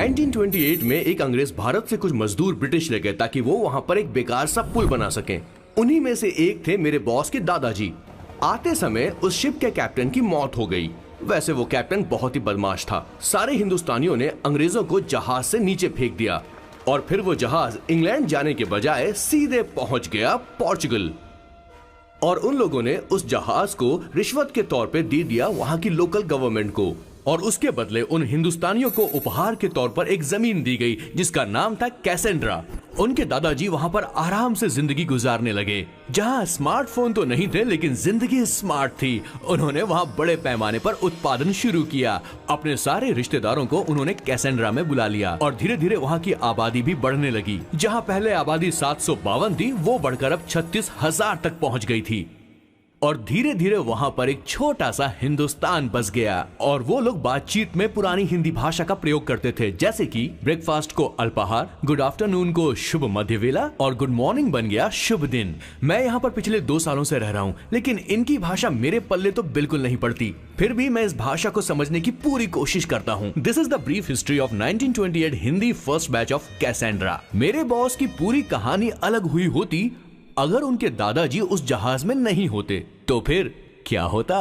1928 में एक अंग्रेज भारत से कुछ मजदूर ब्रिटिश ले गए ताकि वो वहां पर एक बेकार सा पुल बना सकें। उन्हीं में से एक थे मेरे बॉस के दादाजी। आते समय उस शिप के कैप्टन की मौत हो गई। वैसे वो कैप्टन बहुत ही बदमाश था। सारे हिंदुस्तानियों ने अंग्रेजों को जहाज से नीचे फेंक दिया और फिर वो जहाज इंग्लैंड जाने के बजाय सीधे पहुंच गया पोर्चुगल। और उन लोगों ने उस जहाज को रिश्वत के तौर पे दे दिया वहां की लोकल गवर्नमेंट को, और उसके बदले उन हिंदुस्तानियों को उपहार के तौर पर एक जमीन दी गई जिसका नाम था कैसेंड्रा। उनके दादाजी वहां पर आराम से जिंदगी गुजारने लगे, जहां स्मार्टफोन तो नहीं थे लेकिन जिंदगी स्मार्ट थी। उन्होंने वहां बड़े पैमाने पर उत्पादन शुरू किया। अपने सारे रिश्तेदारों को उन्होंने कैसेंड्रा में बुला लिया और धीरे धीरे वहां की आबादी भी बढ़ने लगी। जहां पहले आबादी 752 थी, वो बढ़कर अब 36,000 तक पहुंच गई थी। और धीरे धीरे वहां पर एक छोटा सा हिंदुस्तान बस गया और वो लोग बातचीत में पुरानी हिंदी भाषा का प्रयोग करते थे, जैसे कि ब्रेकफास्ट को अल्पाहार, गुड आफ्टरनून को शुभ मध्यवेला और गुड मॉर्निंग बन गया शुभ दिन। मैं यहाँ पर पिछले 2 सालों से रह रहा हूँ, लेकिन इनकी भाषा मेरे पल्ले तो बिल्कुल नहीं पड़ती। फिर भी मैं इस भाषा को समझने की पूरी कोशिश करता हूँ। This is the brief history of 1928 Hindi first batch of Cassandra. मेरे बॉस की पूरी कहानी अलग हुई होती अगर उनके दादाजी उस जहाज में नहीं होते, तो फिर क्या होता?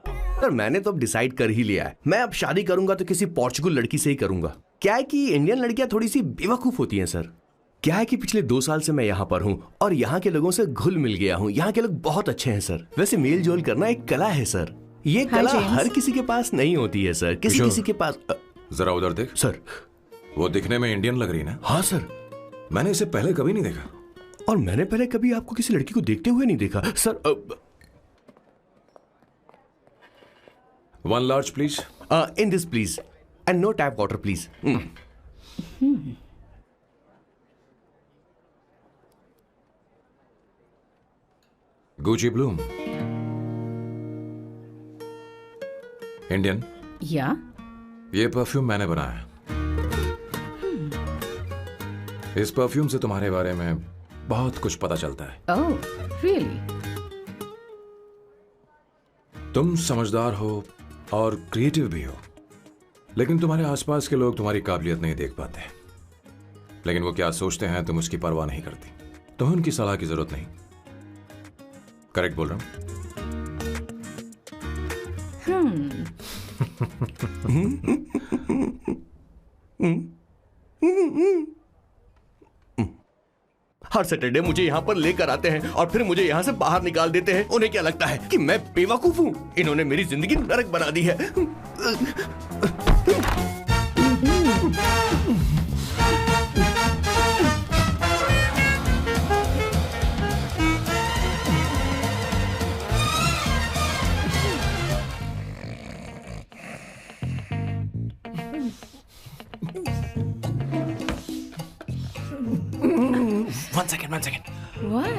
सर मैंने तो अब डिसाइड कर ही लिया है। मैं अब शादी करूंगा तो किसी पोर्चुगल लड़की से ही करूंगा। क्या है कि इंडियन लड़कियां थोड़ी सी बेवकूफ होती हैं सर। क्या है कि पिछले 2 साल से मैं यहाँ पर हूँ और यहाँ के लोगों से घुल मिल गया हूँ। यहाँ के लोग बहुत अच्छे हैं सर। वैसे मेल जोल करना एक कला है सर। ये कला हर किसी के पास नहीं होती है सर। किसी के पास। जरा उधर देख सर। वो दिखने में इंडियन लग रही है ना? हाँ सर। मैंने इसे पहले कभी नहीं देखा। और मैंने पहले कभी आपको किसी लड़की को देखते हुए नहीं देखा sir. 1 large please. In this please. And no tap water please. Gucci Bloom. Indian? या? ये परफ्यूम मैंने बनाया। इस परफ्यूम से तुम्हारे बारे में बहुत कुछ पता चलता है। Oh, really? तुम समझदार हो और क्रिएटिव भी हो, लेकिन तुम्हारे आसपास के लोग तुम्हारी काबिलियत नहीं देख पाते। लेकिन वो क्या सोचते हैं तुम उसकी परवाह नहीं करती। तुम्हें उनकी सलाह की जरूरत नहीं। करेक्ट बोल रहा हूं? हर सैटरडे मुझे यहाँ पर लेकर आते हैं और फिर मुझे यहाँ से बाहर निकाल देते हैं। उन्हें क्या लगता है कि मैं बेवकूफ हूँ? इन्होंने मेरी जिंदगी नरक बना दी है। One second. Why?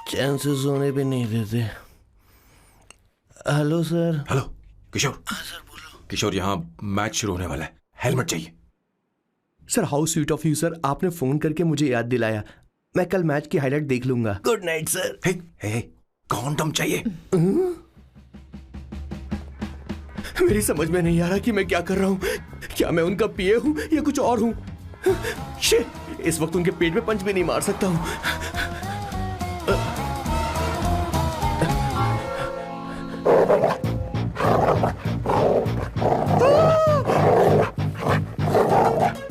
चैन से सोने भी नहीं देते। Hello sir. हेलो किशोर। हाँ सर बोलो। किशोर यहाँ मैच शुरू होने वाला है, हेलमेट चाहिए। Sir how sweet of you sir, आपने फोन करके मुझे याद दिलाया। मैं कल मैच की हाईलाइट देख लूंगा। Good night sir. Hey, condom चाहिए। मेरी समझ में नहीं आ रहा कि मैं क्या कर रहा हूँ। क्या मैं उनका पीए हूँ या कुछ और हूँ? शिट, इस वक्त उनके पेट में पंच भी नहीं मार सकता हूँ।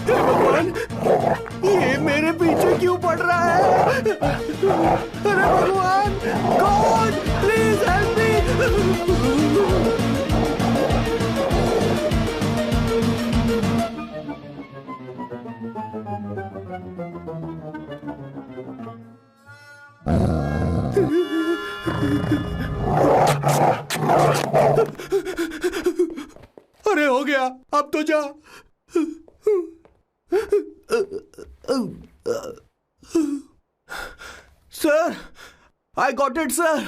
भगवान, ये मेरे पीछे क्यों पड़ रहा है? अरे भगवान, गॉड प्लीज हेल्प मी। अरे हो गया, अब तो जा। Sir, I got it sir.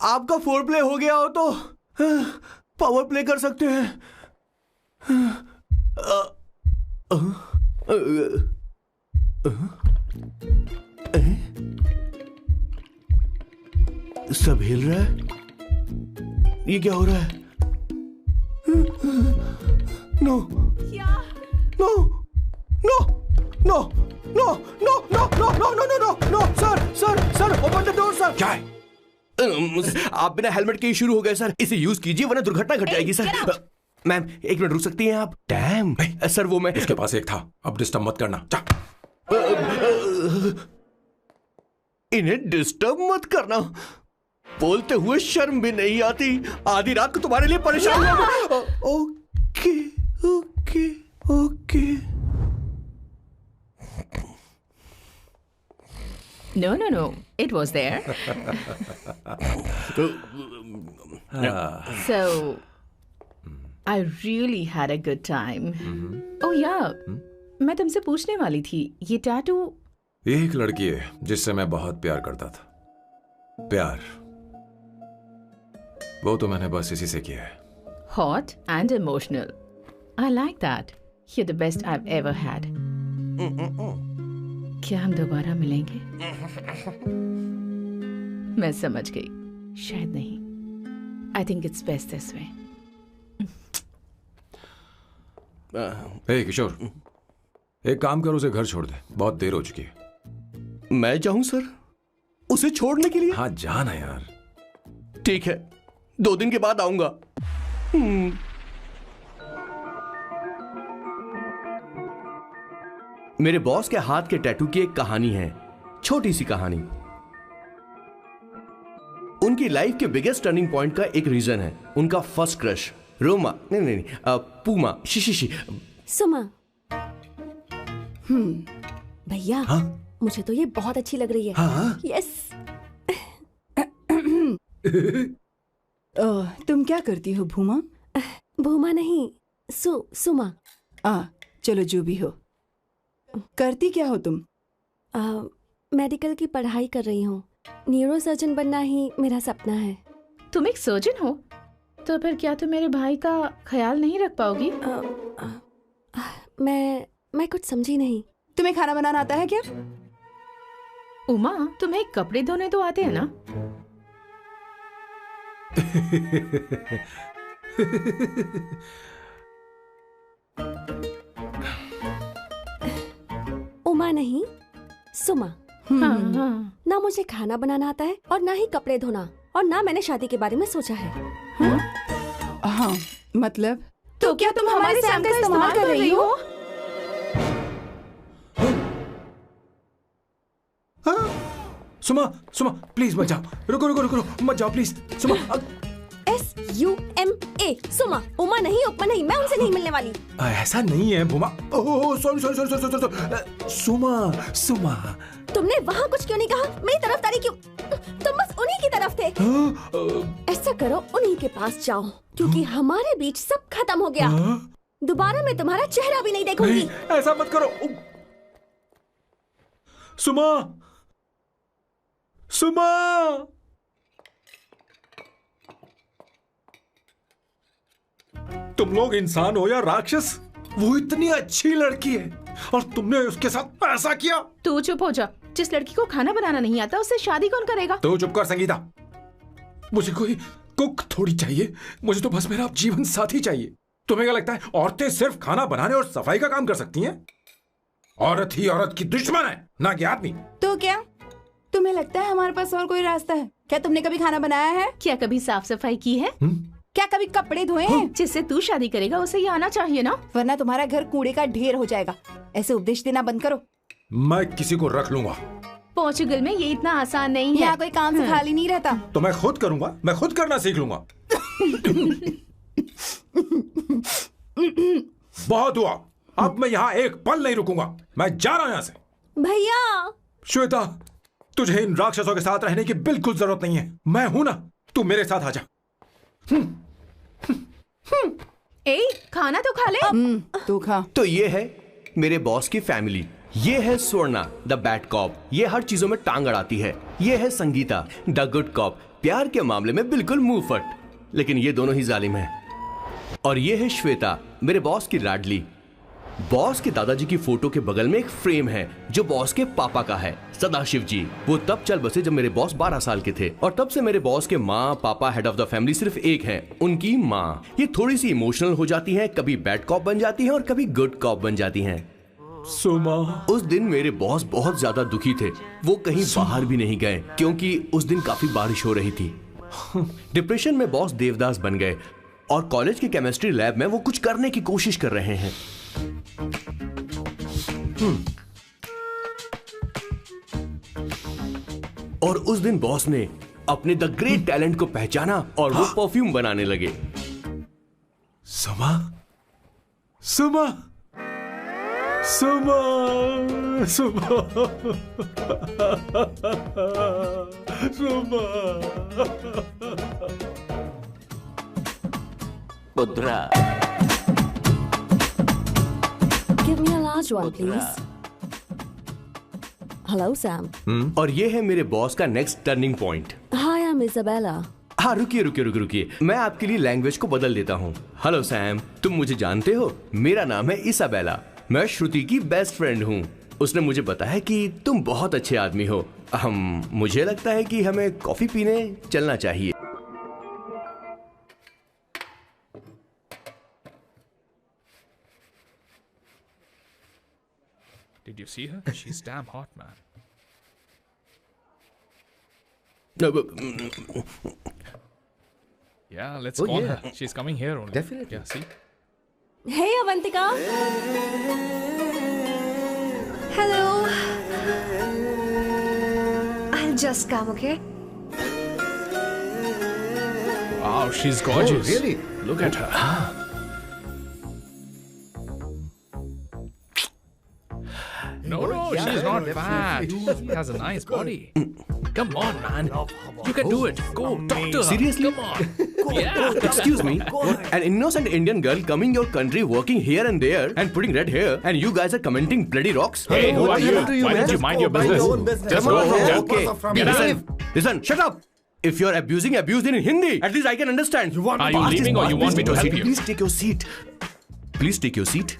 आपका फोर प्ले हो गया हो तो पावर प्ले कर सकते हैं। सब हिल रहा है। ये क्या हो रहा है? No no no no no no no no no no no no no sir open the door sir. क्या है? आप बिना हेलमेट के ही शुरू हो गए सर। इसे यूज कीजिए वरना दुर्घटना घट जाएगी सर। मैम 1 मिनट रुक सकती हैं आप? डैम सर वो मैं उसके पास एक था, अब डिस्टर्ब मत करना। जा। इन्हें डिस्टर्ब मत करना। बोलते हुए शर्म भी नहीं आती। आधी रात को तुम्हारे लिए परेशान हुआ। Okay okay okay. No. It was there. So, I really had a good time. Oh yeah, मैं तुमसे पूछने वाली थी, ये टैटू। ये एक लड़की है जिससे मैं बहुत प्यार करता था। प्यार वो तो मैंने बस इसी से किया है। Hot and emotional. I like that. You're the best I've ever had. क्या हम दोबारा मिलेंगे? मैं समझ गई, शायद नहीं। I think it's best this way. हे किशोर, एक काम कर, उसे घर छोड़ दे, बहुत देर हो चुकी है। मैं जाऊं सर उसे छोड़ने के लिए? हाँ जाना यार। ठीक है, 2 दिन के बाद आऊंगा। मेरे बॉस के हाथ के टैटू की एक कहानी है, छोटी सी कहानी। उनकी लाइफ के बिगेस्ट टर्निंग पॉइंट का एक रीजन है उनका फर्स्ट क्रश रोमा नहीं पूमा शिशिशी सुमा। भैया मुझे तो ये बहुत अच्छी लग रही है। यस। तुम क्या करती हो भूमा? भूमा नहीं, सुमा। चलो जो भी हो। करती क्या हो तुम? मेडिकल की पढ़ाई कर रही हूँ। न्यूरो सर्जन बनना ही मेरा सपना है। तुम एक सर्जन हो तो फिर क्या तुम मेरे भाई का ख्याल नहीं रख पाओगी? मैं कुछ समझी नहीं। तुम्हें खाना बनाना आता है क्या? उमा, तुम्हें कपड़े धोने तो आते हैं ना? उमा नहीं, सुमा। हाँ। ना मुझे खाना बनाना आता है और ना ही कपड़े धोना, और ना मैंने शादी के बारे में सोचा है। हाँ मतलब? तो क्या तुम हमारे सैम का इस्तेमाल कर रही हो? सुमा प्लीज मत जाओ। रुको मत जाओ प्लीज। सुमा SUMA, सुमा। उमा नहीं, उपमा नहीं, मैं उनसे नहीं मिलने वाली। ऐसा नहीं है भूमा। Oh sorry. सुमा तुमने वहाँ कुछ क्यों नहीं कहा? मेरी तरफदारी क्यों? तुम बस उन्हीं की तरफ थे। ऐसा करो, उन्हीं के पास जाओ, क्योंकि हमारे बीच सब खत्म हो गया। दोबारा मैं तुम्हारा चेहरा भी नहीं देखूंगी। ऐसा मत करो सुमा। तुम लोग इंसान हो या राक्षस? वो इतनी अच्छी लड़की है और तुमने उसके साथ ऐसा किया। तू चुप हो जा। जिस लड़की को खाना बनाना नहीं आता उससे शादी कौन करेगा? तो चुप कर संगीता। मुझे कोई कुक थोड़ी चाहिए, मुझे तो बस मेरा जीवन साथी चाहिए। तुम्हें क्या लगता है औरतें सिर्फ खाना बनाने और सफाई का काम कर सकती हैं? औरत ही औरत की दुश्मन है, ना कि आदमी। तो क्या तुम्हें लगता है हमारे पास और कोई रास्ता है? क्या तुमने कभी खाना बनाया है? क्या कभी साफ सफाई की है? क्या कभी कपड़े धोए हैं? जिससे तू शादी करेगा उसे ये आना चाहिए ना, वरना तुम्हारा घर कूड़े का ढेर हो जाएगा। ऐसे उपदेश देना बंद करो। मैं किसी को रख लूंगा। पोर्चुगल में ये इतना आसान नहीं है। यहाँ कोई काम से खाली नहीं रहता। तो मैं खुद करूंगा, मैं खुद करना सीख लूंगा। बहुत हुआ, अब मैं यहाँ एक पल नहीं रुकूंगा। मैं जा रहा हूँ यहाँ से। भैया श्वेता, तुझे इन राक्षसों के साथ रहने की बिल्कुल जरूरत नहीं है। मैं हूं ना, तू मेरे साथ आ जा। खाना तो खा ले। तू खा। तो ये है मेरे बॉस की फैमिली। ये है स्वर्णा द बैड कॉप, ये हर चीजों में टांग अड़ाती है। ये है संगीता द गुड कॉप, प्यार के मामले में बिल्कुल मुंह फट, लेकिन ये दोनों ही जालिम हैं। और ये है श्वेता, मेरे बॉस की लाडली। बॉस के दादाजी की फोटो के बगल में एक फ्रेम है जो बॉस के पापा का है, सदाशिव जी। वो तब चल बसे जब मेरे बॉस 12 साल के थे, और तब से मेरे बॉस के माँ पापा हेड ऑफ द फैमिली सिर्फ एक हैं, उनकी माँ। ये थोड़ी सी इमोशनल हो जाती हैं, कभी बैड कॉप बन जाती हैं और कभी गुड कॉप बन जाती हैं। सुमा, उस दिन मेरे बॉस बहुत ज्यादा दुखी थे। वो कहीं बाहर भी नहीं गए क्योंकि उस दिन काफी बारिश हो रही थी। डिप्रेशन में बॉस देवदास बन गए और कॉलेज की केमिस्ट्री लैब में वो कुछ करने की कोशिश कर रहे हैं। और उस दिन बॉस ने अपने द ग्रेट टैलेंट को पहचाना और वो परफ्यूम बनाने लगे। सुमा, सुमा, सुमा, सुमा, सुमा। पुत्रा, Give me a large one, please. Hello, Sam. और ये है मेरे बॉस का next turning point. Hi, I'm Isabella. हाँ, रुकिए, मैं आपके लिए लैंग्वेज को बदल देता हूँ। हेलो सैम, तुम मुझे जानते हो? मेरा नाम है इसाबेला। मैं श्रुति की बेस्ट फ्रेंड हूँ। उसने मुझे बताया कि तुम बहुत अच्छे आदमी हो। मुझे लगता है कि हमें कॉफी पीने चलना चाहिए। Did you see her? She's damn hot, man. Yeah, let's call her. She's coming here only. Definitely. Yeah, see? Hey, Avantika. Hello. I'll just come, okay? Wow, she's gorgeous. Oh, really? Look at her. No, she's not fat. She has a nice body. Come on, man. You can do it. Go, talk to her. Seriously? Come on. Yeah. Excuse me, an innocent Indian girl coming your country, working here and there, and putting red hair, and you guys are commenting bloody rocks? Hey, who are you? happened to you, Why man? don't you mind your Mind your business? own business. Just Come go on, from yeah. there. Okay. Listen, shut up. If you're abusing in Hindi, at least I can understand. Are you leaving or you want me to help you? Please take your seat. Please take your seat.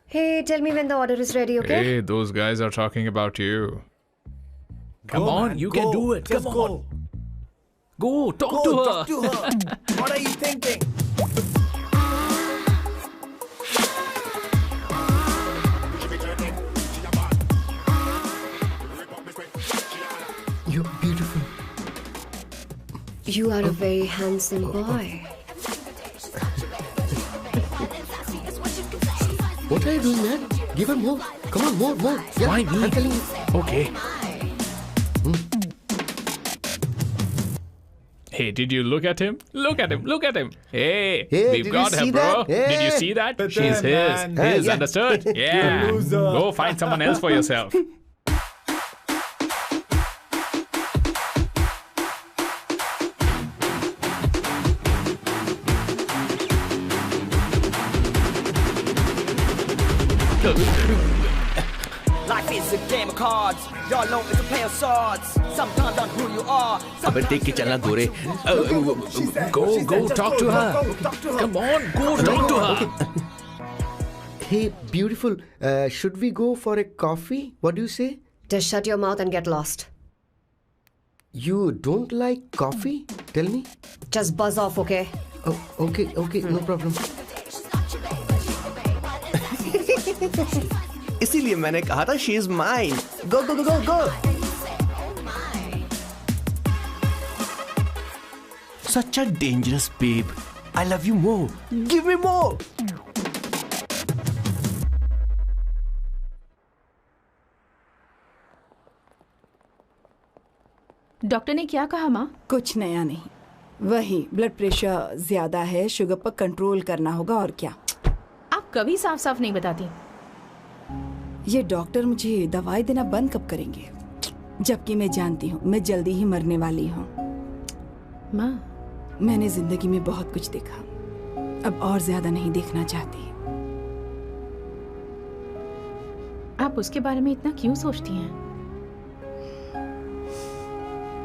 Hey, tell me when the order is ready, okay? Hey, those guys are talking about you. Come on, man, you go. can do it. Just Come go. on. Go, talk to her. Talk to her. What are you thinking? You're beautiful. You are a very handsome boy. What are you doing, man? Give her more. Come on, more. Yeah, Why me? I'm telling you. Okay. Hey, did you look at him? Look at him. Hey, Hey, we've did got you her, see bro. that? Hey. Did you see that? But She's then, man. his, Yeah. understood? Yeah. Go find someone else for yourself. Life is a game of cards. Y'all know it's a play of swords. Sometimes on who you are. अबे देख के चलना गोरे। Go, talk to her. Come on, go talk to her. Hey, beautiful. Should we go for a coffee? What do you say? Just shut your mouth and get lost. You don't like coffee? Tell me. Just buzz off, okay? Oh, okay, no problem. इसीलिए मैंने कहा था she is mine. Go. Such a dangerous babe. I love you more. Give me more. Doctor ने क्या कहा माँ? कुछ नया नहीं, वही ब्लड प्रेशर ज्यादा है, शुगर पर कंट्रोल करना होगा और क्या। आप कभी साफ साफ नहीं बताती। ये डॉक्टर मुझे दवाई देना बंद कब करेंगे, जबकि मैं जानती हूँ मैं जल्दी ही मरने वाली हूँ। माँ, मैंने जिंदगी में बहुत कुछ देखा, अब और ज्यादा नहीं देखना चाहती। आप उसके बारे में इतना क्यों सोचती हैं?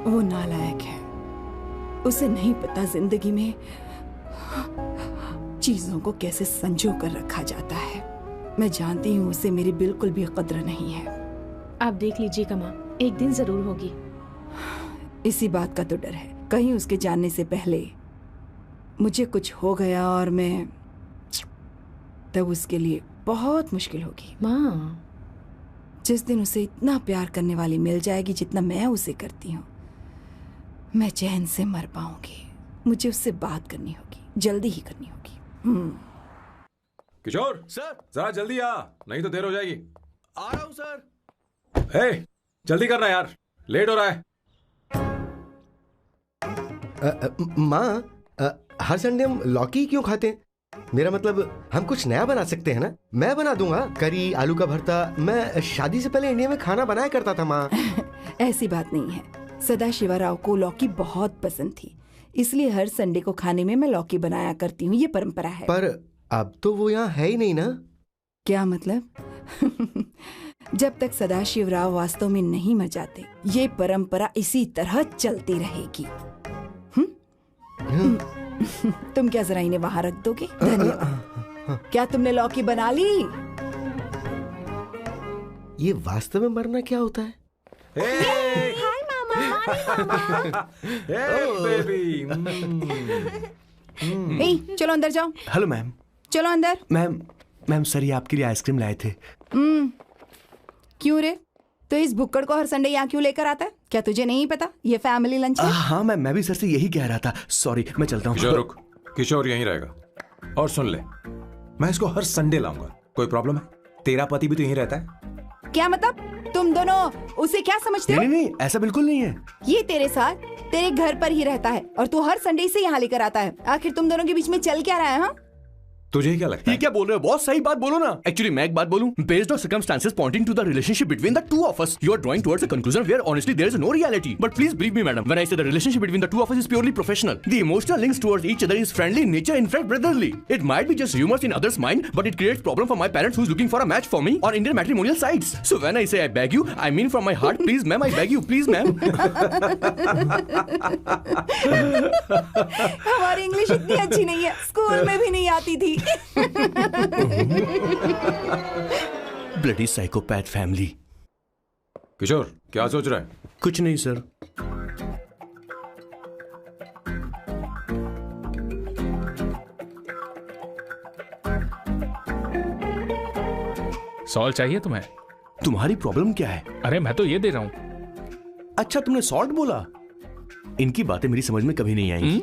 वो नालायक है, उसे नहीं पता जिंदगी में चीजों को कैसे संजो कर रखा जाता है। मैं जानती हूँ उसे मेरी बिल्कुल भी कद्र नहीं है। आप देख लीजिएगा माँ, एक दिन जरूर होगी। इसी बात का तो डर है, कहीं उसके जानने से पहले मुझे कुछ हो गया और मैं, तब उसके लिए बहुत मुश्किल होगी। माँ, जिस दिन उसे इतना प्यार करने वाली मिल जाएगी जितना मैं उसे करती हूँ, मैं चैन से मर पाऊंगी। मुझे उससे बात करनी होगी, जल्दी ही करनी होगी। किशोर सर, जरा जल्दी आ, नहीं तो देर हो जाएगी। आ रहा हूँ सर। हे, जल्दी करना यार, लेट हो रहा है। माँ, हर संडे हम लौकी क्यों खाते हैं? मेरा मतलब हम कुछ नया बना सकते हैं ना? मैं बना दूंगा करी, आलू का भरता। मैं शादी से पहले इंडिया में खाना बनाया करता था माँ। ऐसी बात नहीं है, सदाशिवराव को लौकी बहुत पसंद थी, इसलिए हर संडे को खाने में मैं लौकी बनाया करती हूँ। ये परंपरा है। पर अब तो वो यहाँ है ही नहीं ना। क्या मतलब? जब तक सदाशिवराव वास्तव में नहीं मर जाते, ये परंपरा इसी तरह चलती रहेगी। तुम क्या जरा इन्हें वहां रख दोगे? धन्यवाद। क्या तुमने लौकी बना ली? ये वास्तव में मरना क्या होता है? हाय मामा। बेबी। चलो अंदर जाओ। Hello ma'am. चलो अंदर। मैम सर, ये आपके लिए आइसक्रीम लाए थे। क्यों रे? तो इस भुक्कड़ को हर संडे यहाँ क्यों लेकर आता है? क्या तुझे नहीं पता ये फैमिली लंच है? हाँ मैम, मैं भी सर से यही कह रहा था। सॉरी, मैं चलता हूँ। किशोर रुक, किशोर यहीं रहेगा। और सुन ले, मैं इसको हर संडे लाऊंगा। कोई प्रॉब्लम है? तेरा पति भी तो यहीं रहता है। क्या मतलब? तुम दोनों उसे क्या समझते हो? नहीं, ऐसा बिल्कुल नहीं है। ये तेरे साथ तेरे घर पर ही रहता है और तू हर संडे से यहाँ लेकर आता है। आखिर तुम दोनों के बीच में चल क्या रहा है? हाँ, तुझे क्या लगता है? ये क्या बोल रहे हो बॉस? सही बात बोलो ना। एक्चुअली मैं एक बात बोलूं, based on circumstances pointing to the relationship between the two of us, you are drawing towards a conclusion where honestly there is no reality. But please believe me, madam, when I say the relationship between the two of us is purely professional. The emotional links towards each other is friendly in nature, in fact brotherly. It might be just rumors in others' mind, but it creates problem for my parents who's looking for a match for me on Indian matrimonial sites. So when I say I beg you, I mean from my heart. Please, ma'am, I beg you, please, ma'am. हमारी English इतनी अच्छी नहीं है, school में भी नहीं आती थी। Bloody psychopath family. किशोर क्या सोच रहा है? कुछ नहीं सर। सॉल्ट चाहिए तुम्हें? तुम्हारी प्रॉब्लम क्या है? अरे मैं तो ये दे रहा हूं। अच्छा, तुमने सॉल्ट बोला? इनकी बातें मेरी समझ में कभी नहीं आई।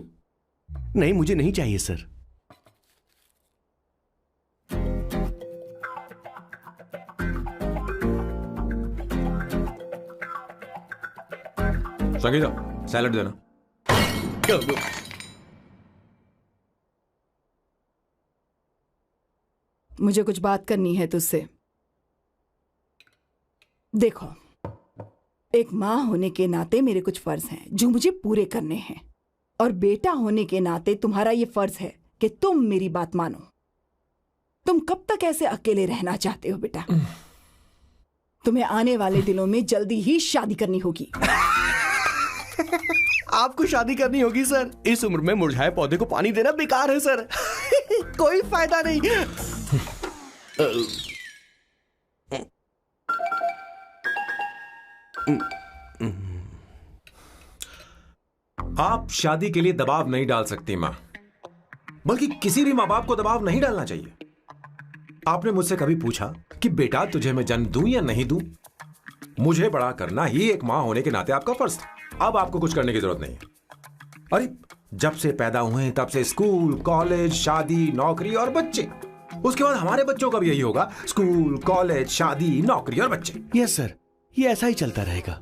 नहीं, मुझे नहीं चाहिए सर। संगीता, सैलड देना। मुझे कुछ बात करनी है तुझसे। देखो, एक माँ होने के नाते मेरे कुछ फर्ज हैं जो मुझे पूरे करने हैं, और बेटा होने के नाते तुम्हारा ये फर्ज है कि तुम मेरी बात मानो। तुम कब तक ऐसे अकेले रहना चाहते हो बेटा? तुम्हें आने वाले दिनों में जल्दी ही शादी करनी होगी। आपको शादी करनी होगी सर? इस उम्र में मुरझाए पौधे को पानी देना बेकार है सर। कोई फायदा नहीं। आप शादी के लिए दबाव नहीं डाल सकती मां, बल्कि किसी भी मां बाप को दबाव नहीं डालना चाहिए। आपने मुझसे कभी पूछा कि बेटा तुझे मैं जन्म दूं या नहीं दूं? मुझे बड़ा करना ही एक मां होने के नाते आपका फर्ज था। अब आपको कुछ करने की जरूरत नहीं है। अरे जब से पैदा हुए हैं तब से स्कूल, कॉलेज, शादी, नौकरी और बच्चे। उसके बाद हमारे बच्चों का भी यही होगा, स्कूल, कॉलेज, शादी, नौकरी और बच्चे। यस सर, ये ऐसा ही चलता रहेगा।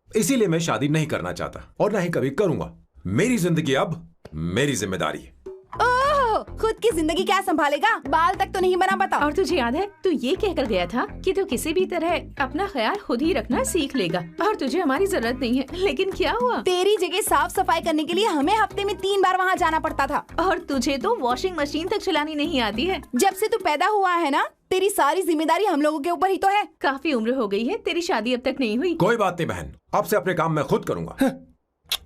इसीलिए मैं शादी नहीं करना चाहता और ना ही कभी करूंगा। मेरी जिंदगी अब मेरी जिम्मेदारी है। ओह, खुद की जिंदगी क्या संभालेगा? बाल तक तो नहीं बना पता। और तुझे याद है तू ये कहकर गया था कि तू किसी भी तरह अपना ख्याल खुद ही रखना सीख लेगा और तुझे हमारी जरूरत नहीं है। लेकिन क्या हुआ? तेरी जगह साफ सफाई करने के लिए हमें हफ्ते में 3 बार वहाँ जाना पड़ता था। और तुझे तो वॉशिंग मशीन तक चलानी नहीं आती है। जब से तू पैदा हुआ है ना, तेरी सारी जिम्मेदारी हम लोगों के ऊपर ही तो है। काफी उम्र हो गई है, तेरी शादी अब तक नहीं हुई। कोई बात नहीं बहन, अब से अपने काम मैं खुद करूंगा,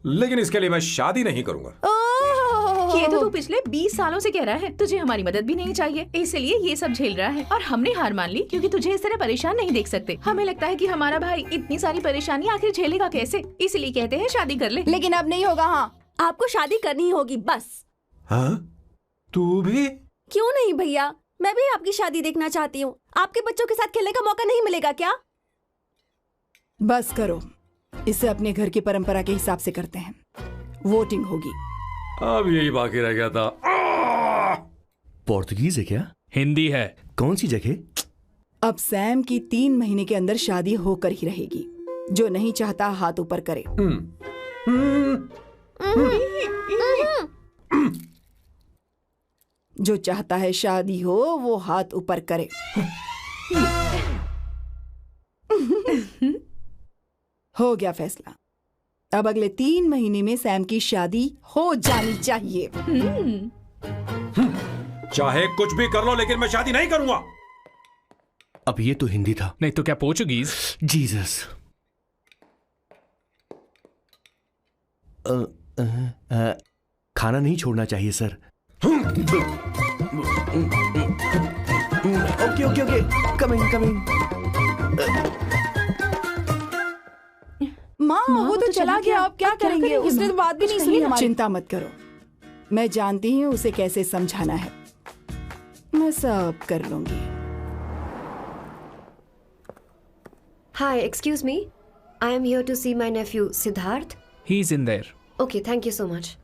लेकिन इसके लिए मैं शादी नहीं करूंगा। ओह, ये तो तू पिछले 20 सालों से कह रहा है। तुझे हमारी मदद भी नहीं चाहिए, इसलिए ये सब झेल रहा है। और हमने हार मान ली क्योंकि तुझे इस तरह परेशान नहीं देख सकते। हमें लगता है कि हमारा भाई इतनी सारी परेशानी आखिर झेलेगा कैसे, इसलिए कहते हैं शादी कर ले। लेकिन अब नहीं होगा। हाँ, आपको शादी करनी ही होगी बस। हाँ, तू भी? क्यों नहीं भैया, मैं भी आपकी शादी देखना चाहती हूँ। आपके बच्चों के साथ खेलने का मौका नहीं मिलेगा क्या? बस करो, इसे अपने घर की परंपरा के हिसाब से करते हैं। वोटिंग होगी। अब यही बाकी रह गया था। पोर्तुगीज है क्या? हिंदी है। कौन सी जगह? अब सैम की 3 महीने के अंदर शादी होकर ही रहेगी। जो नहीं चाहता हाथ ऊपर करे। जो चाहता है शादी हो वो हाथ ऊपर करे। हो गया फैसला। अब अगले 3 महीने में सैम की शादी हो जानी चाहिए। चाहे कुछ भी कर लो, लेकिन मैं शादी नहीं करूंगा। अब ये तो हिंदी था। नहीं तो क्या पोर्चुगीज? जीसस। खाना नहीं छोड़ना चाहिए sir. Okay okay okay, coming coming. माँ वो तो चला गया, अब क्या करेंगे? उसने तो बात भी नहीं सुनी हमारी। चिंता मत करो, मैं जानती हूँ उसे कैसे समझाना है। मैं सब कर लूंगी। Hi, excuse me. I am here to see my nephew Siddharth. He's in there. Okay, thank you so much.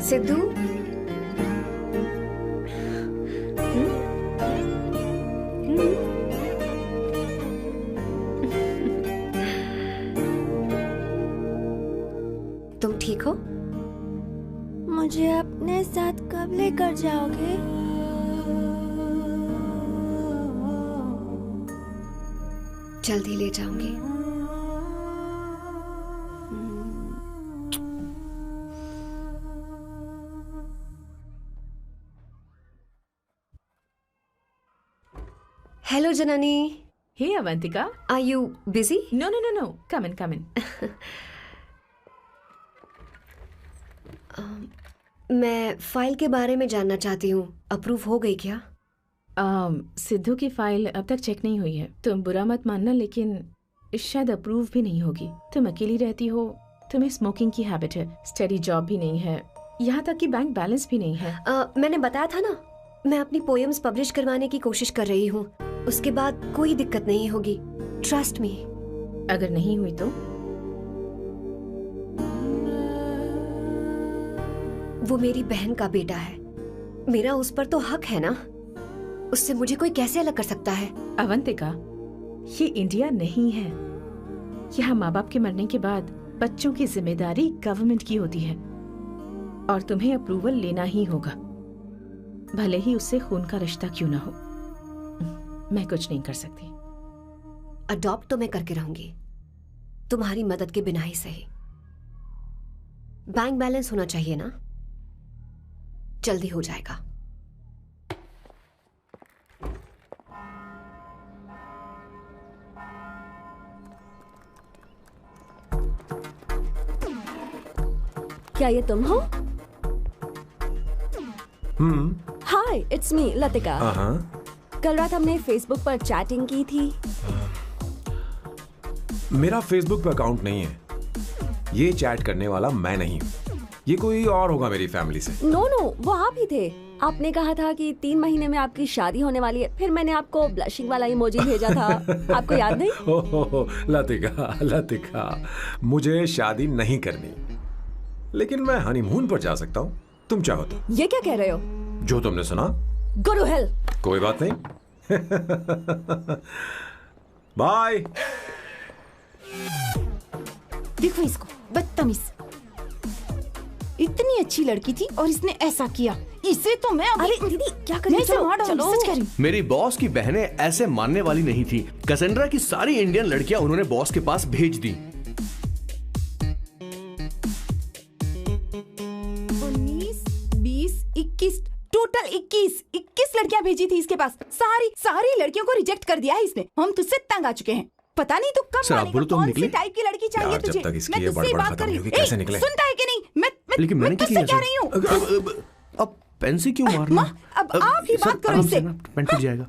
Sidhu, तुम ठीक हो? मुझे अपने साथ कब लेकर जाओगे? जल्दी ले जाऊंगी। Hello, Janani. Hey, Avantika. Are you busy? No. Come in, come in. मैं फाइल के बारे में जानना चाहती हूँ। अप्रूव हो गई क्या? सिद्धू की फाइल अब तक चेक नहीं हुई है। तुम बुरा मत मानना, लेकिन शायद अप्रूव भी नहीं होगी। तुम अकेली रहती हो, तुम्हें स्मोकिंग की हैबिट है, स्टडी जॉब भी नहीं है, यहाँ तक कि बैंक बैलेंस भी नहीं है। मैंने बताया था ना, मैं अपनी पोएम्स पब्लिश करवाने की कोशिश कर रही हूँ। उसके बाद कोई दिक्कत नहीं होगी, ट्रस्ट मी। अगर नहीं हुई तो? वो मेरी बहन का बेटा है, मेरा उस पर तो हक है ना। उससे मुझे कोई कैसे अलग कर सकता है? अवंतिका, ये इंडिया नहीं है। यहाँ माँ बाप के मरने के बाद बच्चों की जिम्मेदारी गवर्नमेंट की होती है और तुम्हें अप्रूवल लेना ही होगा, भले ही उससे खून का रिश्ता क्यों ना हो। मैं कुछ नहीं कर सकती। अडॉप्ट तो मैं करके रहूंगी, तुम्हारी मदद के बिना ही सही। बैंक बैलेंस होना चाहिए ना, जल्दी हो जाएगा। क्या ये तुम हो? हाय, इट्स मी लतिका। कल रात हमने फेसबुक पर चैटिंग की थी। मेरा फेसबुक पे अकाउंट नहीं है। ये चैट करने वाला मैं नहीं हूँ, ये कोई और होगा मेरी फैमिली से। नो, वो आप ही थे। आपने कहा था कि 3 महीने में आपकी शादी होने वाली है। फिर मैंने आपको ब्लशिंग वाला इमोजी भेजा था, आपको याद नहीं? ओहो, लतिका, मुझे शादी नहीं करनी, लेकिन मैं हनीमून पर जा सकता हूँ, तुम चाहो तो। ये क्या कह रहे हो? जो तुमने सुना। Go to hell। कोई बात नहीं। बाय। देखो इसको, बदतमीज। इतनी अच्छी लड़की थी और इसने ऐसा किया। इसे तो मैं अरे दीदी क्या कर रही हो? चलो सच कह रही हूं। मेरी बॉस की बहनें ऐसे मानने वाली नहीं थी। कैसेंड्रा की सारी इंडियन लड़कियां उन्होंने बॉस के पास भेज दी। 19, लड़कियां भेजी थी इसके पास, सारी लड़कियों को रिजेक्ट कर दिया है इसने। हम तुझसे तंग आ चुके हैं। पता नहीं तू कब सर, आप बोलो तो हम कौन सी निकले? टाइप की लड़की चाहिए यार, जब तुझे? तक इसकी मैं ये तुझसे ही बड़बड़ बात खत्म कर रही नहीं हूँ। होगी, कैसे ए, निकले? सुनता है कि नहीं? लेकिन मैंने क्या तुझसे किया कह रही हूँ। सर? अब पेन से क्यों मारना? अब आप ही सर, बात करो आराम इससे। से ना, पेन टूट जाएगा।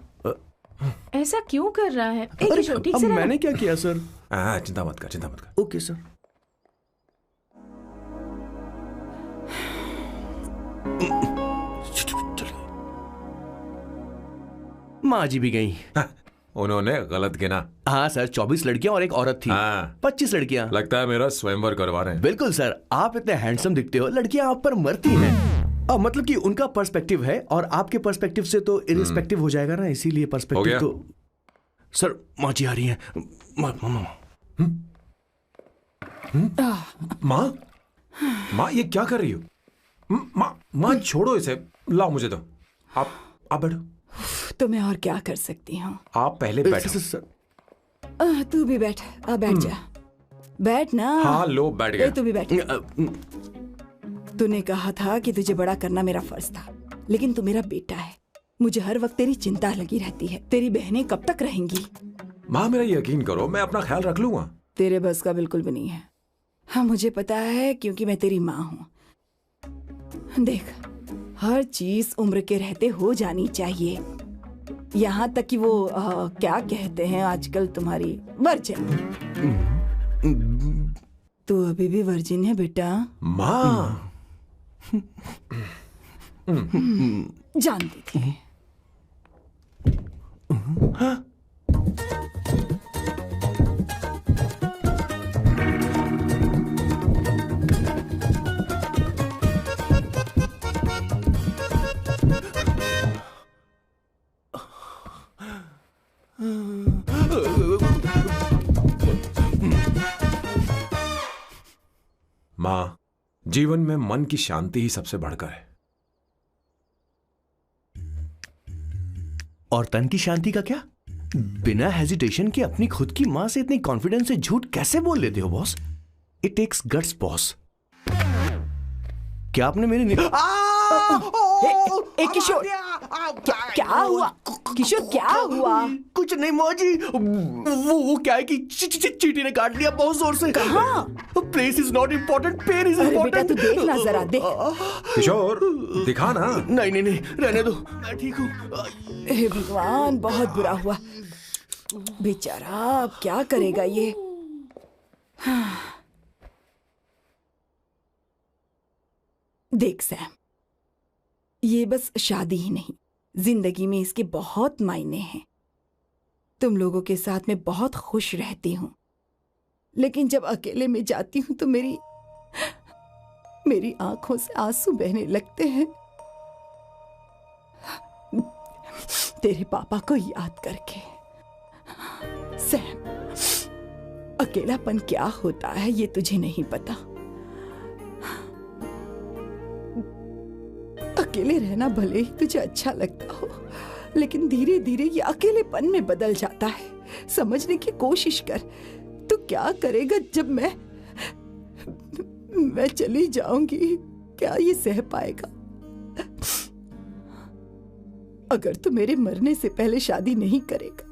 ऐसा क्यों कर रहा है? एक अरे, किशोर, ठीक अब से रहना। मैंने क्या किया सर? चिंता मत कर। Okay sir. माँ जी भी गई। उन्होंने गलत गिना। हाँ सर, 24 लड़कियां और एक औरत थी। हाँ। 25 लड़कियां। लगता है मेरा स्वयंवर करवा रहे हैं। बिल्कुल सर, आप इतने हैंडसम दिखते हो, लड़कियां आप पर मरती हैं। मतलब कि उनका पर्सपेक्टिव है और आपके पर्सपेक्टिव से तो इरिस्पेक्टिव हो जाएगा ना, इसीलिए पर्सपेक्टिव तो। सर, माँ जी आ रही हैं। माँ ये क्या कर रही हो? माँ छोड़ो इसे, लाओ मुझे दो। आप बैठो। तो मैं और क्या कर सकती हूँ? आप पहले बैठो। तू भी बैठ, अब बैठ जा। बैठ ना। हाँ लो, बैठ गया। तू भी बैठ। तूने कहा था कि तुझे बड़ा करना मेरा फर्ज था, लेकिन तू मेरा बेटा है। मुझे हर वक्त तेरी चिंता लगी रहती है। तेरी बहनें कब तक रहेंगी? माँ मेरा यकीन करो, मैं अपना ख्याल रख लूंगा। तेरे बस का बिल्कुल भी नहीं है। हाँ मुझे पता है, क्योंकि मैं तेरी माँ हूँ। देख, हर चीज उम्र के रहते हो जानी चाहिए, यहाँ तक कि वो क्या कहते हैं आजकल तुम्हारी वर्जिन। तू अभी भी वर्जिन है बेटा? माँ जानती थी। माँ, जीवन में मन की शांति ही सबसे बढ़कर है। और तन की शांति का क्या? बिना हेजिटेशन के अपनी खुद की मां से इतनी कॉन्फिडेंस से झूठ कैसे बोल लेते हो boss? It takes guts boss. क्या आपने मेरे किशोर, क्या हुआ? किशोर क्या हुआ? कुछ नहीं मौजी, वो क्या है कि चींटी ने काट लिया बहुत जोर से। कहाँ? Place is not important, pen is अरे बेटा इम्पोर्टेंट। तू देख ना जरा, देख। किशोर दिखा ना। नहीं, रहने दो, मैं ठीक हूँ। हे भगवान, बहुत बुरा हुआ बेचारा। अब क्या करेगा ये? देख सैम, ये बस शादी ही नहीं, जिंदगी में इसके बहुत मायने हैं। तुम लोगों के साथ मैं बहुत खुश रहती हूँ, लेकिन जब अकेले में जाती हूँ तो मेरी आंखों से आंसू बहने लगते हैं, तेरे पापा को याद करके। सैम, अकेलापन क्या होता है ये तुझे नहीं पता। अकेले रहना भले ही तुझे अच्छा लगता हो, लेकिन धीरे धीरे ये अकेलेपन में बदल जाता है। समझने की कोशिश कर। तू क्या करेगा जब मैं चली जाऊंगी? क्या ये सह पाएगा? अगर तू मेरे मरने से पहले शादी नहीं करेगा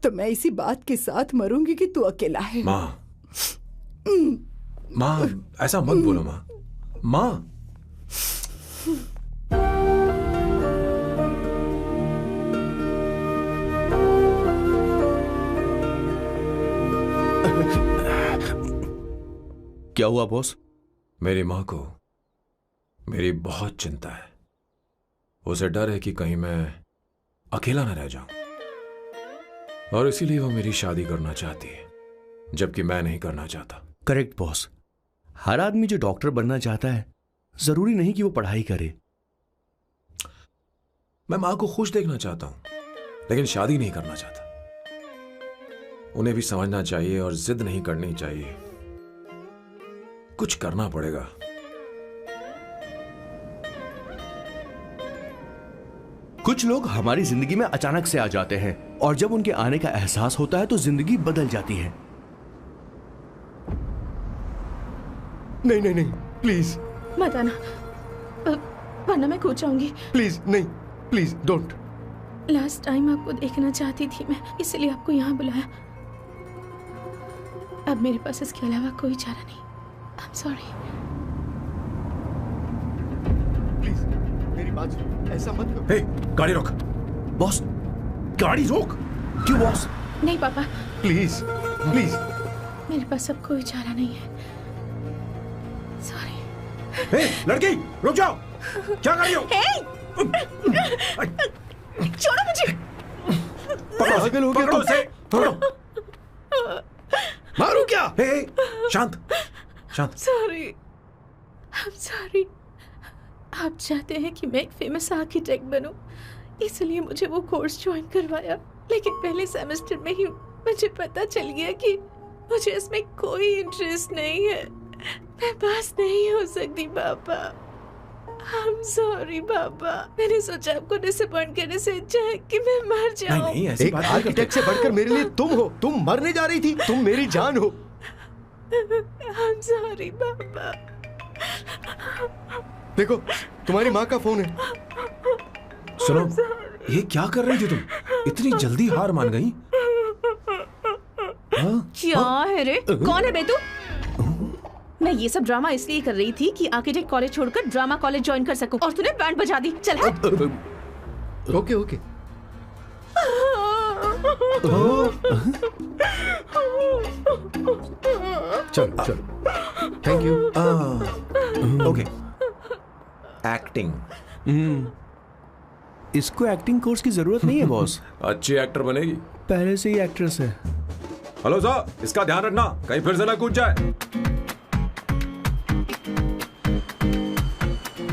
तो मैं इसी बात के साथ मरूंगी कि तू अकेला है। माँ ऐसा मत बोलो माँ। माँ क्या हुआ बॉस? मेरी माँ को मेरी बहुत चिंता है। उसे डर है कि कहीं मैं अकेला न रह जाऊं, और इसीलिए वो मेरी शादी करना चाहती है, जबकि मैं नहीं करना चाहता। Correct boss. हर आदमी जो डॉक्टर बनना चाहता है, जरूरी नहीं कि वो पढ़ाई करे। मैं माँ को खुश देखना चाहता हूं, लेकिन शादी नहीं करना चाहता। उन्हें भी समझना चाहिए और जिद नहीं करनी चाहिए। कुछ करना पड़ेगा। कुछ लोग हमारी जिंदगी में अचानक से आ जाते हैं, और जब उनके आने का एहसास होता है तो जिंदगी बदल जाती है। नहीं, प्लीज मत आना। वरना मैं खो जाऊंगी। प्लीज नहीं, प्लीज डोंट। लास्ट टाइम आपको देखना चाहती थी मैं, इसलिए आपको यहाँ बुलाया। अब मेरे पास इसके अलावा कोई चारा नहीं। आई एम सॉरी। प्लीज मेरी बात सुनो, ऐसा मत करो। हे, गाड़ी रोक। बॉस, गाड़ी रोक। क्यों बॉस? नहीं पापा, प्लीज प्लीज। मेरे पास अब कोई चारा नहीं है। सॉरी। हे, लड़की रुक जाओ। क्या कर रही हो? छोड़ो मुझे। पागल हो गया पकड़ो उसे, पकड़ो। मारू क्या? हे, शांत शांत। Sorry, I am sorry. आप चाहते हैं कि मैं एक फेमस आर्किटेक्ट बनूं, इसलिए मुझे वो कोर्स ज्वाइन करवाया। लेकिन पहले सेमेस्टर में ही मुझे पता चल गया कि मुझे इसमें कोई इंटरेस्ट नहीं है। मैं पास नहीं हो सकती पापा। आई एम सॉरी पापा। मैंने सोचा आपको डिसअपॉइंट करने से अच्छा है कि मैं मर जाऊं। नहीं, ऐसी एक बात नहीं आर्किटेक्ट से बढ़कर मेरे लिए तुम हो। तुम मरने जा रही थी, तुम मेरी जान हो। आई एम सॉरी पापा। देखो, तुम्हारी माँ का फोन है। सुनो, ये क्या कर रही थी तुम? इतनी जल्दी हार मान गई? क्या है रे? कौन है बे तू? मैं ये सब ड्रामा इसलिए कर रही थी कि आर्किटेक्ट कॉलेज छोड़कर ड्रामा कॉलेज ज्वाइन कर सकूं, और तूने बैंड बजा दी। चल हट। Okay okay. चलो चलो, थैंक यू। ओके। एक्टिंग। इसको एक्टिंग कोर्स की जरूरत नहीं है बॉस। अच्छी एक्टर बनेगी। पहले से ही एक्ट्रेस है। हेलो सर, इसका ध्यान रखना कहीं फिर से ना कूद जाए।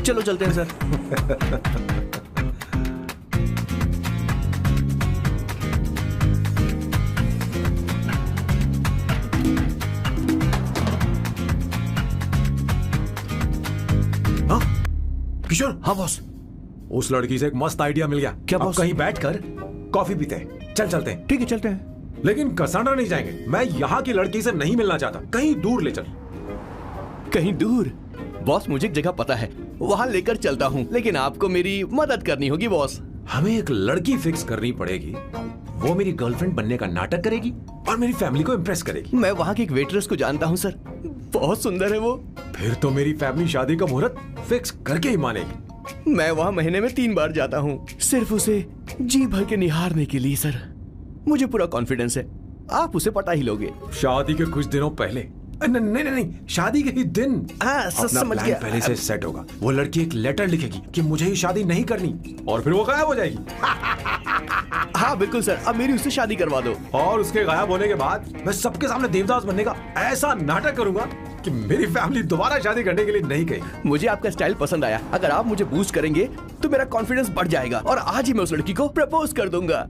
चलो चलते हैं सर। किशोर। हाँ बॉस। उस लड़की से एक मस्त आइडिया मिल गया। क्या अब बॉस? कहीं बैठकर कॉफी पीते हैं। चल चलते हैं। ठीक है, चलते हैं। लेकिन कसाना नहीं जाएंगे। मैं यहाँ की लड़की से नहीं मिलना चाहता। कहीं दूर ले चल। कहीं दूर? बॉस, मुझे एक जगह पता है, वहाँ लेकर चलता हूँ, लेकिन आपको मेरी मदद करनी होगी बॉस। हमें एक लड़की फिक्स करनी पड़ेगी। वो मेरी गर्लफ्रेंड बनने का नाटक करेगी और मेरी फैमिली को इम्प्रेस करेगी। मैं वहाँ की एक वेट्रेस को जानता हूँ सर, बहुत सुंदर है वो। फिर तो मेरी फैमिली शादी का मुहूर्त फिक्स करके ही मानेगी। मैं वहाँ महीने में 3 बार जाता हूँ, सिर्फ उसे जी भर के निहारने के लिए सर। मुझे पूरा कॉन्फिडेंस है आप उसे पटा ही लोगे। शादी के कुछ दिनों पहले। नहीं नहीं नहीं, शादी के ही दिन अपना समझ प्लान गया। पहले से सेट होगा। वो लड़की एक लेटर लिखेगी कि मुझे ही शादी नहीं करनी, और फिर वो गायब हो जाएगी। हाँ बिल्कुल सर, अब मेरी उससे शादी करवा दो। और उसके गायब होने के बाद मैं सबके सामने देवदास बनने का ऐसा नाटक करूंगा कि मेरी फैमिली दोबारा शादी करने के लिए नहीं कहेगी। मुझे आपका स्टाइल पसंद आया। अगर आप मुझे बूस्ट करेंगे तो मेरा कॉन्फिडेंस बढ़ जाएगा और आज ही मैं उस लड़की को प्रपोज कर दूंगा।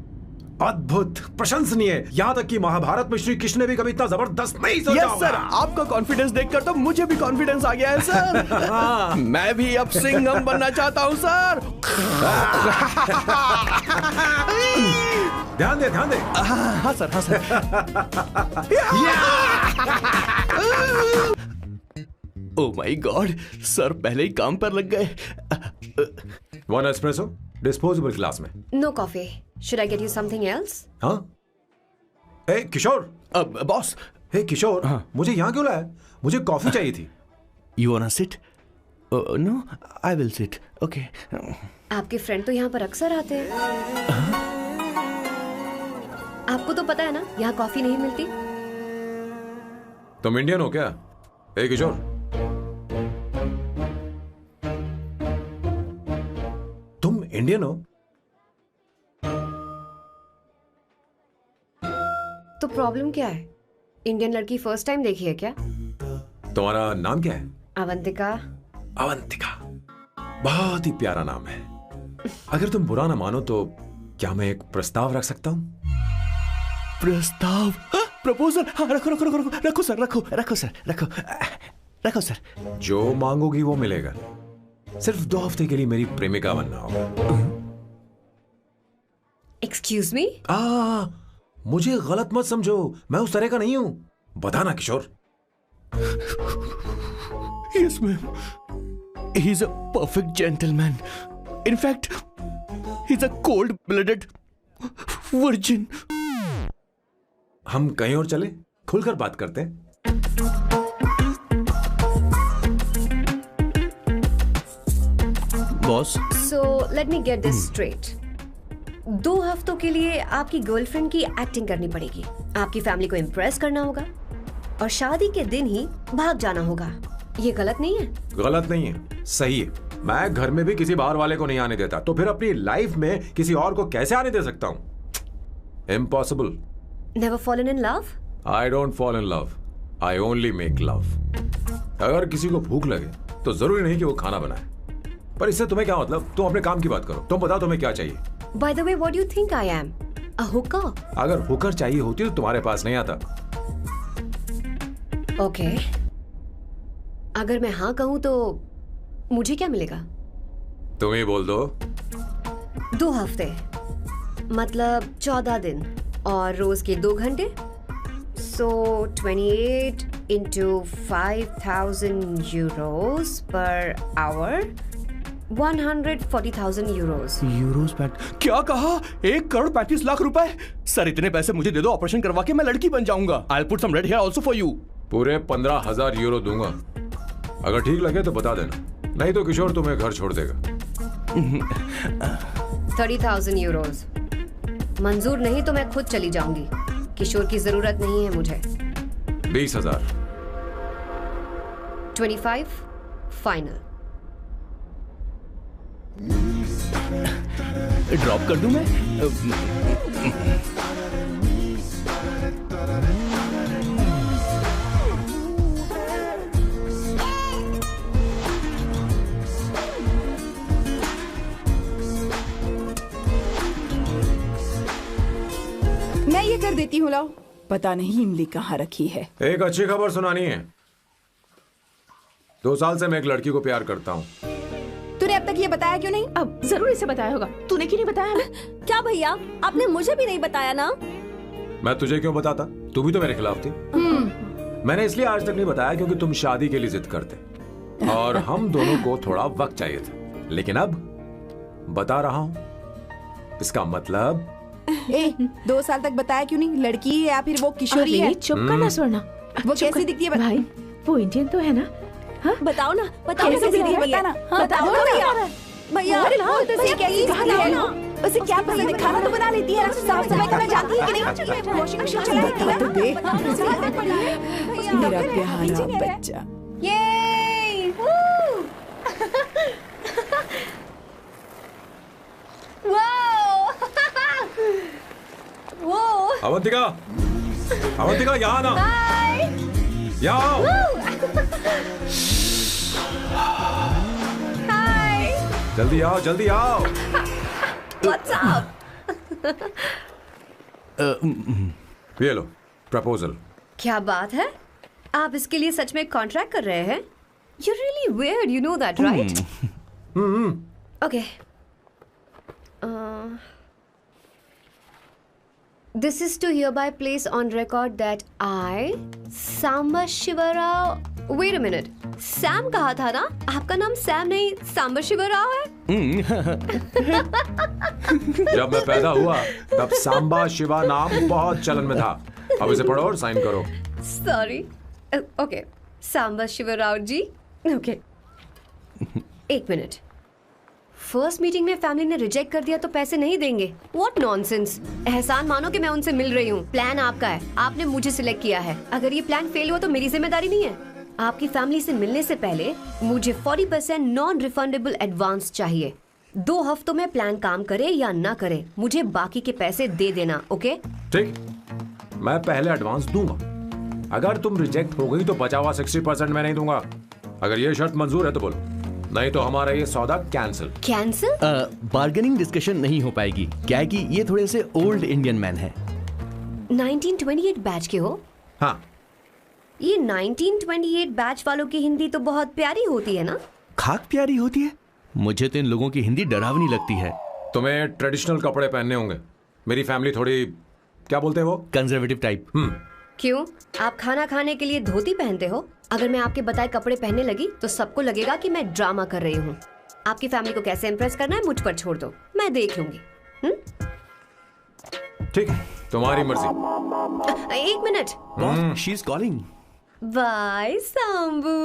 अद्भुत, प्रशंसनीय। यहाँ तक कि महाभारत में श्री कृष्ण ने भी कभी इतना जबरदस्त नहीं सोचा यस सर, आपका कॉन्फिडेंस देखकर तो मुझे भी कॉन्फिडेंस आ गया है सर। मैं भी अब सिंघम बनना चाहता हूँ सर। ध्यान दे, ध्यान दे। हाँ सर, हाँ sir. Oh my god, sir पहले ही काम पर लग गए। 1 एस्प्रेसो डिस्पोजेबल ग्लास में। No coffee. Should I get you something else? हाँ। ए किशोर। बॉस। हे किशोर, मुझे यहाँ क्यों लाया? मुझे कॉफी चाहिए थी। You wanna sit? No, I will sit. Okay. आपके फ्रेंड तो यहाँ पर अक्सर आते हैं। आपको तो पता है ना, यहाँ कॉफी नहीं मिलती। तुम इंडियन हो क्या? ए किशोर, तुम इंडियन हो? तो प्रॉब्लम क्या है? इंडियन लड़की फर्स्ट टाइम देखी है क्या? तुम्हारा नाम क्या है? अवंतिका। अवंतिका, बहुत ही प्यारा नाम है। अगर तुम बुरा ना मानो तो क्या मैं एक प्रस्ताव रख सकता हूँ? प्रस्ताव? प्रपोजल? हाँ, रखो रखो रखो रखो रखो सर, रखो रखो सर, रखो रखो सर। जो मांगोगी वो मिलेगा। सिर्फ 2 हफ्ते के लिए मेरी प्रेमिका बनना होगा। Excuse me? मुझे गलत मत समझो, मैं उस तरह का नहीं हूं। बताना Kishore. Yes ma'am. He's a perfect gentleman. In fact, he's a cold-blooded virgin. हम कहीं और चले, खुलकर बात करते हैं। Boss, So let me get this straight. 2 हफ्तों के लिए आपकी गर्लफ्रेंड की एक्टिंग करनी पड़ेगी, आपकी फैमिली को इम्प्रेस करना होगा और शादी के दिन ही भाग जाना होगा। ये गलत नहीं है? गलत नहीं है, सही है। मैं घर में भी किसी बाहर वाले को नहीं आने देता, तो फिर अपनी लाइफ में किसी और को कैसे आने दे सकता हूं? Impossible. Never fallen in love? I don't fall in love. I only make love. अगर किसी को भूख लगे तो जरूरी नहीं कि वो खाना बनाए, पर इससे तुम्हें क्या मतलब? तुम अपने काम की बात करो। तुम बताओ तुम्हें क्या चाहिए? By the way, what do you think I am? A hooker? अगर हुकर चाहिए होती तो तुम्हारे पास नहीं आता। Okay. अगर मैं हाँ कहूँ तो मुझे क्या मिलेगा? तुम ही बोल दो। 2 हफ्ते मतलब 14 दिन और रोज के 2 घंटे। So 28 into 5,000 euros per hour, 140,000 euros. Euros PAT क्या कहा? 1,35,00,000 रुपए? सर इतने पैसे मुझे दे दो, ऑपरेशन करवा के मैं लड़की बन जाऊंगा। I'll put some red hair also for you. पूरे 15,000 यूरो दूंगा। अगर ठीक लगे तो बता देना, नहीं तो किशोर तुम्हें घर छोड़ देगा। 30,000 euros. मंजूर नहीं तो मैं खुद चली जाऊंगी। किशोर की जरूरत नहीं है मुझे। 20,000। 25 फाइनल। ड्रॉप कर दूं मैं? मैं ये कर देती हूँ, लाओ। पता नहीं इमली कहाँ रखी है। एक अच्छी खबर सुनानी है। 2 साल से मैं एक लड़की को प्यार करता हूँ। तूने अब तक ये बताया क्यों नहीं? अब जरूर इसे बताया होगा। तूने क्यों नहीं बताया हमें? क्या भैया, आपने मुझे भी नहीं बताया ना? मैं तुझे क्यों बताता? तू भी तो मेरे खिलाफ थी। मैंने इसलिए आज तक नहीं बताया क्योंकि तुम शादी के लिए जिद करते और हम दोनों को थोड़ा वक्त चाहिए था। लेकिन अब बता रहा हूँ। इसका मतलब 2 साल तक बताया क्यों नहीं? लड़की है या फिर वो किशोरी है? चुप करना स्वर्ण। वो कैसी दिखती है? भाई वो इंडियन तो है ना? हाँ? बताओ ना, बताओ कैसी कैसी दिखती है? दिखती है? बताना। हाँ, बताओ ना भैया। भैया, उसे क्या बताओ ना। उसे क्या पसंद है? खाना तो बना लेती है, साफ सफाई करना जानती है कि नहीं? वॉशिंग मशीन चला लेती है? मेरा प्यारा बच्चा। ये अवंतिका, अवंतिका यहाँ ना, यहाँ आओ। जल्दी आओ, जल्दी आओ। What's up? ये लो प्रपोजल। क्या बात है? आप इसके लिए सच में कॉन्ट्रैक्ट कर रहे हैं? You're really weird, you know that, right? Okay. This is to hereby place on record that I, Samba Shivarao. Wait a minute. Sam कहा था ना? आपका नाम सैम नहीं सांबा शिवराव है? जब मैं पैदा हुआ तब सांबा शिवा नाम बहुत चलन में था। अब इसे पढ़ो और साइन करो। Sorry. Okay. सांबा शिवराव जी. Okay. 1 मिनट। फर्स्ट मीटिंग में फैमिली ने रिजेक्ट कर दिया तो पैसे नहीं देंगे? What nonsense! एहसान मानो कि मैं उनसे मिल रही हूँ। प्लान आपका है, आपने मुझे सिलेक्ट किया है। अगर ये प्लान फेल हुआ तो मेरी जिम्मेदारी नहीं है। आपकी फैमिली से मिलने से पहले मुझे 40% नॉन रिफंडेबल एडवांस चाहिए। 2 हफ्तों में प्लान काम करे या ना करे, मुझे बाकी के पैसे दे देना। ओके? ठीक, मैं पहले एडवांस दूंगा। अगर तुम रिजेक्ट हो गई तो बचा हुआ 60% मैं नहीं दूंगा। अगर ये शर्त मंजूर है तो बोलो, नहीं तो हमारा ये सौदा कैंसिल। कैंसिल? बार्गेनिंग डिस्कशन नहीं हो पाएगी। क्या है कि ये थोड़े से ओल्ड इंडियन मैन है। 1928 बैच के हो? हाँ। ये 1928 बैच वालों की हिंदी तो बहुत प्यारी होती है ना? खाक प्यारी होती है? मुझे तो इन लोगों की हिंदी डरावनी लगती है। तुम्हें ट्रेडिशनल कपड़े पहनने होंगे। मेरी फैमिली थोड़ी, क्या बोलते हैं वो, कंजर्वेटिव टाइप। क्यों? आप खाना खाने के लिए धोती पहनते हो? अगर मैं आपके बताए कपड़े पहनने लगी तो सबको लगेगा कि मैं ड्रामा कर रही हूँ। आपकी फैमिली को कैसे इम्प्रेस करना है मुझ पर छोड़ दो, मैं देख लूंगी। ठीक है, तुम्हारी मर्जी। एक minute. She is calling. Bye Sambu.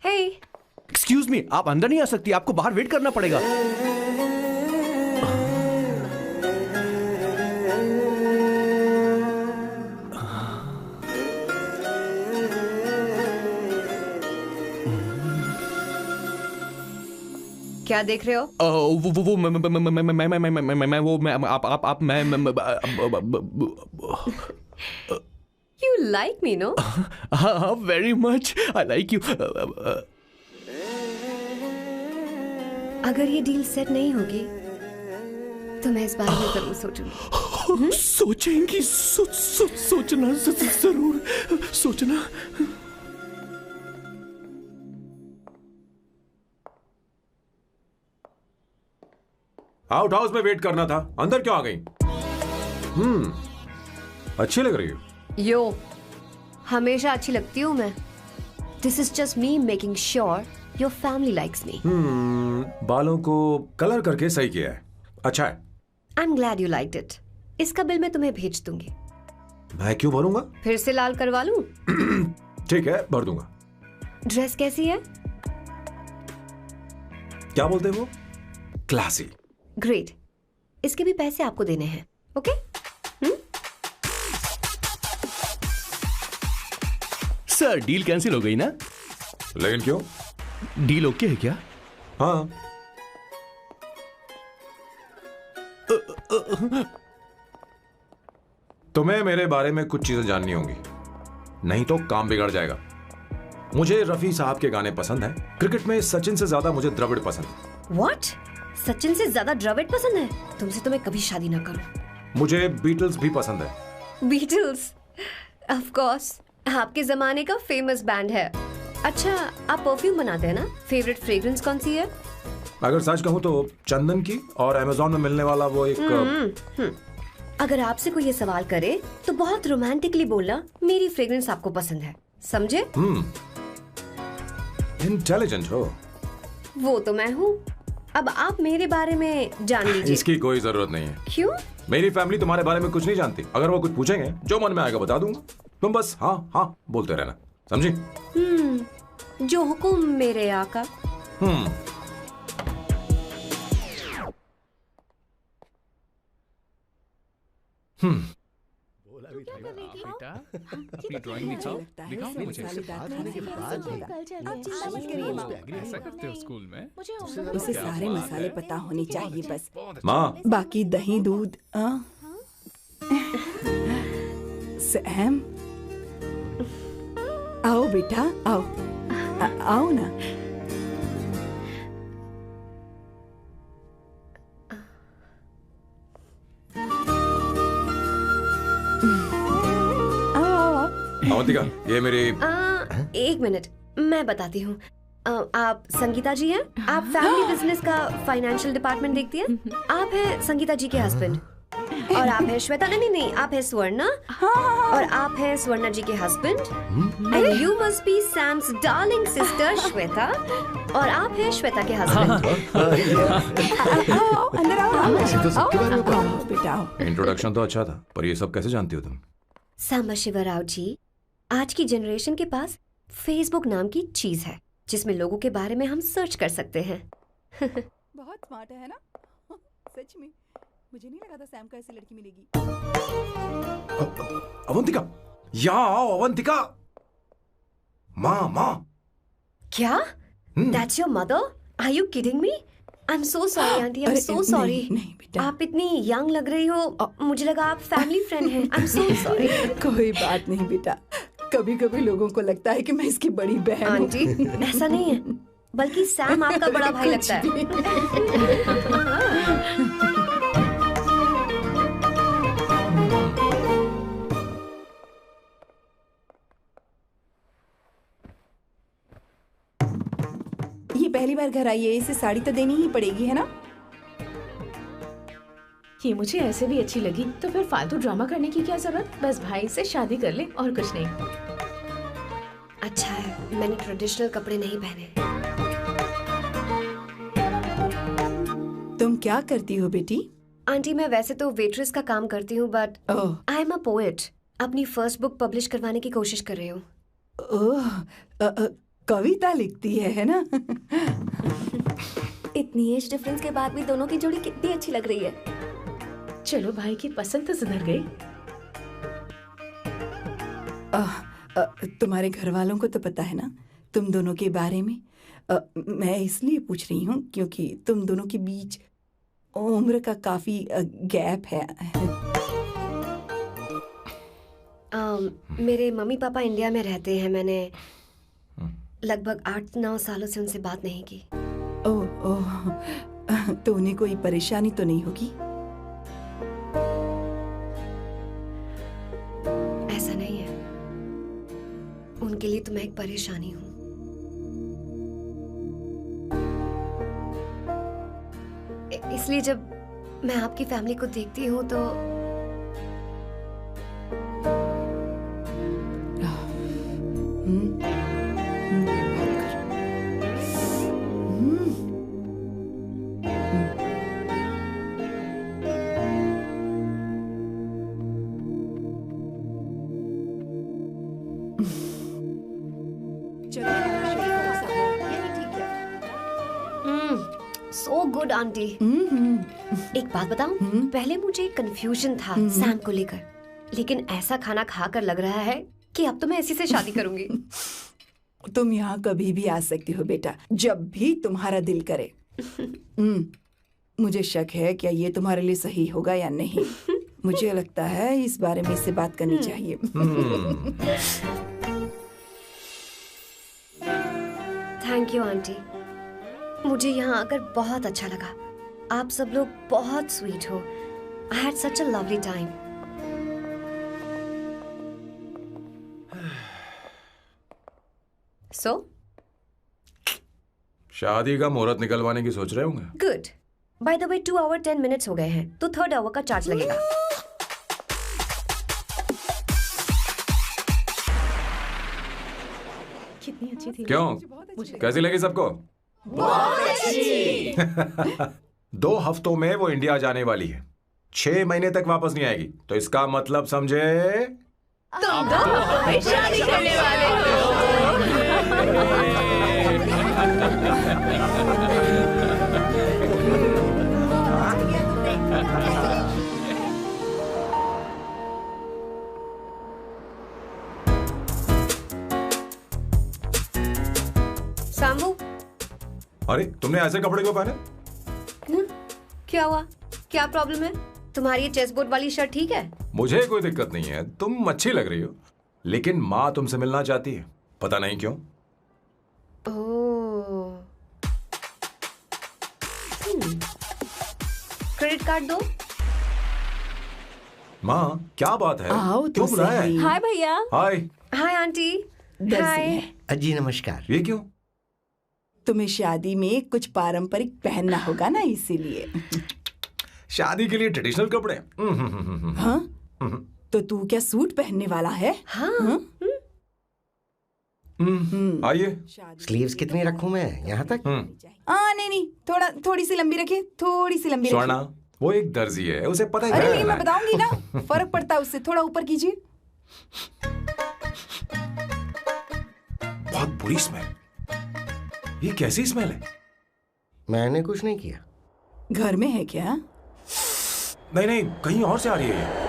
Hey, excuse me, आप अंदर नहीं आ सकती, आपको बाहर वेट करना पड़ेगा। क्या देख रहे हो? वो मैं वो मैं आप मैं You like me, no? हाँ, very much, I like you. अगर ये डील सेट नहीं होगी तो मैं इस बारे में जरूर सोचूंगी। सोचेंगी, सोचना जरूर सोचना। आउट हाउस में वेट करना था, अंदर क्यों आ गई? अच्छी लग रही हो। यो, हमेशा अच्छी लगती हूँ मैं। This is just me making sure your family likes me. बालों को कलर करके सही किया है, अच्छा है। I am glad you liked it. इसका बिल मैं तुम्हें भेज दूंगी। मैं क्यों भरूंगा? फिर से लाल करवा लूं? ठीक है, भर दूंगा। ड्रेस कैसी है? क्या बोलते हो? क्लासी। ग्रेट। इसके भी पैसे आपको देने हैं, ओके? सर, डील कैंसिल हो गई ना? लेकिन क्यों? डील ओके है क्या? हाँ। तुम्हें मेरे बारे में कुछ चीजें जाननी होंगी, नहीं तो काम बिगड़ जाएगा। मुझे रफी साहब के गाने पसंद हैं। क्रिकेट में सचिन से ज्यादा मुझे द्रविड़ पसंद है। What? सचिन से ज्यादा द्रविड़ पसंद है? तुमसे तो मैं कभी शादी ना करूं। मुझे बीटल्स भी पसंद है। बीटल्स? ऑफ कोर्स, आपके जमाने का फेमस बैंड है। अच्छा, आप परफ्यूम बनाते हैं ना? फेवरेट फ्रेग्रेंस कौन सी है? अगर सच कहूं तो चंदन की, और अमेज़न में मिलने वाला वो एक अगर आपसे कोई ये सवाल करे तो बहुत रोमांटिकली बोलना मेरी फ्रेग्रेंस आपको पसंद है, समझे? इंटेलिजेंट हो। वो तो मैं हूँ। अब आप मेरे बारे में जान लीजिए। इसकी कोई जरूरत नहीं है। क्यों? मेरी फैमिली तुम्हारे बारे में कुछ नहीं जानती। अगर वो कुछ पूछेंगे, जो मन में आएगा बता दूंगा। तुम बस हाँ हाँ बोलते रहना, समझी? जो हुकुम मेरे आका। बेटा, अपनी ड्राइंग दिखाओ, दिखाओ ना मुझे। ऐसा करते हो स्कूल में? उसे सारे मसाले पता होने चाहिए बस। माँ, बाकी दही दूध। सैम, आओ बेटा, आओ। आओ ना। अवंतिका, ये मेरी। एक मिनट, मैं बताती हूँ। आप संगीता जी हैं? आप फैमिली बिजनेस का फाइनेंशियल डिपार्टमेंट देखती हैं? आप हैं संगीता जी के हस्बैंड। और आप हैं श्वेता। नहीं, आप हैं स्वर्णा। और आप हैं स्वर्णा जी के husband. And you must be Sam's darling sister Shweta. और आप हैं श्वेता के हस्बैंड। आओ, अंदर आओ। ऐसे तो सबके बारे में पता है। आओ बेटा, आओ। इंट्रोडक्शन तो अच्छा था, पर ये सब कैसे जानती हो तुम? सांबा शिवराव जी, आज की जनरेशन के पास फेसबुक नाम की चीज है जिसमें लोगों के बारे में हम सर्च कर सकते हैं। बहुत स्मार्ट है ना? सच में मुझे नहीं लगा था सैम को ऐसी लड़की मिलेगी। अवंतिका, यहाँ आओ अवंतिका। माँ। क्या? That's your mother? Are you kidding me? I'm so sorry, auntie. I'm so sorry. नहीं बेटा, आप इतनी यंग लग रही हो, मुझे लगा आप फैमिली फ्रेंड हैं। I'm so sorry. कोई बात नहीं बेटा। कभी कभी लोगों को लगता है कि मैं इसकी बड़ी बहन हूँ। आंटी, ऐसा नहीं है, बल्कि सैम आपका बड़ा भाई लगता है। पहली बार घर आई है, इसे साड़ी तो देनी ही पड़ेगी, है ना? ये मुझे ऐसे भी अच्छी लगी, तो फिर फालतू ड्रामा करने की क्या जरूरत? बस भाई से शादी कर ले और कुछ नहीं। अच्छा है मैंने ट्रेडिशनल कपड़े नहीं पहने। तुम क्या करती हो बेटी? आंटी मैं वैसे तो वेट्रेस का काम करती हूँ, but oh I am a poet. अपनी फर्स्ट बुक पब्लिश करवाने की कोशिश कर रही हूँ। ओह, कविता लिखती है ना? इतनी एज डिफरेंस के बाद भी दोनों की जोड़ी कितनी अच्छी लग रही है। चलो भाई की पसंद तो सुधर गई। तुम्हारे घर वालों को तो पता है ना तुम दोनों के बारे में? मैं इसलिए पूछ रही हूँ क्योंकि तुम दोनों के बीच उम्र का काफी गैप है। मेरे मम्मी पापा इंडिया में रहते हैं। मैंने लगभग 8-9 सालों से उनसे बात नहीं की। ओह ओह, तो उन्हें कोई परेशानी तो नहीं होगी? ऐसा नहीं है, उनके लिए तो मैं एक परेशानी हूँ। इसलिए जब मैं आपकी फैमिली को देखती हूँ तो सो गुड आंटी। एक बात बताऊं, पहले मुझे कंफ्यूजन था सैम को लेकर, लेकिन ऐसा खाना खाकर लग रहा है कि अब तो मैं इसी से शादी करूंगी। तुम यहाँ कभी भी आ सकती हो बेटा, जब भी तुम्हारा दिल करे। मुझे शक है क्या ये तुम्हारे लिए सही होगा या नहीं। मुझे लगता है इस बारे में इससे बात करनी चाहिए। थैंक यू आंटी, मुझे यहाँ आकर बहुत अच्छा लगा। आप सब लोग बहुत स्वीट हो। I had such a lovely time. So शादी का मुहूर्त निकलवाने की सोच रहे होंगे। Good. By the way 2 hour 10 minutes हो गए हैं, तो 3rd आवर का चार्ज लगेगा। कितनी अच्छी थी। क्यों, कैसी लगी सबको? बहुत अच्छी। 2 हफ्तों में वो इंडिया जाने वाली है, 6 महीने तक वापस नहीं आएगी। तो इसका मतलब समझे तुम दो शादी करने वाले सांबू, अरे तुमने ऐसे कपड़े क्यों पहने? क्या हुआ? क्या प्रॉब्लम है? तुम्हारी ये चेस्ट बोर्ड वाली शर्ट ठीक है? मुझे कोई दिक्कत नहीं है, तुम अच्छी लग रही हो, लेकिन माँ तुमसे मिलना चाहती है, पता नहीं क्यों। ओह, क्रेडिट कार्ड दो। माँ क्या बात है? आओ तो क्यों बुलाया है? सही। हाय भैया। हाय। Hi aunty. दर्जी हाय। है। जी नमस्कार। ये क्यों? तुम्हें शादी में कुछ पारंपरिक पहनना होगा ना, इसीलिए। शादी के लिए ट्रेडिशनल कपड़े? हाँ? तो तू क्या सूट पहनने वाला है? हाँ। आइए। स्लीव्स कितनी रखूं मैं? यहाँ तक? नहीं, थोड़ी सी लंबी रखिए, थोड़ी सी लंबी रखिए। स्वर्णा, वो एक दर्जी है, उसे पता है अरे क्या नहीं, करना मैं है। बताऊंगी ना, फर्क पड़ता है उससे। थोड़ा ऊपर कीजिए। बहुत बुरी स्मेल। ये कैसी स्मेल है? मैंने कुछ नहीं किया। घर में है क्या? नहीं नहीं, कहीं और से आ रही है ये।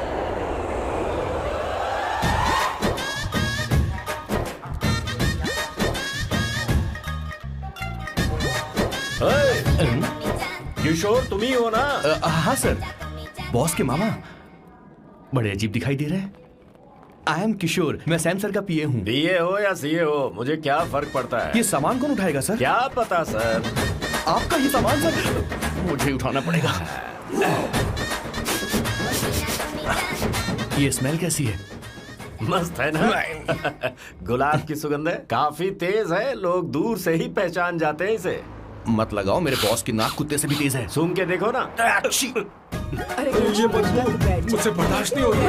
किशोर तुम ही हो ना? हाँ सर, बॉस के मामा। बड़े अजीब दिखाई दे रहे हैं। आई एम किशोर, मैं सैम सर का पीए हूँ। बीए हो या सीए हो, मुझे क्या फर्क पड़ता है? ये सामान कौन उठाएगा सर? क्या पता सर। आपका ही सामान सर, मुझे उठाना पड़ेगा। ये स्मेल कैसी है? मस्त है ना? गुलाब की सुगंध है, काफी तेज है, लोग दूर से ही पहचान जाते हैं इसे। मत लगाओ, मेरे बॉस की नाक कुत्ते से भी तेज है। सूंघ के देखो ना। अरे ये मुझसे बर्दाश्त नहीं हो रही।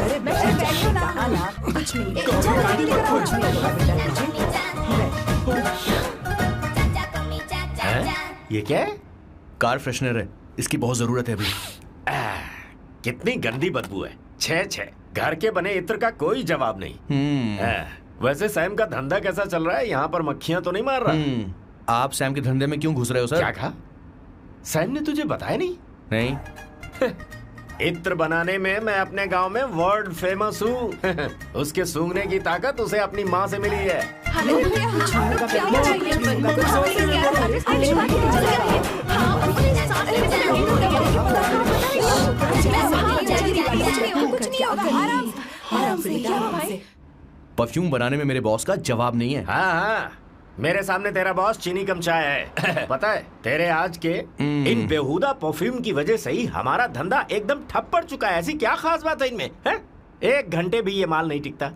अरे बैठो ना। कुछ नहीं, कुछ हैं? ये क्या है? कार फ्रेशनर है, इसकी बहुत जरूरत है अभी। कितनी गंदी बदबू है। छे घर के बने इत्र का कोई जवाब नहीं। वैसे सैम का धंधा कैसा चल रहा है? यहाँ पर मक्खियां तो नहीं मार रहा? आप सैम के धंधे में क्यों घुस रहे हो सर? क्या कहा? सैम ने तुझे बताया नहीं? नहीं। इत्र बनाने में मैं अपने गांव में वर्ल्ड फेमस हूँ। उसके सूंघने की ताकत उसे अपनी माँ से मिली है। परफ्यूम बनाने में मेरे बॉस का जवाब नहीं है। हाँ, मेरे सामने तेरा बॉस चीनी कम चाय है। पता है तेरे आज के इन बेहुदा परफ्यूम की वजह से ही हमारा धंधा एकदम ठप पड़ चुका है। ऐसी क्या खास बात है इनमें? है? 1 घंटे भी ये माल नहीं टिकता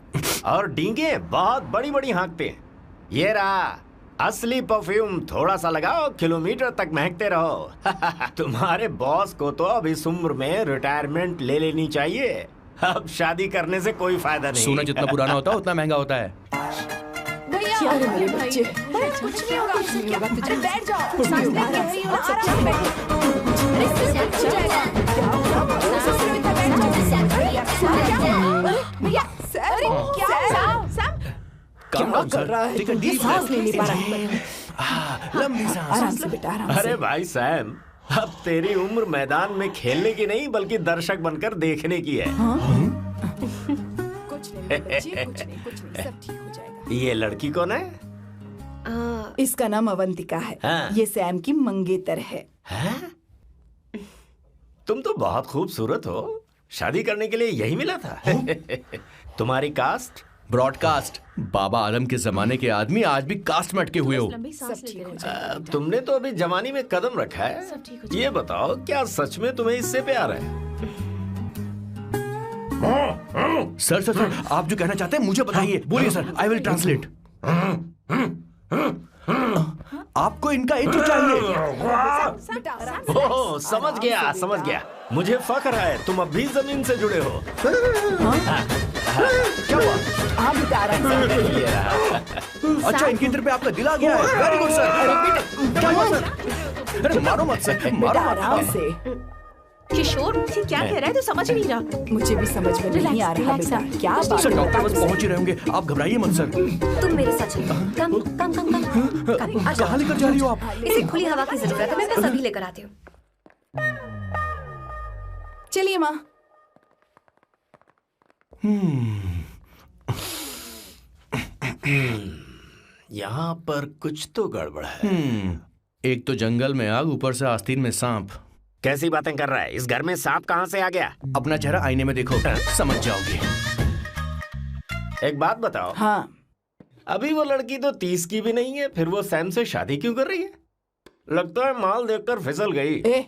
और डींगे बहुत बड़ी बड़ी हाँकते हैं। ये रहा असली परफ्यूम, थोड़ा सा लगाओ, किलोमीटर तक महकते रहो। तुम्हारे बॉस को तो अब इस उम्र में रिटायरमेंट ले लेनी चाहिए। अब शादी करने से कोई फायदा नहीं। सोना जितना पुराना होता है उतना महंगा होता है। क्या रे मेरे बच्चे? कुछ नहीं होगा, कुछ नहीं होगा। तुझे बैठ जाओ। सांस ले रही हो, आराम से बैठो। क्या कर रहा है? तू सांस ले नहीं पा रहा है। लंबी सांस। आराम से बेटा, आराम से। अरे भाई सैम, अब तेरी उम्र मैदान में खेलने की नहीं बल्कि दर्शक बनकर देखने की है। कुछ नहीं बच्चे, कुछ नहीं, सब ठीक हो जाएगा। ये लड़की कौन है? इसका नाम अवंतिका है। हाँ। ये सैम की मंगेतर है। तुम तो बहुत खूबसूरत हो। शादी करने के लिए यही मिला था? तुम्हारी कास्ट? ब्रॉडकास्ट। बाबा आदम के जमाने के आदमी आज भी कास्ट में अटके हुए हो। सब ठीक हो जाएगा। तुमने तो अभी जवानी में कदम रखा है। ये बताओ, क्या सच में तुम्हें इससे प्यार है? सर सर सर, आप जो कहना चाहते हैं मुझे बताइए। बोलिए सर, आई विल ट्रांसलेट। आपको इनका इंट्रो चाहिए। ओह, समझ गया। मुझे फख्र है तुम अब भी जमीन से जुड़े हो। क्या हुआ? हाँ बेटा, आराम से। अच्छा, इनकी इंटर पे आपका दिल आ गया है। Very good sir. क्या हुआ सर? अरे मारो मत सर, मारो मत। आराम से। किशोर क्या कह रहा है? तो समझ नहीं रहा। मुझे भी समझ में नहीं आ रहा बेटा। क्या बात सर, है? डॉक्टर बस पहुंच ही रहे होंगे, आप घबराइए मत सर। तुम मेरे साथ चलो। कम कम कम कम। कहाँ लेकर जा रही हो आप? इसे खुली हवा की जरूरत है, मैं बस अभी लेकर आती हूँ। चलिए माँ। यहाँ पर कुछ तो गड़बड़ है। एक तो जंगल में आग, ऊपर से आस्तीन में सांप। कैसी बातें कर रहा है? इस घर में सांप कहाँ से आ गया? अपना चेहरा आईने में देखो, समझ जाओगे। एक बात बताओ। हाँ। अभी वो लड़की तो 30 की भी नहीं है, फिर वो सैम से शादी क्यों कर रही है? लगता है माल देखकर फिसल गई।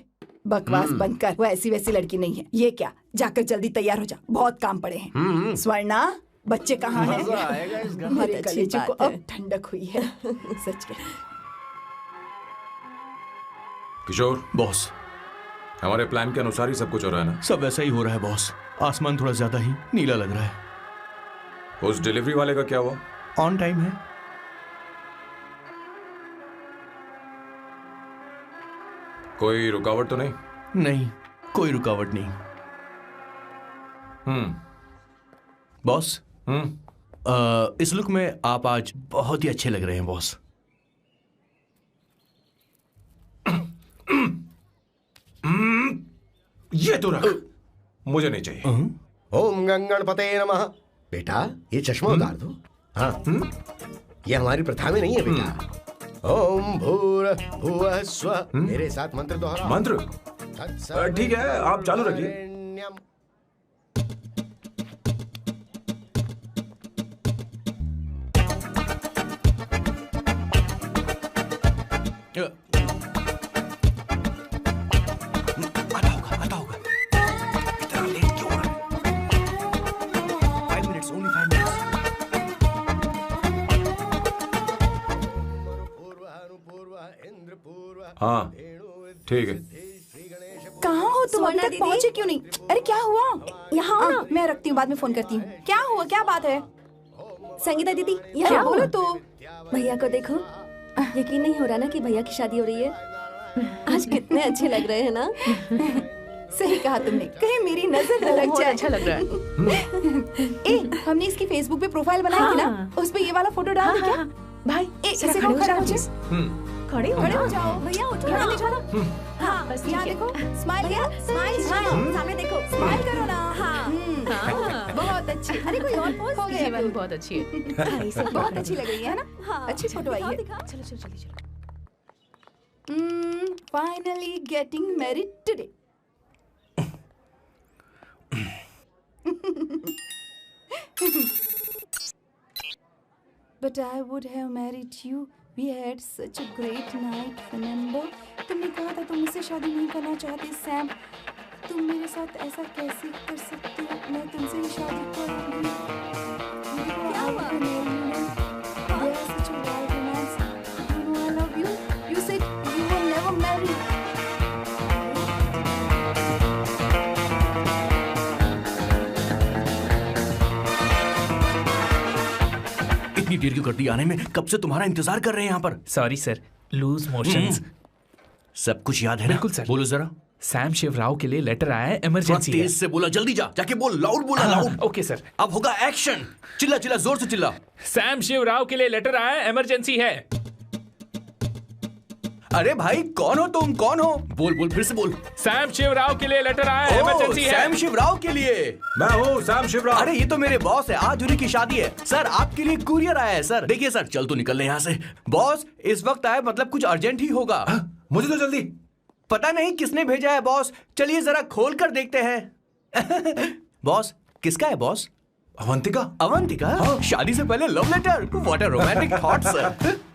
बकवास बंद कर। वो ऐसी वैसी लड़की नहीं है। ये क्या, जाकर जल्दी तैयार हो जा, बहुत काम पड़े हैं। स्वर्णा, बच्चे कहाँ हैं? मजा आएगा इस घर में। मेरे कलेजे को अब ठंडक हुई है। सच में। किशोर बॉस, हमारे प्लान के अनुसार ही सब कुछ हो रहा है ना? सब वैसा ही हो रहा है बॉस। आसमान थोड़ा ज्यादा ही नीला लग रहा है। उस डिलीवरी वाले का क्या हुआ? ऑन टाइम है। कोई रुकावट तो नहीं? नहीं, कोई रुकावट नहीं। बॉस, इस लुक में आप आज बहुत ही अच्छे लग रहे हैं बॉस। ये तो रख, मुझे नहीं चाहिए। ओम गंगणपते नमः। बेटा, ये चश्मा उतार दो। हाँ, ये हमारी प्रथा में नहीं है बेटा। ओम भूर्भुवः स्वः। मेरे साथ मंत्र दोहराओ। मंत्र? ठीक है, आप चालू रखिए। आता होगा। इतना लेट क्यों हो रहा है? 5 minutes, only 5 minutes। पूर्वः अनुपूर्वः हाँ ठीक है। कहाँ हो तुम? अभी सुवर्णा तक दीदी। पहुँचे क्यों नहीं? अरे क्या हुआ? यहाँ आओ ना। मैं रखती हूँ, बाद में फोन करती हूँ। क्या हुआ, क्या बात है? संगीता दीदी क्या यहाँ बोलो बोलो। तो? भैया को देखो, यकीन नहीं हो रहा ना कि भैया की शादी हो रही है। आज कितने अच्छे लग रहे हैं ना। सही कहा तुमने, कहीं मेरी नजर न लग बहुत जाए। अच्छा लग रहा है। ए, हमने इसकी फेसबुक पे प्रोफाइल बनाई थी हाँ। ना, उस पे ये वाला फोटो डाल दे क्या? भाई ए, जरा इसे खड़े को हो खड़ा जाओ हो please। जाओ। खड़े हो खड़े हो जाओ। जाओ। भैया उठो यहाँ ना। देखो ना। हाँ, बस यहाँ ठीक है। देखो। स्माइल भैया करो। स्माइल सामने देखो। स्माइल करो ना। हाँ। बहुत अच्छी। अरे कोई और पोज हो ये गया। वाली बहुत अच्छी है। बहुत अच्छी लग रही है ना? हाँ, अच्छी फोटो आई है। चलो चलो जल्दी चलो। Finally getting married today. But I would have married you. We had such a great night, remember? तुमने कहा था तुम मुझसे शादी नहीं करना चाहते, सैम। तुम मेरे साथ ऐसा कैसे कर सकते हो? मैं तुमसे ही शादी करूंगी। I would have married you. They are such a wild romance. You know I love you. You said you were never married. इतनी देर क्यों कर दी आने में? कब से तुम्हारा इंतजार कर रहे हैं यहाँ पर। Sorry sir, loose motions. सब कुछ याद है ना? बिल्कुल सर। बोलो जरा। सैम शिवराव के लिए लेटर आया है, थोड़ा इमरजेंसी है। तेज से बोला, जल्दी जा, जाके बोल, लाउड बोला, लाउड। Okay sir. अब होगा एक्शन। चिल्ला चिल्ला, जोर से चिल्ला। सैम शिवराव के लिए लेटर आया है, इमरजेंसी है। अरे भाई कौन हो तुम, कौन हो? बोल बोल, फिर से बोल। सैम शिवराव के लिए लेटर आया है, ओह, इमरजेंसी है। सैम शिवराव के लिए। मैं हूँ सैम शिवराव। अरे ये तो मेरे बॉस है, आज उन्हीं की शादी है। सर आपके लिए कुरियर आया है सर। देखिए सर, चल तो निकल ले यहाँ से। बॉस इस वक्त आए, मतलब कुछ अर्जेंट ही होगा। मुझे तो जल्दी। पता नहीं किसने भेजा है बॉस, चलिए जरा खोल कर देखते हैं। बॉस किसका है बॉस? अवंतिका। अवंतिका? शादी से पहले love letter? What a romantic thought sir.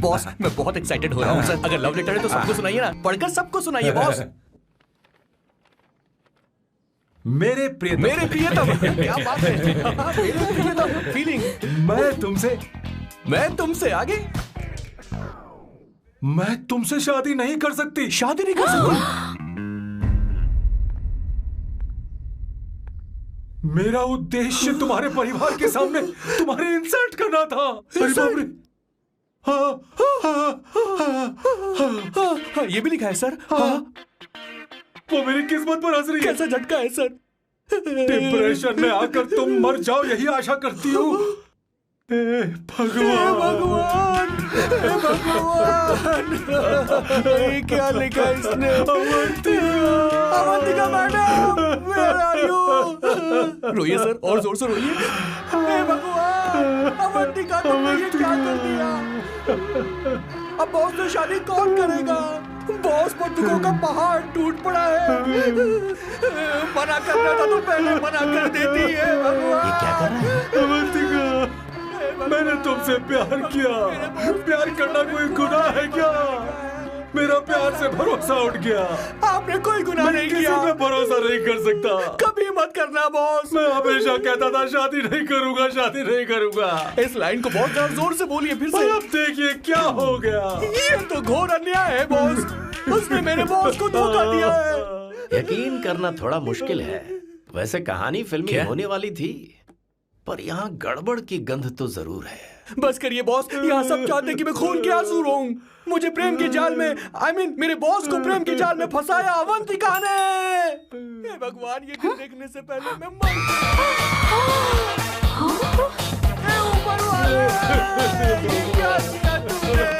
Boss मैं बहुत एक्साइटेड हो रहा हूँ सर। अगर लव लेटर है तो सबको सुनाइए ना, पढ़कर सबको सुनाइए बॉस। मेरे प्रियतम। मेरे प्रियतम। क्या बात है। मेरे प्रियतम फीलिंग। मैं तुमसे आगे। मैं तुमसे शादी नहीं कर सकती। शादी नहीं कर सकती? मेरा उद्देश्य तुम्हारे परिवार के सामने तुम्हारे इंसल्ट करना था। अरे बाप रे। हाँ, ये भी लिखा है सर। वो मेरी किस्मत पर हंस रही है। कैसा झटका है सर। डिप्रेशन में आकर तुम मर जाओ, यही आशा करती हूँ। भगवान भगवान, ये क्या लिखा इसने? Avantika madam, where are you? रोइए सर, और जोर से रोइए। हे भगवान, अवंतिका तुमने ये क्या कर दिया? अब बॉस से शादी कौन करेगा? बॉस पर दुखों का पहाड़ टूट पड़ा है। मना करना था तो पहले मना कर देती है। भगवान ये क्या कर रहा है? अवंतिका, मैंने तुमसे प्यार किया। प्यार करना कोई गुनाह है क्या? मेरा प्यार से भरोसा उठ गया। आपने कोई गुनाह नहीं किया। किसी पे भरोसा नहीं कर सकता। कभी मत करना बॉस। मैं हमेशा कहता था शादी नहीं करूंगा, शादी नहीं करूंगा। इस लाइन को बहुत ज्यादा जोर से बोलिए फिर से। अब देखिए क्या हो गया। ये तो घोर अन्याय है बॉस। उसने मेरे बॉस को धोखा दिया है। यकीन करना थोड़ा मुश्किल है। वैसे कहानी फिल्मी होने वाली थी, पर यहाँ गड़बड़ की गंध तो जरूर है। बस करिए बॉस, यहाँ सब चाहते हैं कि मैं खून के आंसू रोऊं। मुझे प्रेम के जाल में, मेरे बॉस को प्रेम के जाल में फंसाया अवंतिका ने। हे भगवान, ये दिन देखने से पहले मैं मर हे ऊपर वाले, ये क्या किया तुमने?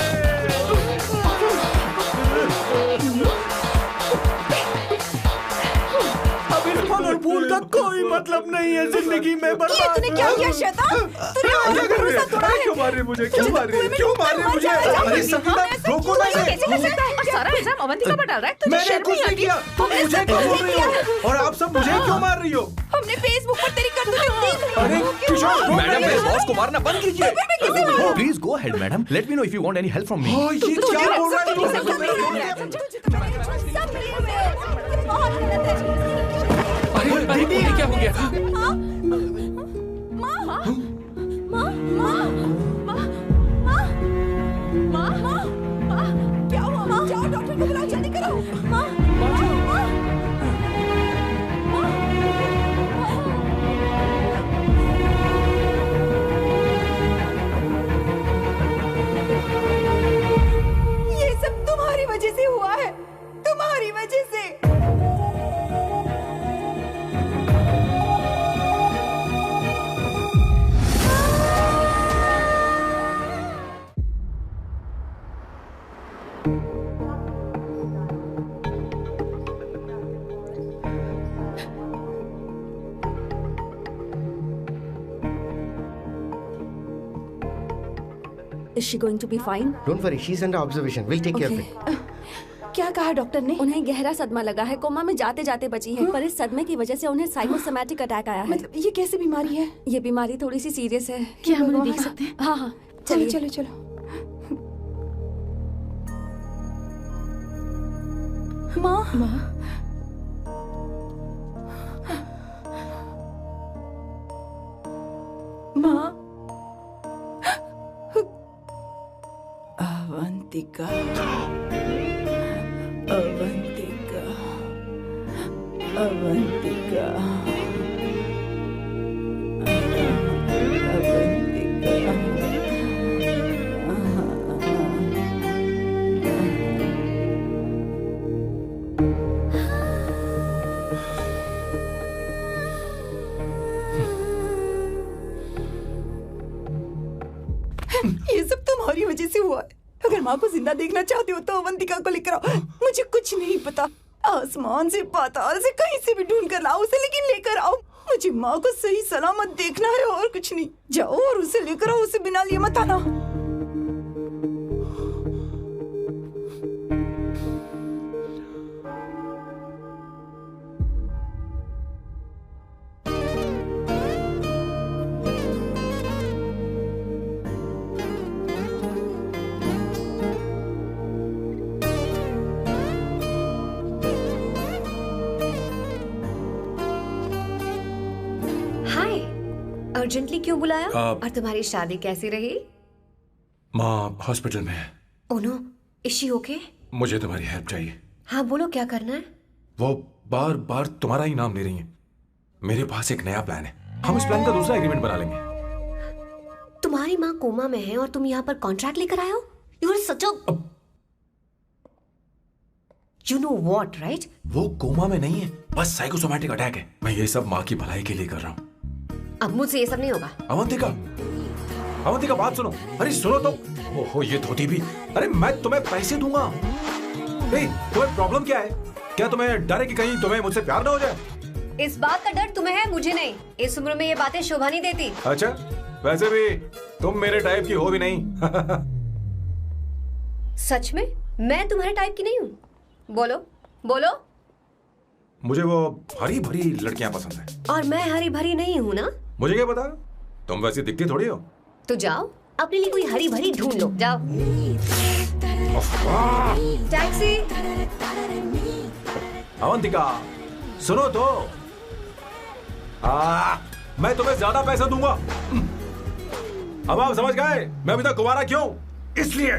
अब इस फल और फूल का कोई मतलब नहीं है जिंदगी में। ये तूने क्या किया शैतान? तूने हमारा भरोसा तोड़ा है। क्यों मार रही मुझे? क्यों मार रही? क्यों मार रही मुझे? अरे संगीता, रोको ना इसे। कैसे कर सकता है? सारा इल्जाम अवंतिका पर डाल रहा है। तुझे मैंने शर्म कुछ नहीं नहीं आती? किया। तुम तुमने मुझे सब क्यों कुछ बोल रही किया है। हो? और आप सब मुझे क्यों मार रही हो? हमने फेसबुक पर तेरी करतूतें देख ली। अरे किशोर, मैडम मेरे बॉस को मारना बंद कीजिए। Please go ahead madam, let me know if you want any help from me. ये क्या बोल रहा है तू? सब मिले हुए हैं। ये बहुत गलत है। अरे ये क्या हो गया? माँ, माँ, माँ, माँ, माँ, माँ, माँ, माँ, माँ, क्या Is she going to be fine? Don't worry, she's under observation. We'll take care of Okay. it. क्या कहा डॉक्टर ने? उन्हें गहरा सदमा लगा है, कोमा में जाते जाते बची है, पर इस सदमे की वजह से उन्हें साइकोसोमैटिक अटैक आया है। मतलब ये कैसी बीमारी है? ये बीमारी थोड़ी सी सीरियस है। क्या हम उन्हें देख सकते हैं? हाँ हाँ, चलो चलिए। चलो चलो। माँ माँ, माँ, अवंतिका, अवंतिका, अवंतिका, ये सब तुम्हारी वजह से हुआ है। अगर माँ को जिंदा देखना चाहते हो तो अवंतिका को लेकर आओ। मुझे कुछ नहीं पता, आसमान से पाताल से कहीं से भी ढूंढ कर लाओ उसे, लेकिन लेकर आओ। मुझे माँ को सही सलामत देखना है और कुछ नहीं। जाओ और उसे लेकर आओ, उसे बिना लिए मत आना। हाय, अर्जेंटली क्यों बुलाया? आप- और तुम्हारी शादी कैसी रही? माँ हॉस्पिटल में है। Oh no, is she okay? मुझे तुम्हारी हेल्प चाहिए। हाँ बोलो, क्या करना है? वो बार बार तुम्हारा ही नाम ले रही हैं। मेरे पास एक नया प्लान है, हम इस प्लान का दूसरा एग्रीमेंट बना लेंगे। तुम्हारी माँ कोमा में है और तुम यहाँ पर कॉन्ट्रैक्ट लेकर आए हो? You are such a you know what, right? वो कोमा में नहीं है, बस साइकोसोमैटिक अटैक है। मैं ये सब माँ की भलाई के लिए कर रहा हूँ। अब मुझसे ये सब नहीं होगा। अवंतिका, अवंतिका बात सुनो। अरे सुनो तो। ओहो ये धोती भी। अरे मैं तुम्हें पैसे दूंगा। ए, तुम्हें प्रॉब्लम क्या है? क्या तुम्हें डर है कि कहीं तुम्हें मुझसे प्यार ना हो जाए? इस बात का डर तुम्हें है, मुझे नहीं। इस उम्र में ये बातें शोभा नहीं देती। अच्छा, वैसे भी तुम मेरे टाइप की हो भी नहीं। सच में मैं तुम्हारे टाइप की नहीं हूँ? बोलो बोलो। मुझे वो हरी भरी लड़कियां पसंद है। और मैं हरी भरी नहीं हूँ ना? मुझे क्या पता, तुम वैसी दिखती थोड़ी हो। तो जाओ अपने लिए कोई हरी भरी ढूंढ लो, जाओ। टैक्सी। अवंतिका सुनो तो। मैं तुम्हें ज्यादा पैसा दूंगा। अब आप समझ गए मैं अभी तक कुंवारा क्यों? इसलिए।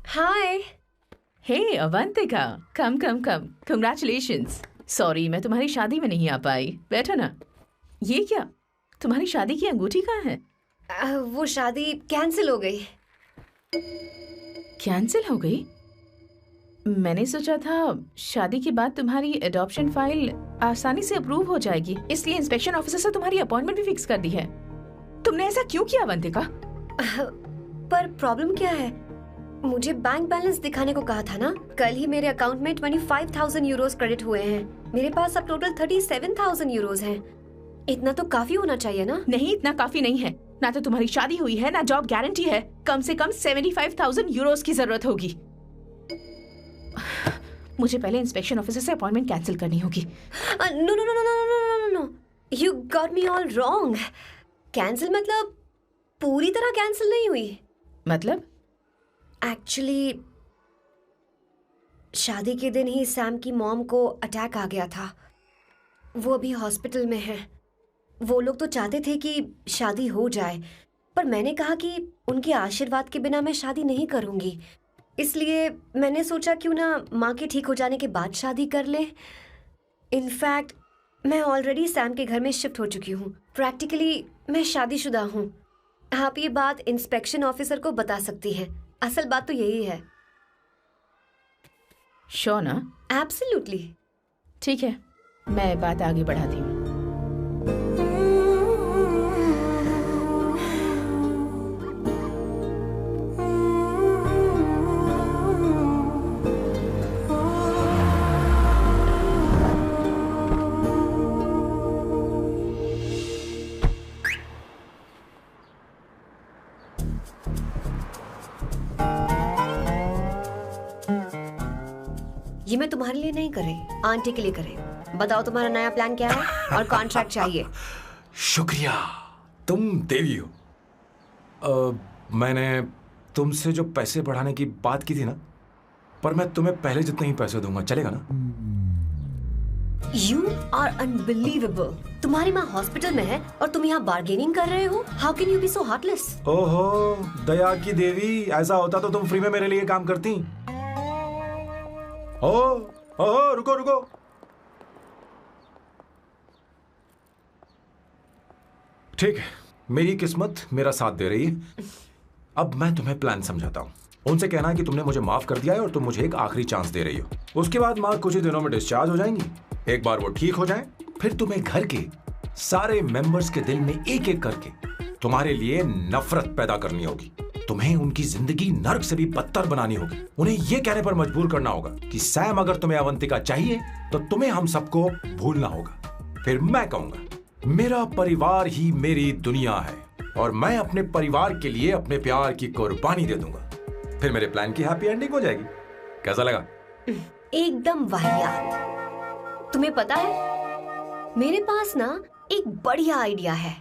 हाय। हे अवंतिका, कम कम कम, कंग्रेचुलेशंस। सॉरी मैं तुम्हारी शादी में नहीं आ पाई। बैठो ना। ये क्या, तुम्हारी शादी की अंगूठी कहाँ है? वो शादी कैंसिल हो गई। कैंसिल हो गई? मैंने सोचा था शादी के बाद तुम्हारी एडॉप्शन फाइल आसानी से अप्रूव हो जाएगी, इसलिए इंस्पेक्शन ऑफिसर से तुम्हारी अपॉइंटमेंट भी फिक्स कर दी है। तुमने ऐसा क्यों किया अवंतिका? पर प्रॉब्लम क्या है? मुझे बैंक बैलेंस दिखाने को कहा था ना। कल ही मेरे अकाउंट में 25,000 यूरोस क्रेडिट हुए हैं। मेरे पास अब टोटल 37,000 यूरोस हैं। इतना तो काफी होना चाहिए ना? नहीं, इतना काफी नहीं है। ना तो तुम्हारी शादी हुई है, ना जॉब गारंटी है। कम से कम 75,000 यूरोस की जरूरत होगी। मुझे पहले इंस्पेक्शन ऑफिसर से अपॉइंटमेंट कैंसिल करनी होगी। No no no no no no no no, you got me all wrong. Cancel मतलब पूरी तरह कैंसिल नहीं हुई। मतलब? एक्चुअली शादी के दिन ही सैम की मॉम को अटैक आ गया था। वो अभी हॉस्पिटल में है। वो लोग तो चाहते थे कि शादी हो जाए, पर मैंने कहा कि उनके आशीर्वाद के बिना मैं शादी नहीं करूंगी। इसलिए मैंने सोचा क्यों ना माँ के ठीक हो जाने के बाद शादी कर ले। इनफैक्ट मैं ऑलरेडी सैम के घर में शिफ्ट हो चुकी हूँ। प्रैक्टिकली मैं शादीशुदा हूँ। आप ये बात इंस्पेक्शन ऑफिसर को बता सकती हैं। असल बात तो यही है। श्योर ना? एब्सोल्युटली। ठीक है, मैं बात आगे बढ़ाती हूँ। ये मैं तुम्हारे लिए नहीं कर रही, आंटी के लिए कर रही हूँ। बताओ तुम्हारा नया प्लान क्या है और कॉन्ट्रैक्ट चाहिए। शुक्रिया, तुम देवी हो। मैंने तुमसे जो पैसे बढ़ाने की बात की थी ना, पर मैं तुम्हें पहले जितने ही पैसे दूंगा, चलेगा ना? You are unbelievable. तुम्हारी माँ हॉस्पिटल में है और तुम यहाँ बार्गेनिंग कर रहे हो? How can you be so heartless? ओहो दया की देवी, ऐसा होता तो तुम फ्री में मेरे लिए काम करती। ओहो रुको रुको, ठीक है, मेरी किस्मत मेरा साथ दे रही है। अब मैं तुम्हें प्लान समझाता हूँ। उनसे कहना कि तुमने मुझे माफ कर दिया है और तुम मुझे एक आखिरी चांस दे रही हो। उसके बाद माँ कुछ ही दिनों में डिस्चार्ज हो जाएंगी। एक बार वो ठीक हो जाएं, फिर तुम्हें घर के सारे मेंबर्स के दिल में एक एक करके तुम्हारे लिए नफरत पैदा करनी होगी। तुम्हें उनकी जिंदगी नर्क से भी बदतर बनानी होगी। उन्हें यह कहने पर मजबूर करना होगा कि सैम, अगर तुम्हें अवंतिका चाहिए तो तुम्हें हम सबको भूलना होगा। फिर मैं कहूंगा मेरा परिवार ही मेरी दुनिया है और मैं अपने परिवार के लिए अपने प्यार की कुर्बानी दे दूंगा। फिर मेरे प्लान की हैप्पी एंडिंग हो जाएगी। कैसा लगा? एकदम वाहियात। तुम्हें पता है, मेरे पास ना एक बढ़िया आइडिया है।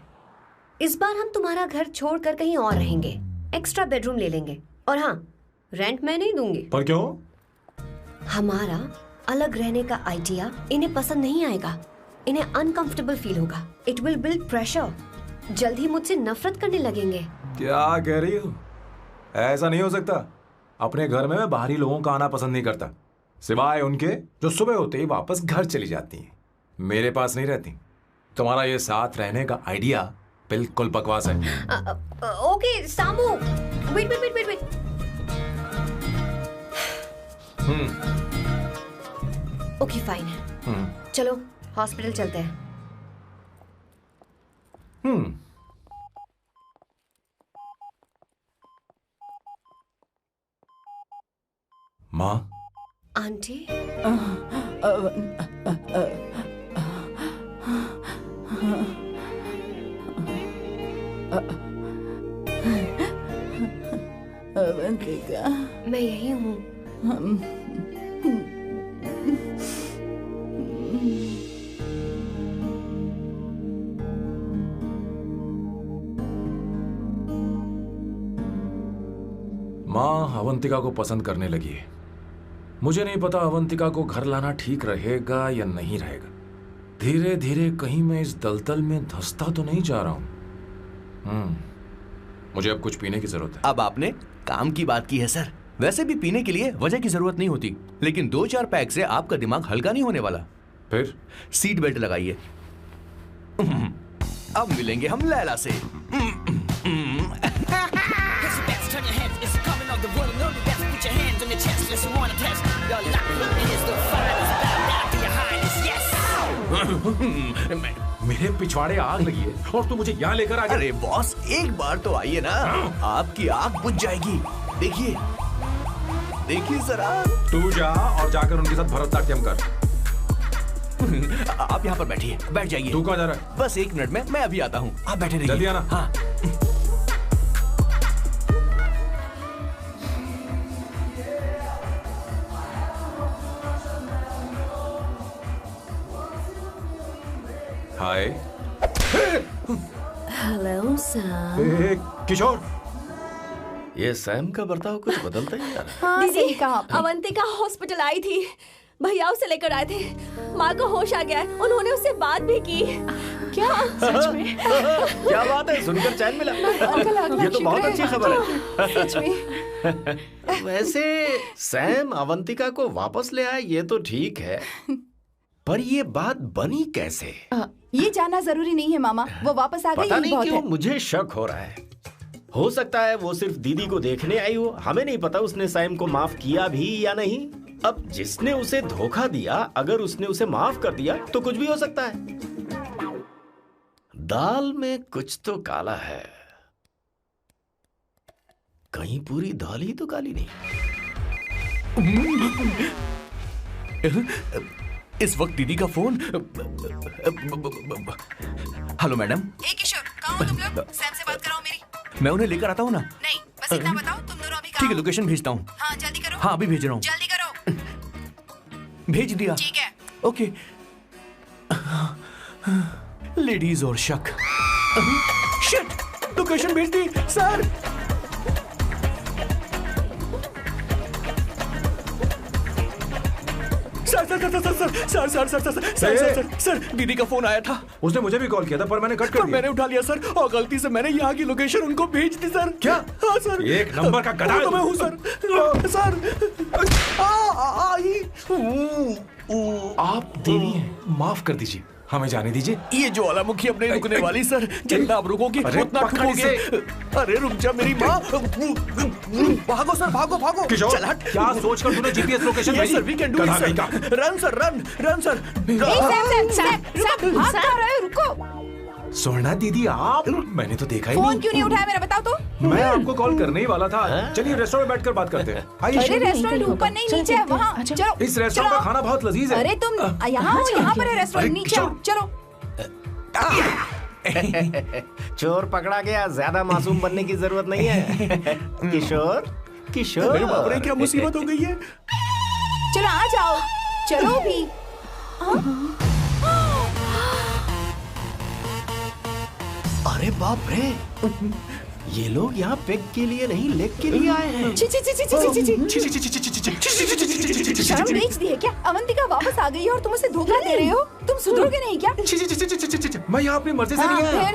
इस बार हम तुम्हारा घर छोड़कर कहीं और रहेंगे, एक्स्ट्रा बेडरूम ले लेंगे। और हाँ, रेंट मैं नहीं दूंगी। पर क्यों? हमारा अलग रहने का आइडिया इन्हें पसंद नहीं आएगा। इन्हें अनकंफर्टेबल फील होगा। It will build pressure. जल्द ही मुझसे नफरत करने लगेंगे। क्या कह रही हो? ऐसा नहीं हो सकता। अपने घर में मैं बाहरी लोगों का आना पसंद नहीं करता, सिवाय उनके जो सुबह होते ही वापस घर चली जाती हैं, मेरे पास नहीं रहती। तुम्हारा ये साथ रहने का आइडिया बिल्कुल बकवास है। Okay Samu, wait wait wait wait. Okay fine है। चलो हॉस्पिटल चलते हैं। माँ, आंटी, अवंतिका, मैं यही हूँ। माँ अवंतिका को पसंद करने लगी है। मुझे नहीं पता अवंतिका को घर लाना ठीक रहेगा या नहीं रहेगा। धीरे धीरे कहीं मैं इस दलदल में धंसता तो नहीं जा रहा हूं। मुझे अब कुछ पीने की जरूरत है। अब आपने काम की बात की है सर। वैसे भी पीने के लिए वजह की जरूरत नहीं होती, लेकिन 2-4 पैक से आपका दिमाग हल्का नहीं होने वाला। फिर सीट बेल्ट लगाइए। अब मिलेंगे हम लैला से। मेरे पिछवाड़े आग लगी है और तू मुझे यहाँ लेकर आ गया। अरे बॉस, एक बार तो आइए ना, आपकी आग बुझ जाएगी। देखिए देखिए जरा। तू जा और जाकर उनके साथ भरतनाट्यम कर। आप यहाँ पर बैठिए, बैठ जाइए। तू कहाँ जा रहा है? बस 1 मिनट में मैं अभी आता हूँ, आप बैठे रहिए। जल्दी आना। हाँ। हाय। Hello sir. किशोर, ये सैम का बर्ताव कुछ बदलता ही जा रहा है। हाँ, दीदी, सही कहा आपने। अवंतिका हॉस्पिटल आई थी, भैया उसे लेकर आए थे। माँ को होश आ गया है, उन्होंने उससे बात भी की। क्या सच में? क्या बात है, सुनकर चैन मिला। ये तो बहुत अच्छी खबर है। सच में। वैसे सैम अवंतिका को वापस ले आए ये तो ठीक है, पर ये बात बनी कैसे? ये जानना जरूरी नहीं है मामा, वो वापस आ गई। पता यही नहीं बहुत क्यों है। मुझे शक हो रहा है। हो सकता है वो सिर्फ दीदी को देखने आई हो, हमें नहीं पता उसने सैम को माफ किया भी या नहीं। अब जिसने उसे धोखा दिया, अगर उसने उसे माफ कर दिया तो कुछ भी हो सकता है। दाल में कुछ तो काला है, कहीं पूरी दाल ही तो काली नहीं। इस वक्त दीदी का फोन। Hello madam. ए किशोर, कहाँ हो तुम लोग? सैम से बात कराओ मेरी। मैं उन्हें लेकर आता हूँ ना। नहीं, बस इतना बताओ तुम दोनों अभी ठीक कहाँ है, हो? लोकेशन भेजता हूँ। हाँ जल्दी करो। हाँ अभी भेज रहा हूँ। जल्दी करो। भेज दिया। ठीक है। ओके। लेडीज और शक। शिट, लोकेशन भेज दी सर। सर, दीदी का फोन आया था। उसने मुझे भी कॉल किया था पर मैंने कट कर दिया। मैंने उठा लिया सर, और गलती से मैंने यहाँ की लोकेशन उनको भेज दी सर। क्या? हाँ सर। एक नंबर का गधा तो मैं हूँ सर। आप देवी हैं, माफ कर दीजिए, हमें जाने दीजिए। ये ज्वालामुखी अपने रुकने वाली सर, जितना आप रुकोगे उतना ठुकोगे। अरे रुक जा मेरी माँ। भागो सर, भागो भागो। किशोर, चल हट। क्या सोचकर तूने जीपीएस लोकेशन भेजी? Sir, we can do it sir. Run sir, run sir. भाग कहाँ रहे हो? रुको। स्वर्णा दीदी आप, मैंने तो देखा ही फोन नहीं। क्यों नहीं उठाया मेरा, बताओ तो। मैं आपको कॉल करने ही वाला था। चलिए रेस्टोरेंट में बैठकर बात करते हैं। अरे रेस्टोरेंट ऊपर नहीं, नीचे है, वहाँ चलो। इस रेस्टोरेंट का खाना बहुत लजीज है। अरे तुम यहाँ हो, यहाँ पर है रेस्टोरेंट, नीचे आओ, चलो। चोर पकड़ा गया, ज्यादा मासूम बनने की जरूरत नहीं है। किशोर, किशोर। मेरे बाप रे, क्या मुसीबत हो गई है। चलो आ जाओ, चलो भी। अरे बाप रे, ये लोग यहाँ पेग के लिए नहीं लेग के लिए आए हैं। शर्म बेच दी है क्या? अवंतिका वापस आ गई है और तुम उसे धोखा दे रहे हो? तुम सुधरोगे नहीं क्या? मैं यहाँ अपनी मर्जी से नहीं आया।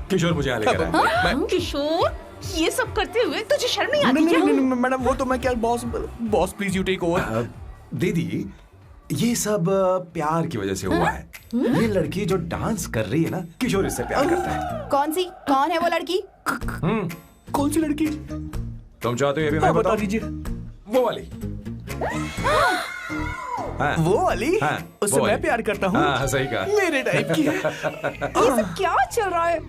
किशोर मुझे यहाँ लेकर आया। किशोर, ये सब करते हुए तुझे शर्म नहीं आती नहीं, क्या? नहीं, नहीं, मैडम वो तो मैं क्या, boss please you take over. दीदी, ये सब प्यार की वजह से हुआ है। ये लड़की जो डांस कर रही है ना, किशोर इससे प्यार करता है। कौन सी? कौन है वो लड़की? कौन सी लड़की? तुम चाहते हो ये भी मैं बता दीजिए। वो वाली। हाँ, वो वाली? हाँ, उससे वो मैं वाली। प्यार करता हूँ। हाँ, सही कहा। मेरे टाइप की। ये सब क्या चल रहा है?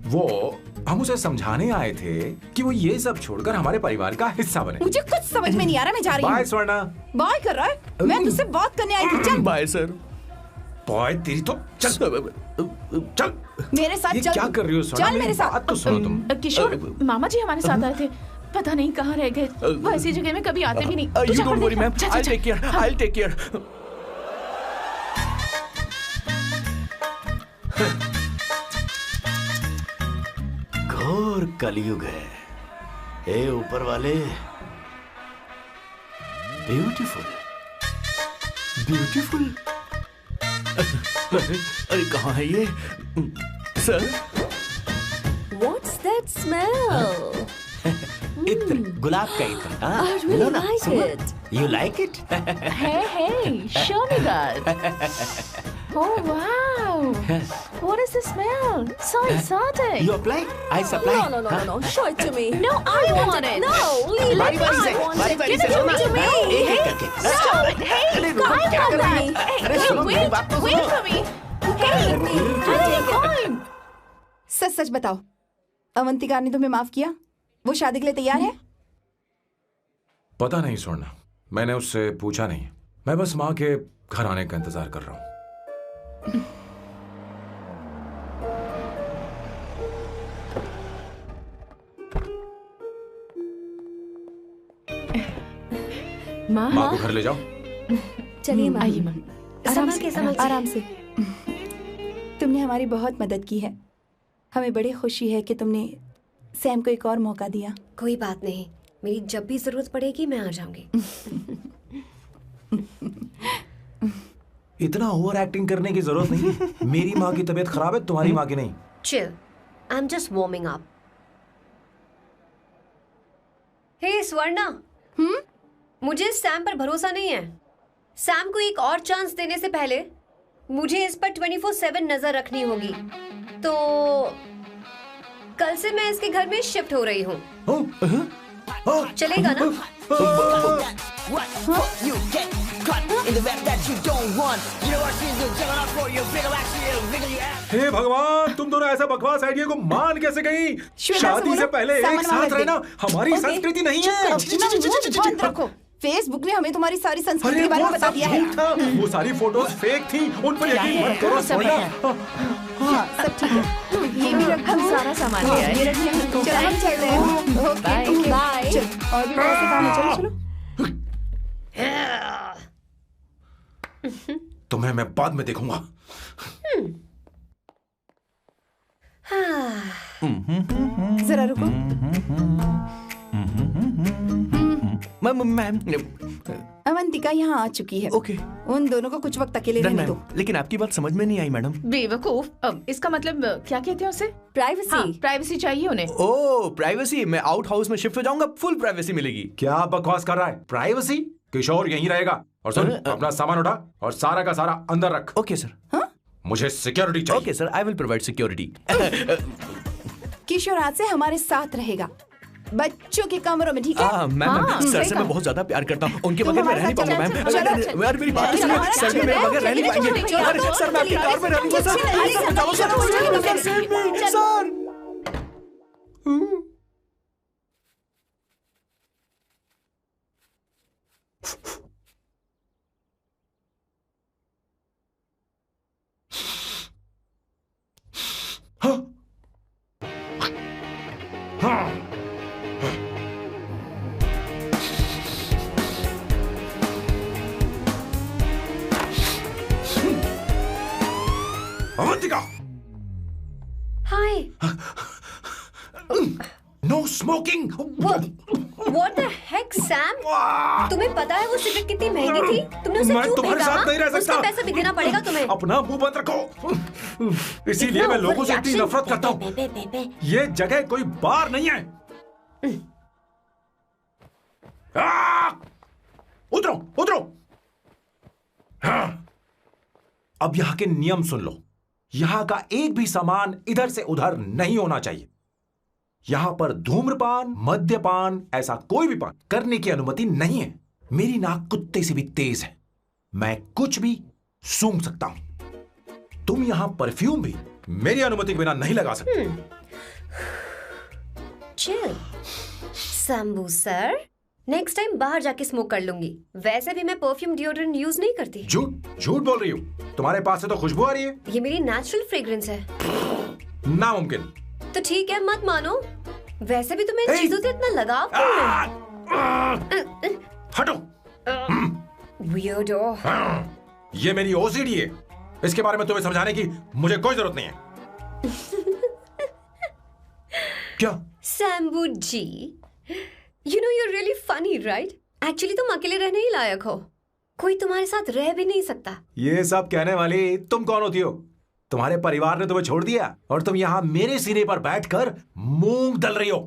वो हम उसे समझाने आए थे कि वो ये सब छोड़कर हमारे परिवार का हिस्सा बने। मुझे कुछ समझ में नहीं आ रहा, मैं जा रही हूँ। बाय स्वर्णा। बाय कर रहा है? मैं तुझसे बात करने आई थी, चल। Bye sir. बाय तेरी तो। चल चल मेरे साथ ये चल। क्या कर रही हो स्वर्णा? चल मेरे साथ। बात तो सुनो तुम। किशोर, मामा जी हमारे साथ आए थे, पता नहीं कहाँ रह गए। वो ऐसी जगह में कभी आते भी नहीं। You don't worry, ma'am. I'll take care. I'll take care. घोर कलयुग है। हे ऊपर वाले, ब्यूटीफुल, ब्यूटीफुल। अरे कहाँ है ये सर? What's that smell? इत्र, गुलाब का इत्र। I really like it. You like it? Hey, show me that. Oh wow! What is the smell? So exotic. You apply? I supply. No. Show it to me. No, I want it. No, leave बारी it. बारी से, I want बारी it. बारी Give से it to me. एक एक करके। Stop it! Hey, अरे रुको, I क्या want कर रही that. है? Hey, अरे सुनो, मेरी बात तो wait सुनो। for me. Hey, where are you going? सच सच बताओ, अवंतिका ने तुम्हें माफ किया? वो शादी के लिए तैयार है? पता नहीं स्वर्णा, मैंने उससे पूछा नहीं। मैं बस माँ के घर आने का इंतजार कर रहा हूँ। माँ, माँ को घर ले जाओ। चलिए माँ। आइए माँ। संभाल के, संभाल के। आराम से। तुमने हमारी बहुत मदद की है। हमें बड़ी खुशी है कि तुमने सैम को एक और मौका दिया। कोई बात नहीं, मेरी जब भी जरूरत पड़ेगी मैं आ जाऊंगी। इतना ओवर एक्टिंग करने की जरूरत नहीं है। मेरी माँ की तबीयत खराब है, तुम्हारी माँ की नहीं। Chill. I'm just warming up. Hey Swarna, मुझे सैम पर भरोसा नहीं है। सैम को एक और चांस देने से पहले मुझे इस पर 24/7 नजर रखनी होगी। तो कल से मैं इसके घर में शिफ्ट हो रही हूँ। चलेगा ना? हे भगवान, तुम दोनों ऐसा बकवास आइडिया को मान कैसे गई? शादी से पहले एक साथ रहना हमारी संस्कृति नहीं है। बंद रखो। फेसबुक ने हमें तुम्हारी सारी संस्कृति के बारे में बता दिया है। वो सारी फोटोज फेक थी, उन पर यकीन मत करो स्वर्णा। हाँ, सब ठीक है। ये भी रख, हम सारा सामान ले आए। ये रखिए। चलो हम चल रहे हैं। Okay, bye. और भी बहुत से काम है, चलो चलो। तुम्हें मैं बाद में देखूंगा। जरा रुको। मैम अवंतिका यहाँ आ चुकी है। ओके। उन दोनों को कुछ वक्त अकेले रहने दो। लेकिन आपकी बात समझ में नहीं आई मैडम। बेवकूफ, इसका मतलब क्या कहते हैं उसे? प्राइवेसी। हाँ, प्राइवेसी चाहिए उन्हें। ओह प्राइवेसी, मैं आउट हाउस में शिफ्ट हो जाऊंगा, फुल प्राइवेसी मिलेगी। क्या बकवास कर रहा है? प्राइवेसी? किशोर यहीं रहेगा। और सुन, अपना सामान उठा और सारा का सारा अंदर रख। Okay sir. मुझे सिक्योरिटी चाहिए। Okay sir, I will provide security. Kishore आज से हमारे साथ रहेगा, बच्चों के कमरों में, ठीक है? मैम सर से मैं बहुत ज्यादा प्यार करता हूँ, उनके बगैर मैं रह नहीं पाऊंगा मैम। यार मेरी बात तो सुनिए, सर भी मेरे बगैर रह नहीं पाएंगे। अरे सर मैं आपकी कार में रह लूंगा sir. Avantika! Hi. No smoking. What the heck, Sam? तुम्हें पता है वो सिगरेट कितनी महंगी थी? तुमने उसे मैं क्यों तुम्हारे फेंका? साथ नहीं रह सकता। उसका पैसा भी देना पड़ेगा तुम्हें। अपना मुंह बंद रखो। इसीलिए मैं लोगों से इतनी नफरत करता हूँ। ये जगह कोई बार नहीं है। उतरो उतरो। अब यहाँ के नियम सुन लो। यहाँ का एक भी सामान इधर से उधर नहीं होना चाहिए। यहां पर धूम्रपान, मद्यपान, ऐसा कोई भी पान करने की अनुमति नहीं है। मेरी नाक कुत्ते से भी तेज है, मैं कुछ भी सूंघ सकता हूं। तुम यहां परफ्यूम भी मेरी अनुमति के बिना नहीं लगा सकते। Chill Shambhu sir, next time बाहर जाके स्मोक कर लूंगी। वैसे भी मैं परफ्यूम डिओड्रेंट यूज नहीं करती। झूठ बोल रही हो। तुम्हारे पास से तो खुशबू आ रही है। ये मेरी नेचुरल फ्रेग्रेंस है। नामुमकिन। तो ठीक है, मत मानो। वैसे भी तुम्हें इन चीजों से इतना लगाव क्यों है? हटो। Weirdo। ये मेरी ओसीडी है। इसके बारे में तुम्हें समझाने की मुझे कोई जरूरत नहीं है। क्या? शंभू जी, you know you're really funny, right? Actually तुम अकेले रहने ही लायक हो। कोई तुम्हारे साथ रह भी नहीं सकता। ये सब कहने वाली तुम कौन होती हो? तुम्हारे परिवार ने तुम्हें छोड़ दिया और तुम यहां मेरे सीने पर बैठकर मूंग दल रही हो।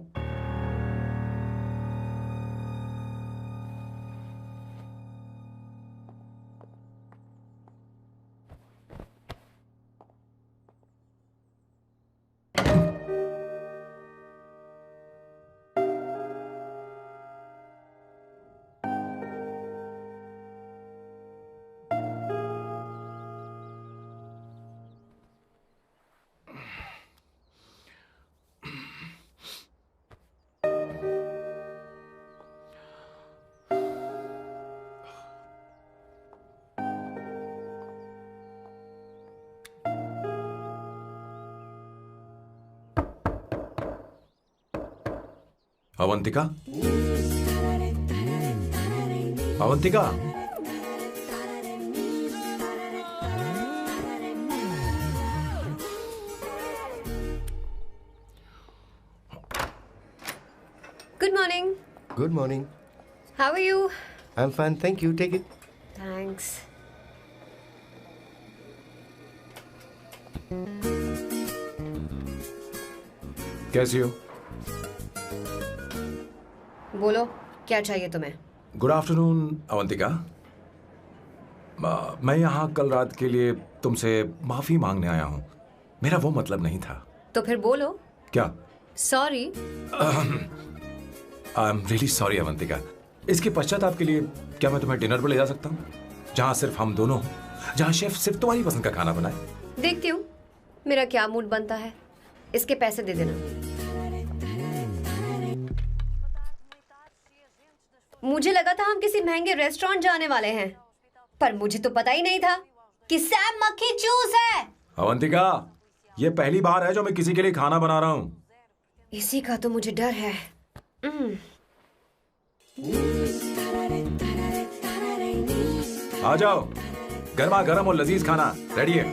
Avantika, Avantika, Good morning. Good morning. How are you? I'm fine, thank you. Take it. Thanks. कैसी हो? बोलो, क्या चाहिए तुम्हें? Good afternoon Avantika. मैं यहाँ कल रात के लिए तुमसे माफी मांगने आया हूँ। मेरा वो मतलब नहीं था। तो फिर बोलो। क्या? Sorry. I am really sorry Avantika. इसके पश्चाताप के लिए क्या मैं तुम्हें डिनर पर ले जा सकता हूँ, जहाँ सिर्फ हम दोनों, जहाँ शेफ सिर्फ तुम्हारी पसंद का खाना बनाए? देखती हूँ मेरा क्या मूड बनता है। इसके पैसे दे देना। मुझे लगा था हम किसी महंगे रेस्टोरेंट जाने वाले हैं, पर मुझे तो पता ही नहीं था कि सैम मक्खी चूस है। अवंतिका, ये पहली बार है जो मैं किसी के लिए खाना बना रहा हूँ। इसी का तो मुझे डर है। आ जाओ, गर्मा गर्म और लजीज खाना रेडी है।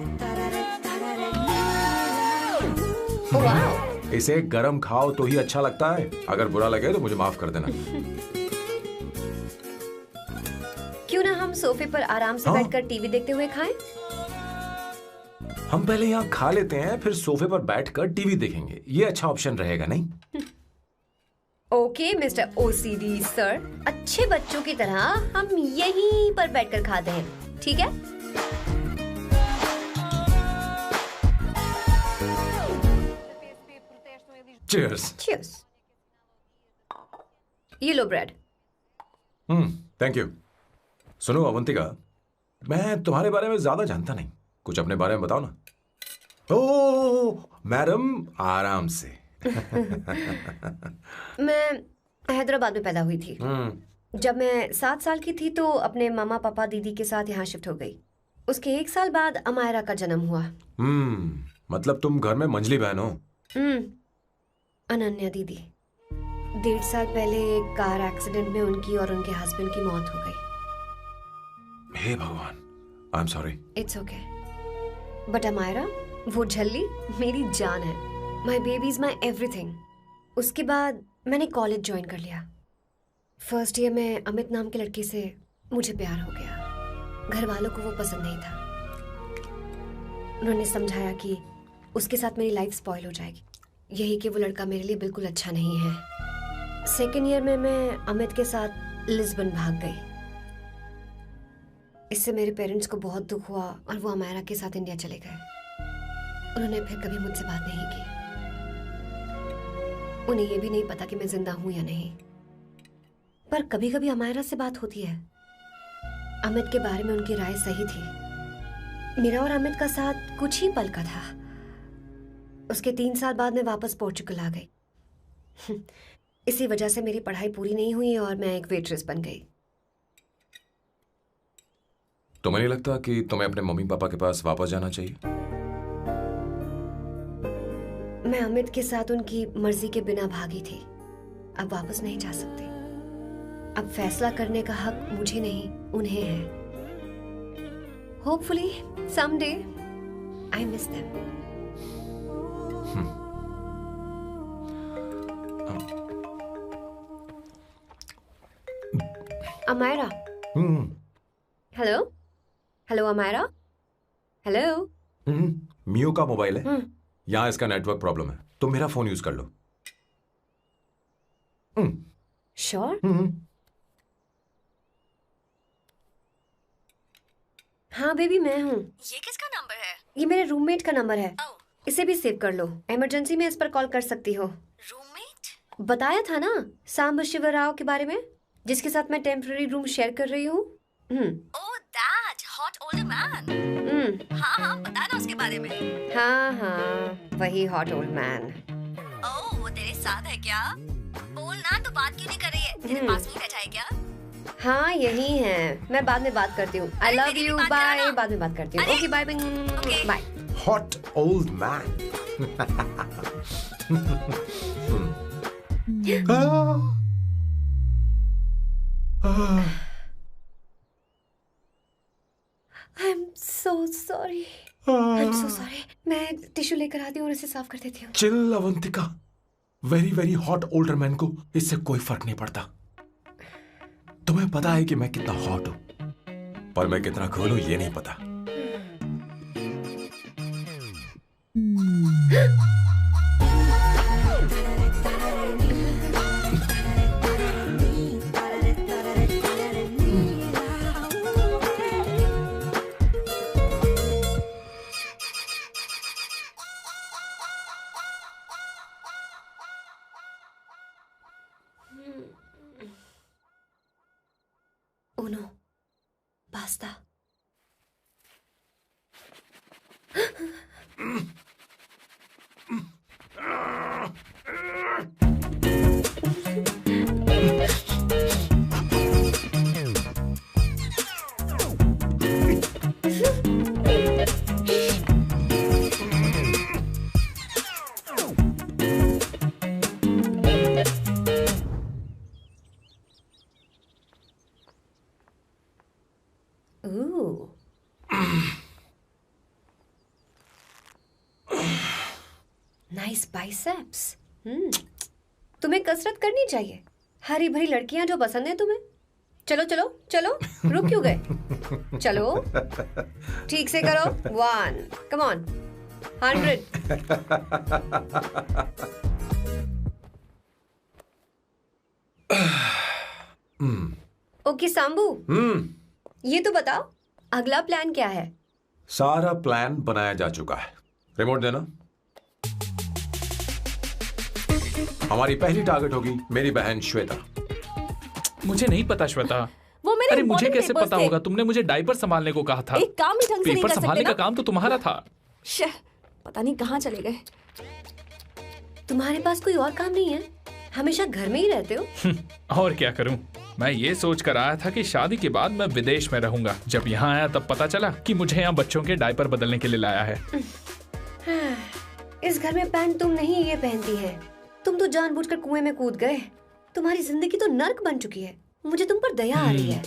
इसे गरम खाओ तो ही अच्छा लगता है, अगर बुरा लगे तो मुझे माफ कर देना। क्यों ना हम सोफे पर आराम से बैठकर टीवी देखते हुए खाएं? हम पहले यहाँ खा लेते हैं, फिर सोफे पर बैठकर टीवी देखेंगे। ये अच्छा ऑप्शन रहेगा नहीं? ओके मिस्टर ओसीडी सर, अच्छे बच्चों की तरह हम यहीं पर बैठकर खाते हैं, ठीक है? Cheers. Cheers. ये लो ब्रेड। Thank you. सुनो अवंतिका, मैं तुम्हारे बारे में ज्यादा जानता नहीं, कुछ अपने बारे में बताओ ना। ओह मैडम, आराम से। मैं हैदराबाद में पैदा हुई थी। जब मैं 7 साल की थी तो अपने मामा पापा दीदी के साथ यहाँ शिफ्ट हो गई। उसके 1 साल बाद अमायरा का जन्म हुआ। मतलब तुम घर में मंझली बहन हो? अनन्या दीदी। 1.5 साल पहले एक कार एक्सीडेंट में उनकी और उनके हस्बैंड की मौत हो गई। हे भगवान, I am sorry. It's okay. But Amaira, वो झल्ली मेरी जान है। My baby is my everything. उसके बाद मैंने कॉलेज ज्वाइन कर लिया। फर्स्ट ईयर में अमित नाम के लड़के से मुझे प्यार हो गया। घर वालों को वो पसंद नहीं था। उन्होंने समझाया कि उसके साथ मेरी लाइफ स्पॉइल हो जाएगी, यही कि वो लड़का मेरे लिए बिल्कुल अच्छा नहीं है। सेकेंड ईयर में मैं अमित के साथ लिस्बन भाग गई। इससे मेरे पेरेंट्स को बहुत दुख हुआ और वो अमायरा के साथ इंडिया चले गए। उन्होंने फिर कभी मुझसे बात नहीं की। उन्हें ये भी नहीं पता कि मैं जिंदा हूं या नहीं। पर कभी कभी अमायरा से बात होती है। अमित के बारे में उनकी राय सही थी। मेरा और अमित का साथ कुछ ही पल का था। उसके 3 साल बाद मैं वापस पोर्चुगल आ गई। इसी वजह से मेरी पढ़ाई पूरी नहीं हुई और मैं एक वेट्रेस बन गई। तुम्हें नहीं लगता कि तुम्हें अपने मम्मी पापा के पास वापस जाना चाहिए? मैं अमित के साथ उनकी मर्जी के बिना भागी थी। अब वापस नहीं जा सकती। अब फैसला करने का हक मुझे नहीं, उन्हें है। Hopefully someday I miss them. Amaira. Hello hello Amaira. Hello. मियो का मोबाइल है। यहाँ इसका नेटवर्क प्रॉब्लम है, तुम मेरा फोन यूज कर लो। श्योर? हाँ बेबी, मैं हूँ। ये किसका नंबर है? ये मेरे रूममेट का नंबर है। इसे भी सेव कर लो। इमरजेंसी में इस पर कॉल कर सकती हो। रूममेट? बताया था ना सांब शिवराव के बारे में, जिसके साथ मैं टेम्पररी रूम शेयर कर रही हूँ। Oh that hot older man. हाँ बता ना उसके बारे में। हाँ वही हॉट ओल्ड मैन। ओह वो तेरे साथ है क्या? बोल ना, तो बात क्यों नहीं कर रही है? तेरे पास में बैठा है क्या? हाँ यही है। मैं बाद में बात करती हूँ। I love you, bye. बाद में बात करती हूँ। Okay bye bye. Hot old man. I'm so sorry. I'm so sorry. मैं टिश्यू लेकर आती हूँ और इसे साफ कर देती हूँ। Chill Avantika, very very hot older man को इससे कोई फर्क नहीं पड़ता। तुम्हें पता है कि मैं कितना हॉट हूं, पर मैं कितना कूल हूं ये नहीं पता। Uno, basta. Ooh. Nice biceps. तुम्हें कसरत करनी चाहिए। हरी भरी लड़कियां जो पसंद है तुम्हें। चलो चलो चलो, रुक क्यों गए? चलो ठीक से करो। 1 कम ऑन 100। ओके सांबू, ये तो बताओ अगला प्लान क्या है? सारा प्लान बनाया जा चुका है। रिमोट देना। हमारी पहली टारगेट होगी मेरी बहन श्वेता। मुझे नहीं पता श्वेता। वो मेरे अरे मुझे important कैसे papers पता थे। होगा? तुमने मुझे डायपर संभालने को कहा था। एक काम ही ढंग से नहीं पेपर कर संभालने सकते का ना? काम तो तुम्हारा था। शह, पता नहीं कहाँ चले गए। तुम्हारे पास कोई और काम नहीं है? हमेशा घर में ही रहते हो। और क्या करूं? मैं ये सोच कर आया था कि शादी के बाद मैं विदेश में रहूंगा। जब यहाँ आया तब पता चला कि मुझे यहाँ बच्चों के डायपर बदलने के लिए लाया है। इस घर में पैंट तुम नहीं ये पहनती है। तुम तो जानबूझकर कुएं में कूद गए। तुम्हारी जिंदगी तो नर्क बन चुकी है। मुझे तुम पर दया आ रही है।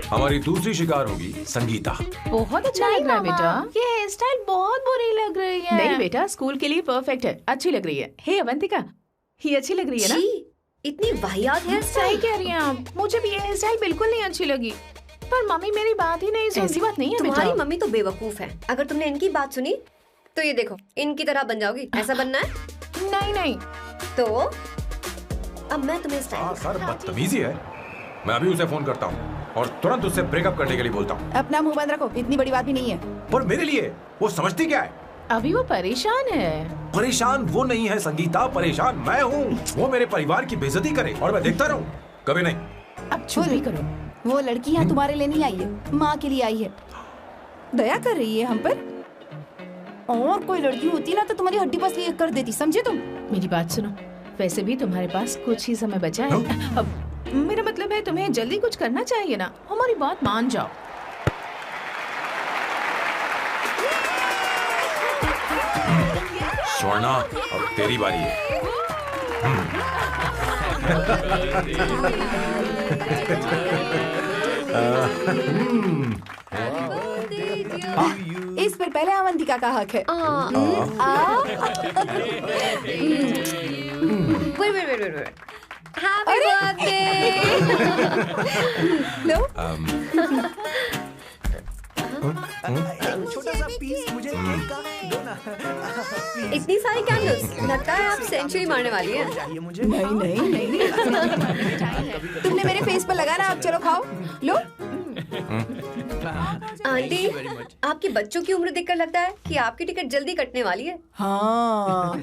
हमारी दूसरी शिकार होगी संगीता। बहुत अच्छा लग रहा है बेटा। ये हेयर स्टाइल बहुत बुरी लग रही है। नहीं बेटा, स्कूल के लिए परफेक्ट है, अच्छी लग रही है। हे अवंतिका, ये अच्छी लग रही है ना? छी, इतनी वाहियात हेयर सही स्टाइल। कह रही हैं आप। मुझे भी ये हेयर स्टाइल बिल्कुल नहीं अच्छी लगी। पर मम्मी मेरी बात ही नहीं ऐसी सुनती। बात नहीं है तुम्हारी बेटा। मम्मी तो बेवकूफ है। अगर तुमने इनकी बात सुनी तो ये देखो इनकी तरह बन जाओगी। ऐसा बनना है नहीं नहीं, तो अब मैं तुम्हें स्टाइल सर बदतमीजी है। मैं अभी उसे फोन करता हूँ और तुरंत उससे ब्रेकअप करने के लिए बोलता हूँ। अपना मुंह बंद रखो, इतनी बड़ी बात भी नहीं है। पर मेरे लिए वो समझती क्या है? अभी वो परेशान है। परेशान वो नहीं है संगीता, परेशान मैं हूँ। वो मेरे परिवार की बेइज्जती करे और मैं देखता रहूँ? कभी नहीं। अब चुप भी करो। वो लड़की यहाँ तुम्हारे लिए नहीं आई है, माँ के लिए आई है। दया कर रही है हम पर। और कोई लड़की होती ना तो तुम्हारी हड्डी पसली कर देती, समझे तुम? मेरी बात सुनो, वैसे भी तुम्हारे पास कुछ ही समय बचा है। अब मेरा मतलब है तुम्हें जल्दी कुछ करना चाहिए ना। हमारी बात मान जाओ। स्वर्णा, अब तेरी बारी है। इस पर पहले अवंतिका का हक है। वेट। Happy birthday. लो, छोटा सा पीस मुझे केक का दो ना। इतनी सारी कैंडल्स, लगता है आप सेंचुरी मारने वाली है। चाहिए मुझे। नहीं नहीं तुमने मेरे फेस पर लगाना, अब चलो खाओ। लो। आंटी, आपके बच्चों की उम्र देखकर लगता है कि आपकी टिकट जल्दी कटने वाली है। हाँ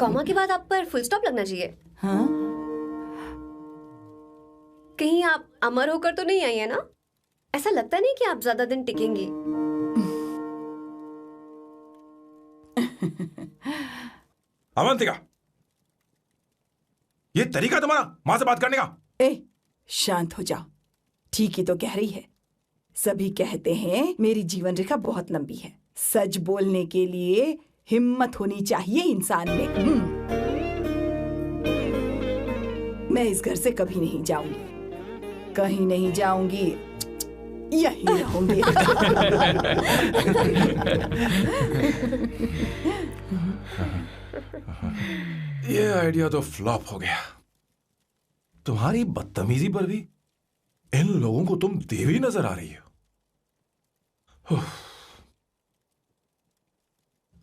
कॉमा के बाद आप पर फुल स्टॉप लगना चाहिए। हाँ, कहीं आप अमर होकर तो नहीं आई है ना? ऐसा लगता नहीं कि आप ज्यादा दिन टिकेंगी। अवंतिका, ये तरीका तुम्हारा माँ से बात करने का? ए शांत हो जाओ। ठीक ही तो कह रही है। सभी कहते हैं मेरी जीवन रेखा बहुत लंबी है। सच बोलने के लिए हिम्मत होनी चाहिए इंसान में। मैं इस घर से कभी नहीं जाऊंगी, कहीं नहीं जाऊंगी, यहीं रहूंगी। ये आइडिया तो फ्लॉप हो गया। तुम्हारी बदतमीजी पर भी इन लोगों को तुम देवी नजर आ रही हो।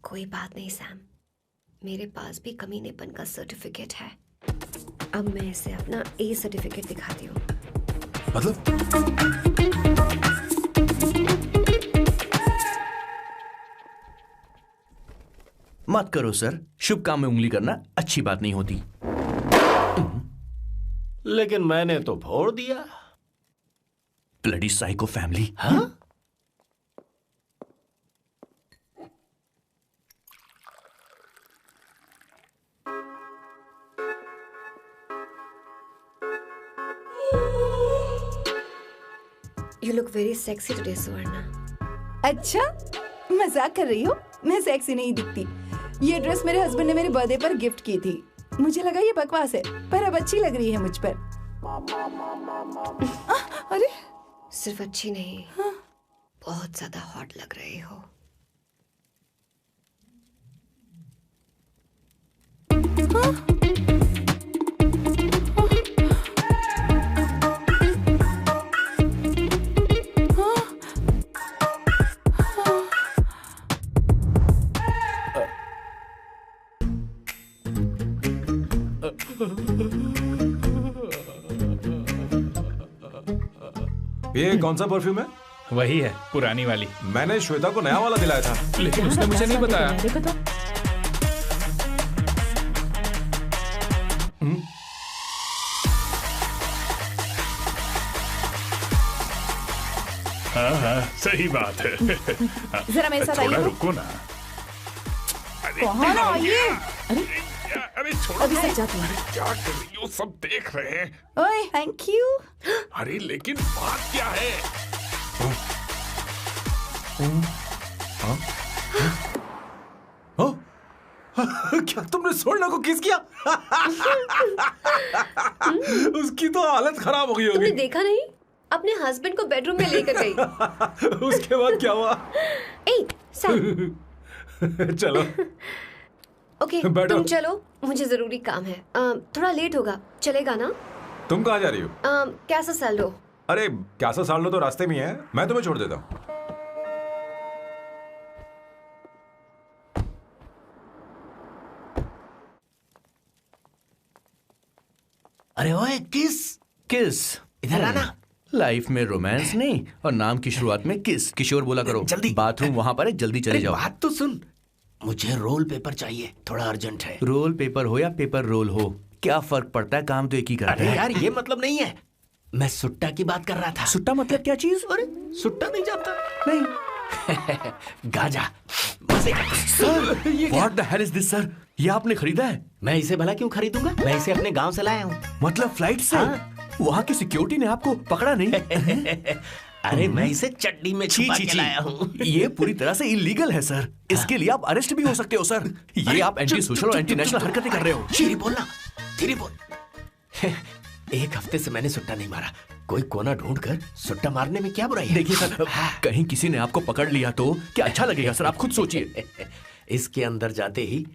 कोई बात नहीं सैम, मेरे पास भी कमीनेपन का सर्टिफिकेट है। अब मैं इसे अपना ए सर्टिफिकेट दिखाती हूँ। मतलब मत करो सर, शुभ काम में उंगली करना अच्छी बात नहीं होती। लेकिन मैंने तो फोड़ दिया। Bloody psycho family. हाँ? You look very sexy today, सुवर्णा। अच्छा, मजाक कर रही हो? मैं सेक्सी नहीं दिखती। ये ड्रेस मेरे हस्बैंड ने मेरे बर्थडे पर गिफ्ट की थी। मुझे लगा ये बकवास है, पर अब अच्छी लग रही है मुझ पर। अरे सिर्फ अच्छी नहीं, बहुत ज्यादा हॉट लग रहे हो। ये कौन सा परफ्यूम है? वही है, पुरानी वाली। मैंने श्वेता को नया वाला दिलाया था, लेकिन उसने मुझे नहीं बताया। देखो तो। हाँ, सही बात है। जरा मेरे साथ थोड़ा आइए। रुको ना। कहाँ आइए? अरे छोड़ो। अभी तक जाती हूँ। क्या कर रही हो? सब देख रहे हैं। ओए, थैंक यू। अरे लेकिन बात क्या है? क्या तुमने सोना को किस किया? उसकी तो हालत खराब हो गई तुमने होगी। देखा नहीं? अपने हस्बैंड को बेडरूम में लेकर गई। उसके बाद क्या हुआ? ए, सर। चलो। ओके, बैठो। तुम चलो, मुझे जरूरी काम है। थोड़ा लेट होगा, चलेगा ना? तुम कहाँ जा रही हो? कैसा सैल्डो? अरे कैसा साल लो तो रास्ते में ही है, मैं तुम्हें छोड़ देता हूँ। अरे ओए किस किस इधर आना। लाइफ में रोमांस नहीं और नाम की शुरुआत में किस। किशोर बोला करो। जल्दी। बाथरूम वहां पर है, जल्दी चले जाओ। बात तो सुन, मुझे रोल पेपर चाहिए, थोड़ा अर्जेंट है। रोल पेपर हो या पेपर रोल हो, क्या फर्क पड़ता है, काम तो एक ही करता अरे है। यार ये मतलब नहीं है, मैं सुट्टा की बात कर रहा था। सुट्टा मतलब क्या चीज? अरे सुट्टा नहीं जानता? नहीं। गाजा मजे का। Sir, what the hell is this sir? ये आपने खरीदा है? मैं इसे भला क्यों खरीदूंगा? मैं इसे अपने गांव से लाया हूँ। मतलब फ्लाइट से? हाँ। वहाँ की सिक्योरिटी ने आपको पकड़ा नहीं? अरे मैं इसे चड्डी में छुपा के लाया हूँ। ये पूरी तरह से इलीगल है सर। इसके लिए आप अरेस्ट भी हो सकते हो सर। ये आप एंटी सोशल और एंटी नेशनल हरकतें कर रहे हो। धीरे बोलना, धीरे बोल। एक हफ्ते से मैंने सुट्टा नहीं मारा, कोई कोना ढूंढ कर सुट्टा मारने में क्या बुराई है? देखिए सर, कहीं किसी ने आपको पकड़ लिया तो क्या अच्छा लगेगा सर? आप खुद सोचिए। इसके अंदर जाते ही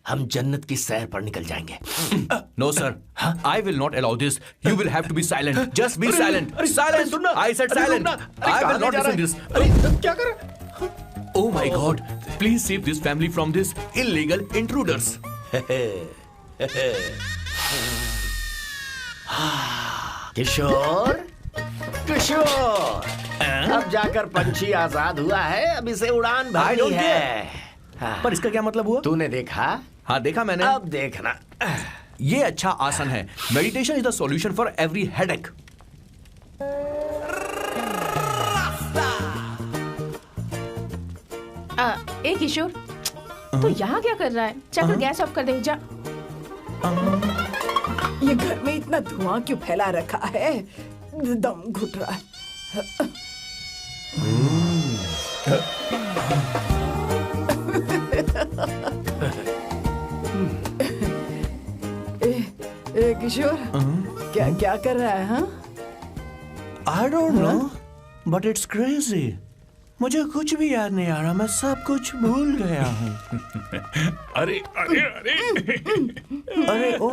हम जन्नत की सैर पर निकल जाएंगे। No sir, I will not allow this. You will have to be silent. Just be silent. Silent. I said silent. I will not listen this. क्या कर? Oh my God! Please save this family from this illegal intruders. किशोर, किशोर, अब जाकर पंछी आजाद हुआ है, अब इसे उड़ान I भरनी don't है। पर इसका क्या मतलब हुआ? तूने देखा? हाँ देखा मैंने। अब देखना। ये अच्छा आसन है। Meditation is the solution for every headache. ए किशोर, तो यहाँ क्या कर रहा है? जाकर गैस ऑफ कर दे जा। ये घर में इतना धुआं क्यों फैला रखा है? दम घुट रहा है। ए किशोर, क्या क्या कर रहा है? हाँ, I don't know, but it's crazy. मुझे कुछ भी याद नहीं आ रहा, मैं सब कुछ भूल गया हूँ। अरे अरे अरे अरे ओ,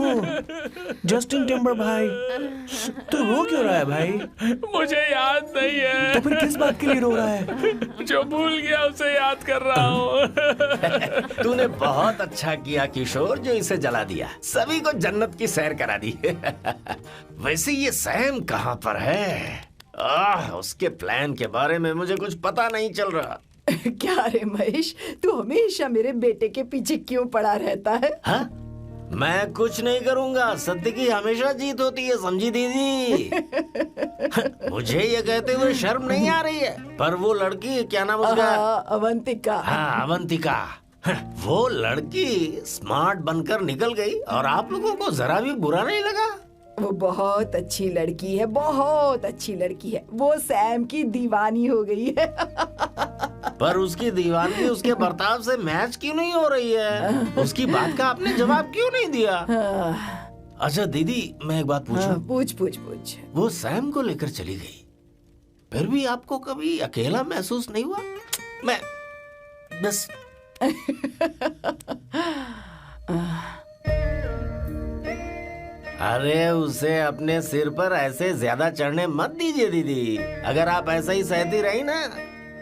जस्टिन टिम्बर भाई, तो रो क्यों रहा है भाई? मुझे याद नहीं है। तो फिर किस बात के लिए रो रहा है? जो भूल गया उसे याद कर रहा हूँ। तूने बहुत अच्छा किया किशोर, जो इसे जला दिया, सभी को जन्नत की सैर करा दी। वैसे ये सैम कहाँ पर है? उसके प्लान के बारे में मुझे कुछ पता नहीं चल रहा। क्या रे महेश, तू हमेशा मेरे बेटे के पीछे क्यों पड़ा रहता है? हाँ? मैं कुछ नहीं करूंगा, सत्य की हमेशा जीत होती है, समझी दीदी? मुझे ये कहते हुए शर्म नहीं आ रही है, पर वो लड़की, क्या नाम उसका? अवंतिका। हाँ, अवंतिका। वो लड़की स्मार्ट बनकर निकल गई और आप लोगों को जरा भी बुरा नहीं लगा? वो बहुत अच्छी लड़की है, बहुत अच्छी लड़की है। वो सैम की दीवानी हो गई है। पर उसकी दीवानी उसके बर्ताव से मैच क्यों नहीं हो रही है? उसकी बात का आपने जवाब क्यों नहीं दिया? अच्छा दीदी, मैं एक बात पूछूं? पूछ पूछ पूछ। वो सैम को लेकर चली गई, फिर भी आपको कभी अकेला महसूस नहीं हुआ? मैं बस अरे उसे अपने सिर पर ऐसे ज्यादा चढ़ने मत दीजिए दीदी। अगर आप ऐसा ही सहती रही ना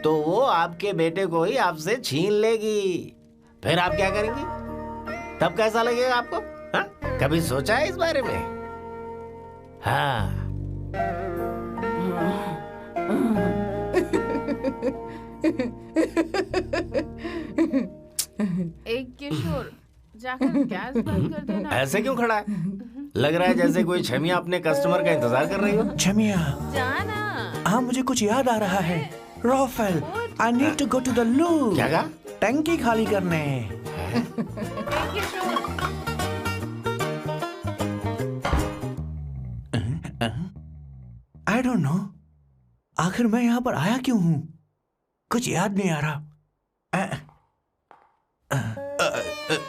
तो वो आपके बेटे को ही आपसे छीन लेगी। फिर आप क्या करेंगी? तब कैसा लगेगा आपको? हा? कभी सोचा है इस बारे में? हाँ। एक किशोर जाकर गैस बंद कर देना। ऐसे क्यों खड़ा है? लग रहा है जैसे कोई छमिया अपने कस्टमर का इंतजार कर रही हो। छमिया, जाना। हाँ मुझे कुछ याद आ रहा है। Rafael, I need to go to the loo. क्या कहा? टंकी खाली करने। आई डोंट नो, आखिर मैं यहाँ पर आया क्यों हूँ? कुछ याद नहीं आ रहा।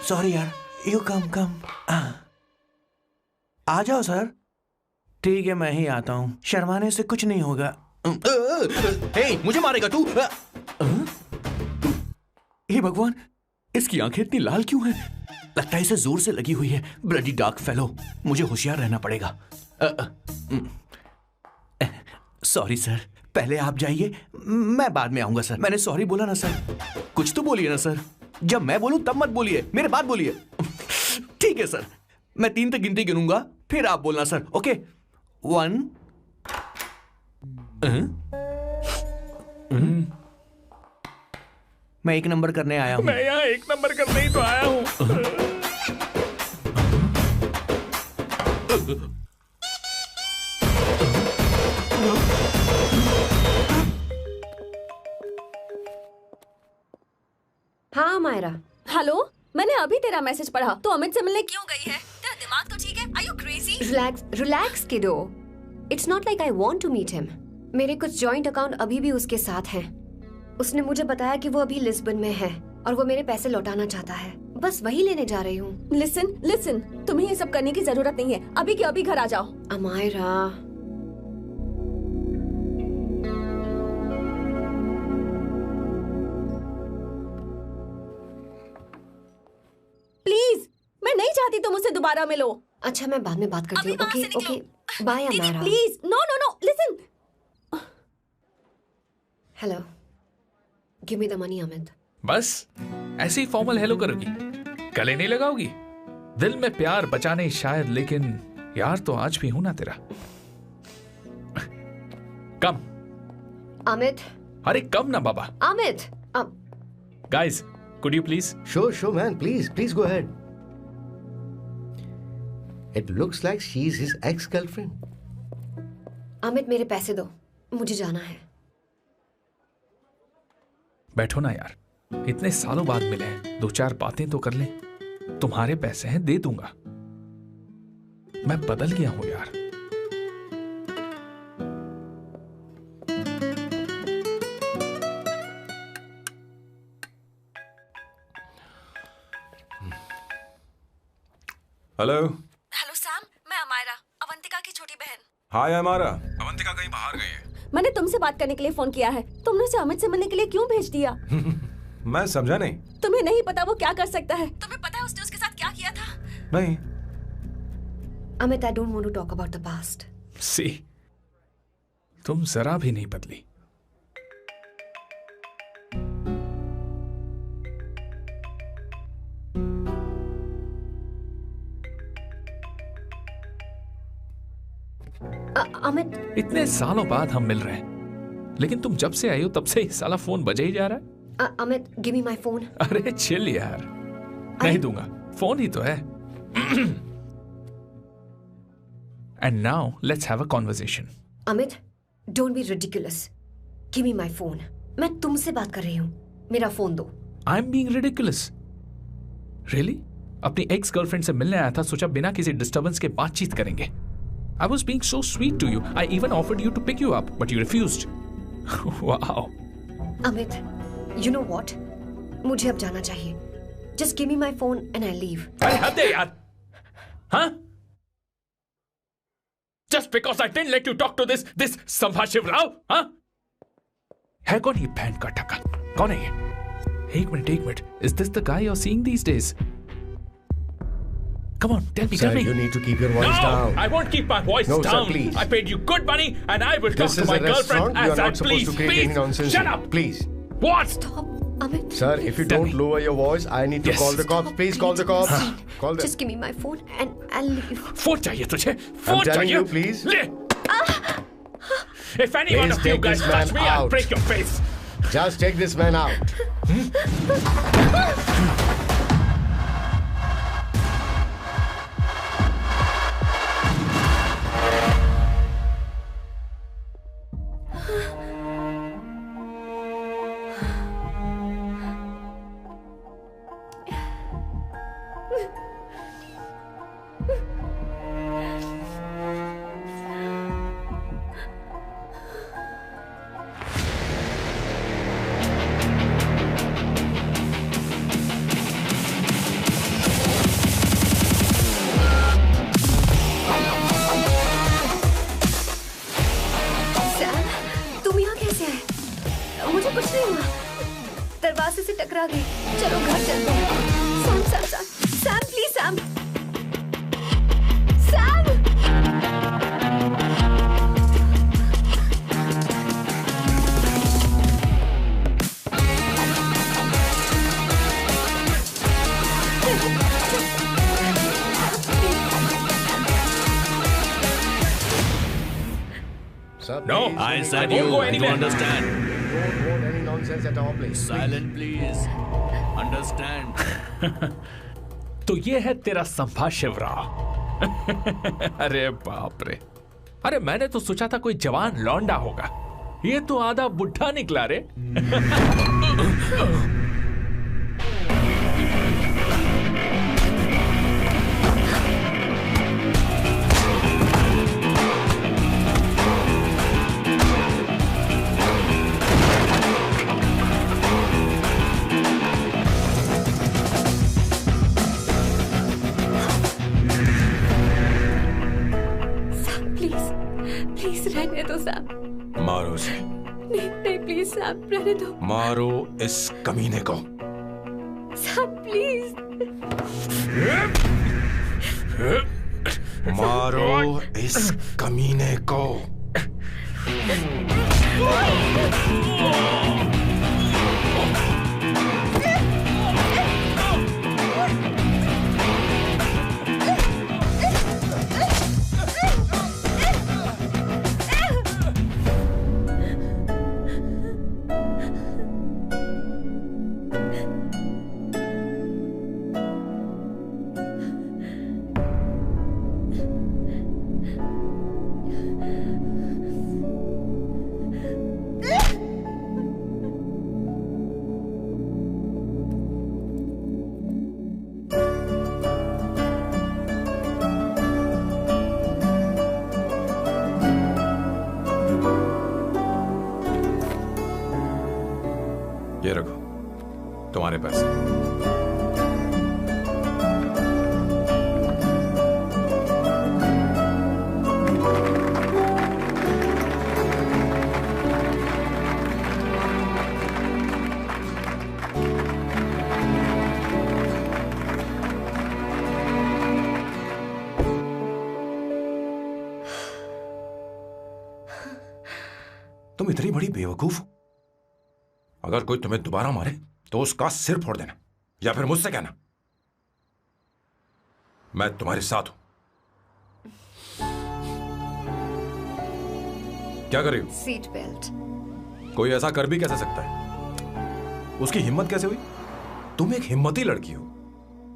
सॉरी यार, यू कम। आ जाओ सर। ठीक है, मैं ही आता हूँ, शर्माने से कुछ नहीं होगा। मुझे मारेगा तू? हे भगवान, इसकी आंखें इतनी लाल क्यों हैं? लगता है इसे जोर से लगी हुई है। ब्लडी डार्क फेलो, मुझे होशियार रहना पड़ेगा। सॉरी सर, पहले आप जाइए, मैं बाद में आऊंगा सर। मैंने सॉरी बोला ना सर। कुछ तो बोलिए ना सर। जब मैं बोलूं तब मत बोलिए, मेरे बाद बोलिए। ठीक है सर, मैं 3 तक गिनती गिनूंगा, फिर आप बोलना सर। ओके, 1। मैं 1 नंबर करने आया हूं। मैं यहाँ 1 नंबर करने ही तो आया हूँ। हाँ मायरा। हेलो, मैंने अभी तेरा मैसेज पढ़ा। तो अमित से मिलने क्यों गई है? तेरा दिमाग तो ठीक है? Are you crazy? Relax kiddo. It's not like I want to meet him. मेरे कुछ जॉइंट अकाउंट अभी भी उसके साथ हैं। उसने मुझे बताया कि वो अभी लिस्बन में है और वो मेरे पैसे लौटाना चाहता है। बस वही लेने जा रही हूँ। लिसन, तुम्हें ये सब करने की जरूरत नहीं है। अभी के अभी घर आ जाओ। अमायरा, प्लीज, मैं नहीं चाहती तुम मुझसे दोबारा मिलो। अच्छा, मैं बाद में बात करती हूँ। Okay, bye Amaira. Please, no, listen. Hello, give me the money Amit. बस ऐसे ही फॉर्मल हेलो करोगी? गले नहीं लगाओगी? दिल में प्यार बचा नहीं शायद, लेकिन यार तो आज भी हूं ना तेरा। कम अमित। अरे कम ना बाबा। Amit. Guys, could you please? Sure, man. Please go ahead. It looks like she's his ex-girlfriend. Amit, मेरे पैसे दो, मुझे जाना है। बैठो ना यार, इतने सालों बाद मिले हैं, 2-4 बातें तो कर लें। तुम्हारे पैसे हैं, दे दूंगा। मैं बदल गया हूं यार। हेलो सैम, मैं अमायरा, अवंतिका की छोटी बहन। हाय अमारा। अवंतिका कहीं बाहर गई है। मैंने तुमसे बात करने के लिए फोन किया है। तुमने उसे अमित से मिलने के लिए क्यों भेज दिया? मैं समझा नहीं। तुम्हें नहीं पता वो क्या कर सकता है? तुम्हें पता है उसने उसके साथ क्या किया था? नहीं। Amit, I don't want to talk about the past. See, तुम जरा भी नहीं बदली। अमित, इतने सालों बाद हम मिल रहे हैं, लेकिन तुम जब से आई हो तब से ही साला फोन बजे ही जा रहा है। Amit, give me my phone. अरे चिल यार, नहीं दूंगा, फोन ही तो है। And now let's have a conversation. Amit, don't be ridiculous. Give me my phone. मैं तुमसे बात कर रही हूँ, मेरा फोन दो। I am being ridiculous? Really? अपनी एक्स गर्लफ्रेंड से मिलने आया था, सोचा बिना किसी डिस्टर्बेंस के बातचीत करेंगे। I was being so sweet to you. I even offered you to pick you up, but you refused. Wow. Amit, you know what? मुझे अब जाना चाहिए. Just give me my phone and I'll leave. अरे हद है यार. Huh? Just because I didn't let you talk to this Sambha Shivrao, huh? है कौन ये बैंड का टक्का? कौन है ये? एक minute, is this the guy you are seeing these days? Come on, tell me. Sir, you need to keep your voice down. I won't keep my voice No, down. sir, please. I paid you good money and I will talk This to is my a girlfriend restaurant. You as are I not supposed to create any nonsense. Shut here. up. Please. What? Stop, Amit. Sir, if you Tell don't me. lower your voice, I need to Yes. call the cops. Please call the cops. Call them. Just give me my phone and I'll leave. Phone चाहिए तुझे? I'm phone telling चाहिए? you, please. ले. If any one Please of you take guys this man touch me, I'll out. break your face. Just take this man out. Sam, तुम यहाँ कैसे आए? मुझे कुछ नहीं हुआ। दरवाजे से टकरा गई। चलो घर चलते हैं। Sam, Sam, Sam, Sam, please Sam. Sam! Sir, No, please, I you said I won't you. go You anywhere. understand? don't want any nonsense at our place. Silent, please. Understand? तो ये है तेरा संभा शिवराव। अरे बाप रे, अरे मैंने तो सोचा था कोई जवान लौंडा होगा, ये तो आधा बुढ़ा निकला रे। प्लीज रहने दो सैम। मारो उसे, नहीं नहीं प्लीज सैम रहने दो। मारो इस कमीने को। Sam please. मारो इस कमीने को। ये रखो तुम्हारे पैसे। तुम इतनी बड़ी बेवकूफ हो, अगर कोई तुम्हें दोबारा मारे तो उसका सिर फोड़ देना, या फिर मुझसे कहना मैं तुम्हारे साथ हूं। क्या कर रही हो? Seat belt. कोई ऐसा कर भी कैसे सकता है? उसकी हिम्मत कैसे हुई? तुम एक हिम्मती लड़की हो,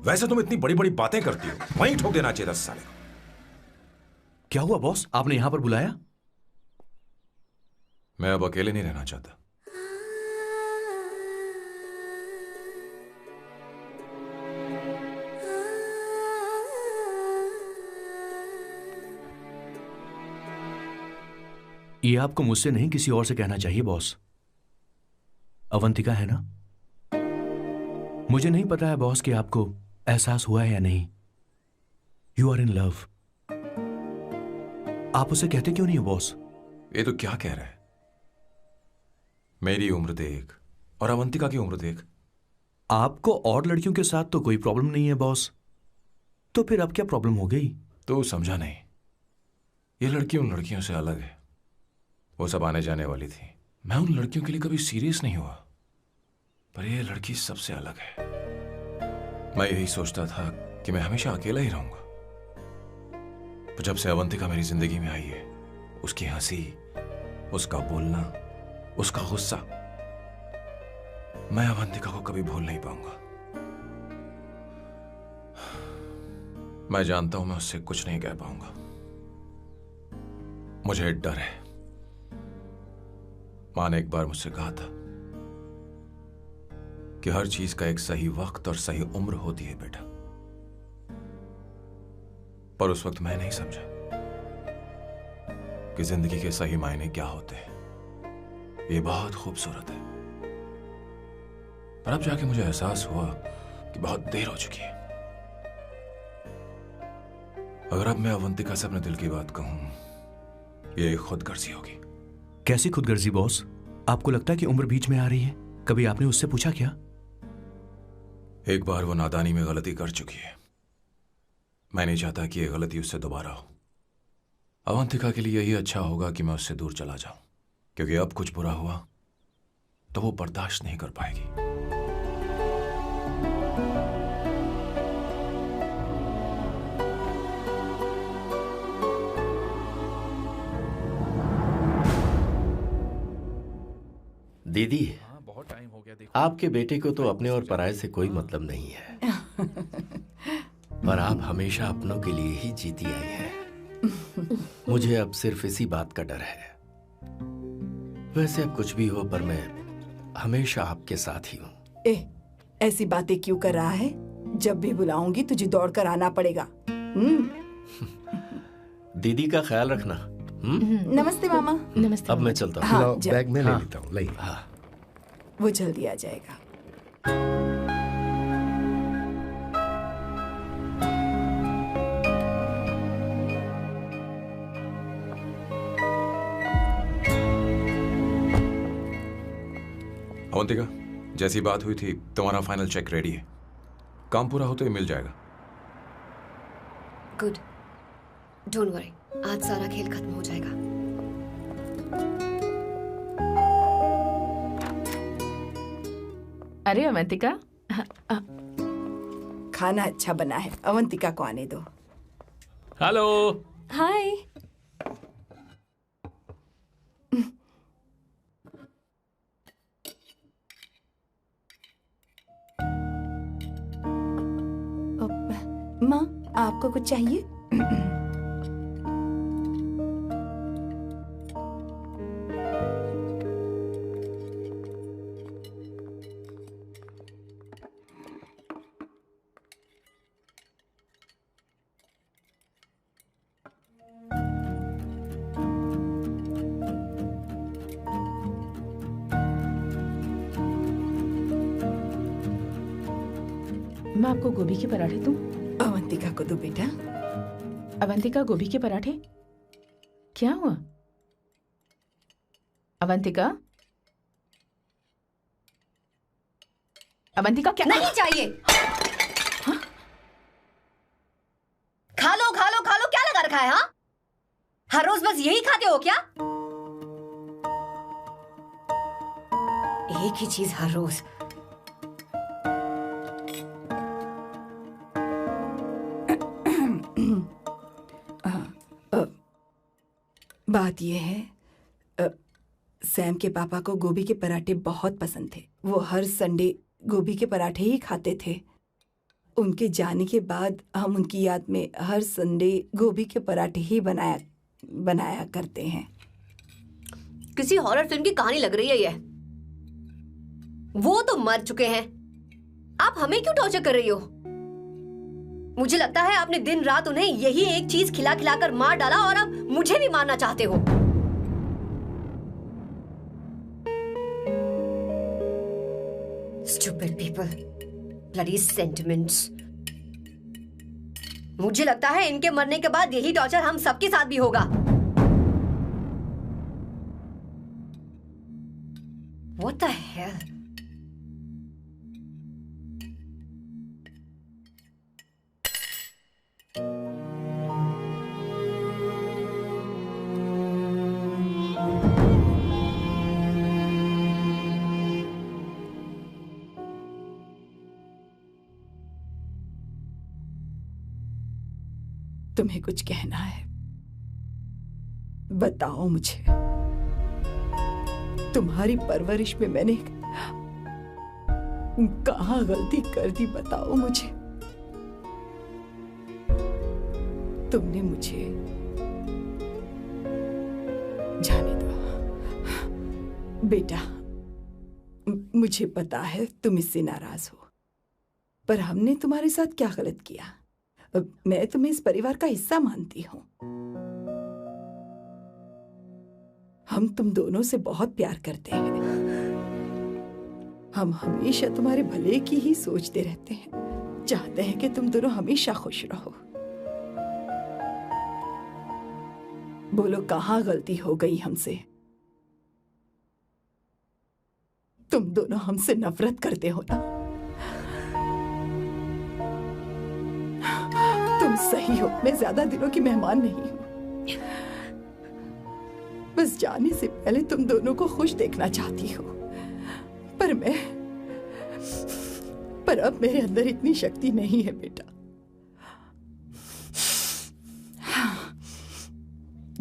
वैसे तुम इतनी बड़ी बड़ी बातें करती हो, वहीं ठोक देना चाहिए 10 साल। क्या हुआ बॉस, आपने यहां पर बुलाया? मैं अब अकेले नहीं रहना चाहता। ये आपको मुझसे नहीं किसी और से कहना चाहिए बॉस। अवंतिका है ना? मुझे नहीं पता है बॉस कि आपको एहसास हुआ है या नहीं। You are in love. आप उसे कहते क्यों नहीं हो बॉस? ये तो क्या कह रहा है? मेरी उम्र देख और अवंतिका की उम्र देख। आपको और लड़कियों के साथ तो कोई प्रॉब्लम नहीं है बॉस, तो फिर अब क्या प्रॉब्लम हो गई? तो समझा नहीं, ये लड़की उन लड़कियों से अलग है। वो सब आने जाने वाली थी, मैं उन लड़कियों के लिए कभी सीरियस नहीं हुआ, पर ये लड़की सबसे अलग है। मैं यही सोचता था कि मैं हमेशा अकेला ही रहूंगा, पर जब से अवंतिका मेरी जिंदगी में आई है, उसकी हंसी, उसका बोलना, उसका गुस्सा, मैं अवंतिका को कभी भूल नहीं पाऊंगा। मैं जानता हूं मैं उससे कुछ नहीं कह पाऊंगा। मुझे डर है। मां ने एक बार मुझसे कहा था कि हर चीज का एक सही वक्त और सही उम्र होती है बेटा, पर उस वक्त मैं नहीं समझा कि जिंदगी के सही मायने क्या होते हैं। ये बहुत खूबसूरत है, पर अब जाके मुझे एहसास हुआ कि बहुत देर हो चुकी है। अगर अब मैं अवंतिका से अपने दिल की बात कहूं, ये खुदगर्जी होगी। कैसी खुदगर्जी बॉस? आपको लगता है कि उम्र बीच में आ रही है? कभी आपने उससे पूछा क्या? एक बार वो नादानी में गलती कर चुकी है, मैं नहीं चाहता कि ये गलती उससे दोबारा हो। अवंतिका के लिए यही अच्छा होगा कि मैं उससे दूर चला जाऊं, क्योंकि अब कुछ बुरा हुआ तो वो बर्दाश्त नहीं कर पाएगी। दीदी, बहुत टाइम हो गया, देखो। आपके बेटे को तो अपने और पराये से कोई मतलब नहीं है, पर आप हमेशा अपनों के लिए ही जीती आई हैं। मुझे अब सिर्फ इसी बात का डर है। वैसे अब कुछ भी हो, पर मैं हमेशा आपके साथ ही हूँ। ऐसी बातें क्यों कर रहा है? जब भी बुलाऊंगी तुझे दौड़कर आना पड़ेगा। दीदी का ख्याल रखना। नमस्ते मामा। नमस्ते। अब मैं चलता हूँ। हाँ, बैग में ले लेता हूँ। लाइए। हाँ। वो जल्दी आ जाएगा। अवंतिका, जैसी बात हुई थी, तुम्हारा फाइनल चेक रेडी है। काम पूरा हो तो ये मिल जाएगा। गुड, डोंट वरी, आज सारा खेल खत्म हो जाएगा। अरे अवंतिका, खाना अच्छा बना है, अवंतिका को आने दो। हेलो। हाय। माँ, आपको कुछ चाहिए? मैं आपको गोभी के पराठे दूं? अवंतिका को दो बेटा। अवंतिका, गोभी के पराठे? क्या हुआ अवंतिका? अवंतिका, क्या? नहीं चाहिए। हाँ? खा लो खा लो खा लो, क्या लगा रखा है? हाँ, हर रोज बस यही खाते हो क्या? एक ही चीज हर रोज। बात यह है, सैम के पापा को गोभी के पराठे बहुत पसंद थे। वो हर संडे गोभी के पराठे ही खाते थे। उनके जाने के बाद हम उनकी याद में हर संडे गोभी के पराठे ही बनाया करते हैं। किसी हॉरर फिल्म की कहानी लग रही है ये। वो तो मर चुके हैं, आप हमें क्यों टॉर्चर कर रही हो? मुझे लगता है आपने दिन रात उन्हें यही एक चीज खिला खिलाकर मार डाला और अब मुझे भी मारना चाहते हो। Stupid people, bloody sentiments। मुझे लगता है इनके मरने के बाद यही टॉर्चर हम सबके साथ भी होगा। hell? तुम्हें कुछ कहना है? बताओ मुझे। तुम्हारी परवरिश में मैंने कहाँ गलती कर दी, बताओ मुझे। तुमने मुझे जाने दो बेटा। मुझे पता है तुम इससे नाराज हो, पर हमने तुम्हारे साथ क्या गलत किया? मैं तुम्हें इस परिवार का हिस्सा मानती हूं। हम तुम दोनों से बहुत प्यार करते हैं। हम हमेशा तुम्हारे भले की ही सोचते रहते हैं, चाहते हैं कि तुम दोनों हमेशा खुश रहो। बोलो कहाँ गलती हो गई हमसे? तुम दोनों हमसे नफरत करते हो ना? तुम सही हो, मैं ज्यादा दिनों की मेहमान नहीं हूं। बस जाने से पहले तुम दोनों को खुश देखना चाहती हो, पर अब मेरे अंदर इतनी शक्ति नहीं है बेटा।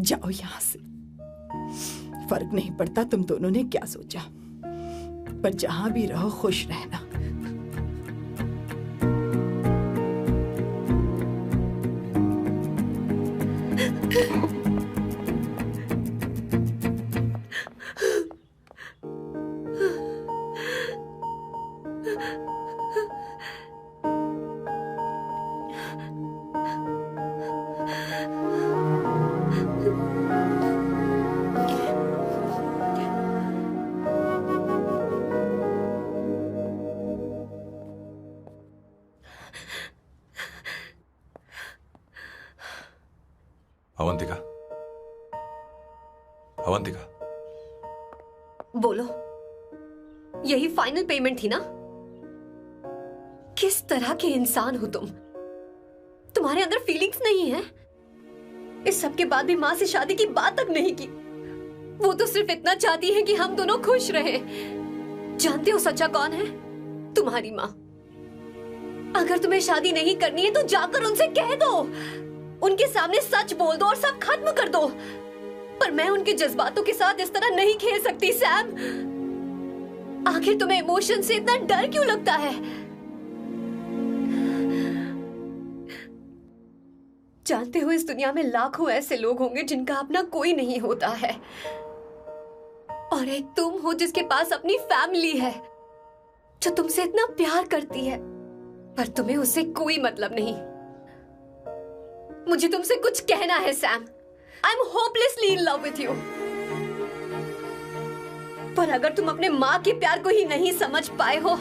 जाओ यहां से। फर्क नहीं पड़ता तुम दोनों ने क्या सोचा, पर जहां भी रहो खुश रहना। अवंतिका, अवंतिका, बोलो, यही फाइनल पेमेंट थी ना? किस तरह के इंसान हो तुम? तुम्हारे अंदर फीलिंग्स नहीं है? इस सब के बाद भी माँ से शादी की बात तक नहीं की। वो तो सिर्फ इतना चाहती है कि हम दोनों खुश रहें। जानते हो सच्चा कौन है? तुम्हारी माँ। अगर तुम्हें शादी नहीं करनी है तो जाकर उनसे कह दो, उनके सामने सच बोल दो और सब खत्म कर दो। पर मैं उनके जज्बातों के साथ इस तरह नहीं खेल सकती सैम। आखिर तुम्हें इमोशन से इतना डर क्यों लगता है? जानते हो इस दुनिया में लाखों ऐसे लोग होंगे जिनका अपना कोई नहीं होता है, और एक तुम हो जिसके पास अपनी फैमिली है जो तुमसे इतना प्यार करती है, पर तुम्हें उससे कोई मतलब नहीं। मुझे तुमसे कुछ कहना है Sam. I am hopelessly in love with you. पर अगर तुम अपने माँ के प्यार को ही नहीं समझ पाए हो,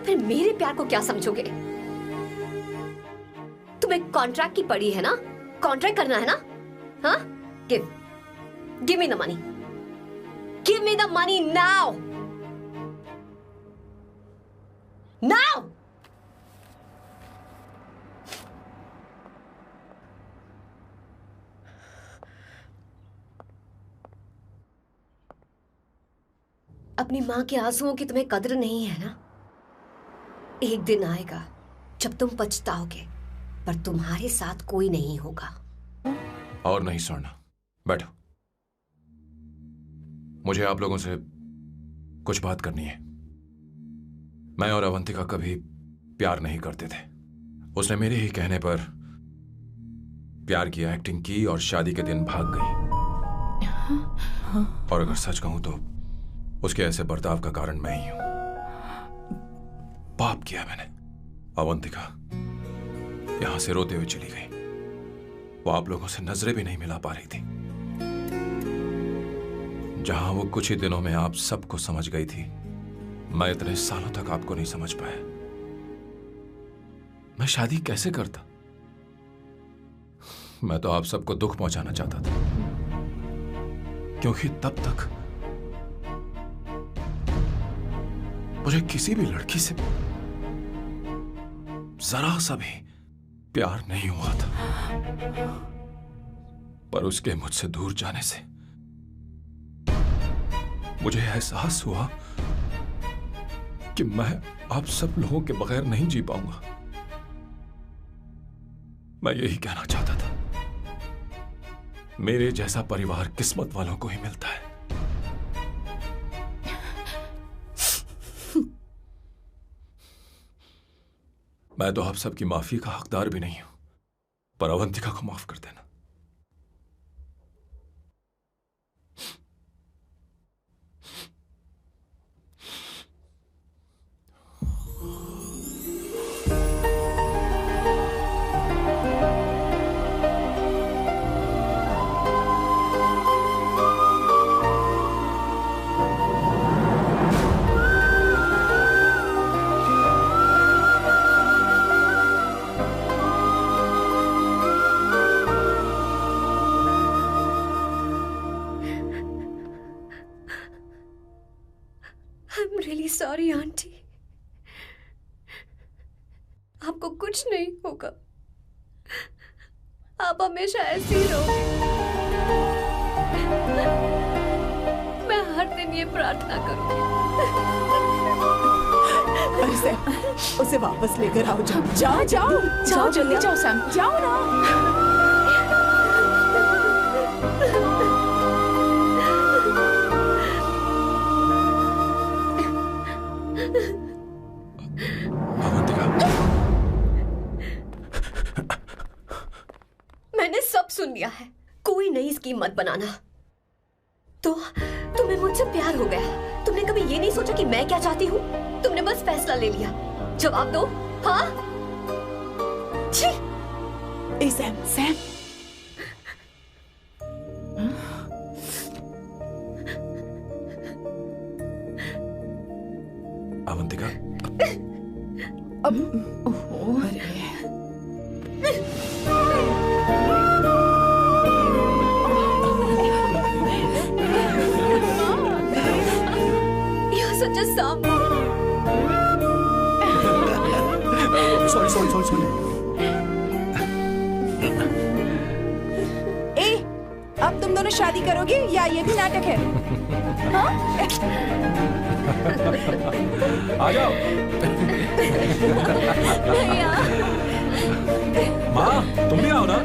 फिर मेरे प्यार को क्या समझोगे? तुम्हें कॉन्ट्रैक्ट की पड़ी है ना? कॉन्ट्रैक्ट करना है ना? हाँ? Give me the money. Give me the money now. Now. अपनी माँ के आंसुओं की तुम्हें कद्र नहीं है ना? एक दिन आएगा जब तुम पछताओगे, पर तुम्हारे साथ कोई नहीं होगा। और नहीं स्वर्णा, बैठो। मुझे आप लोगों से कुछ बात करनी है। मैं और अवंतिका कभी प्यार नहीं करते थे। उसने मेरे ही कहने पर प्यार की एक्टिंग की और शादी के दिन भाग गई। और अगर सच कहूं तो उसके ऐसे बर्ताव का कारण मैं ही हूं। पाप किया मैंने। अवंतिका यहां से रोते हुए चली गई। वो आप लोगों से नजरें भी नहीं मिला पा रही थी। जहां वो कुछ ही दिनों में आप सबको समझ गई थी, मैं इतने सालों तक आपको नहीं समझ पाया। मैं शादी कैसे करता? मैं तो आप सबको दुख पहुंचाना चाहता था, मुझे किसी भी लड़की से जरा सा भी प्यार नहीं हुआ था, पर उसके मुझसे दूर जाने से मुझे एहसास हुआ कि मैं आप सब लोगों के बगैर नहीं जी पाऊंगा। मैं यही कहना चाहता था, मेरे जैसा परिवार किस्मत वालों को ही मिलता है। मैं तो आप सबकी माफी का हकदार भी नहीं हूं, पर अवंतिका को माफ कर देना। सॉरी आंटी, आपको कुछ नहीं होगा, आप हमेशा ऐसी ही रहोगे। मैं हर दिन ये प्रार्थना करूंगी। अरे सैम, उसे वापस लेकर आओ। जाओ जाओ जाओ जाओ, जल्दी जाओ सैम, जाओ ना। मैंने सब सुन लिया है, कोई नई स्कीम मत बनाना। तो तुम्हें मुझसे प्यार हो गया, तुमने कभी ये नहीं सोचा कि मैं क्या चाहती हूँ? तुमने बस फैसला ले लिया। जवाब दो। हाँ? छी! ए सैम, सैम। अवंतिका, अब अरे such a song. Sorry. ए, अब तुम दोनों शादी करोगे या ये भी नाटक है? हाँ? आ जाओ। माँ, तुम भी आओ ना।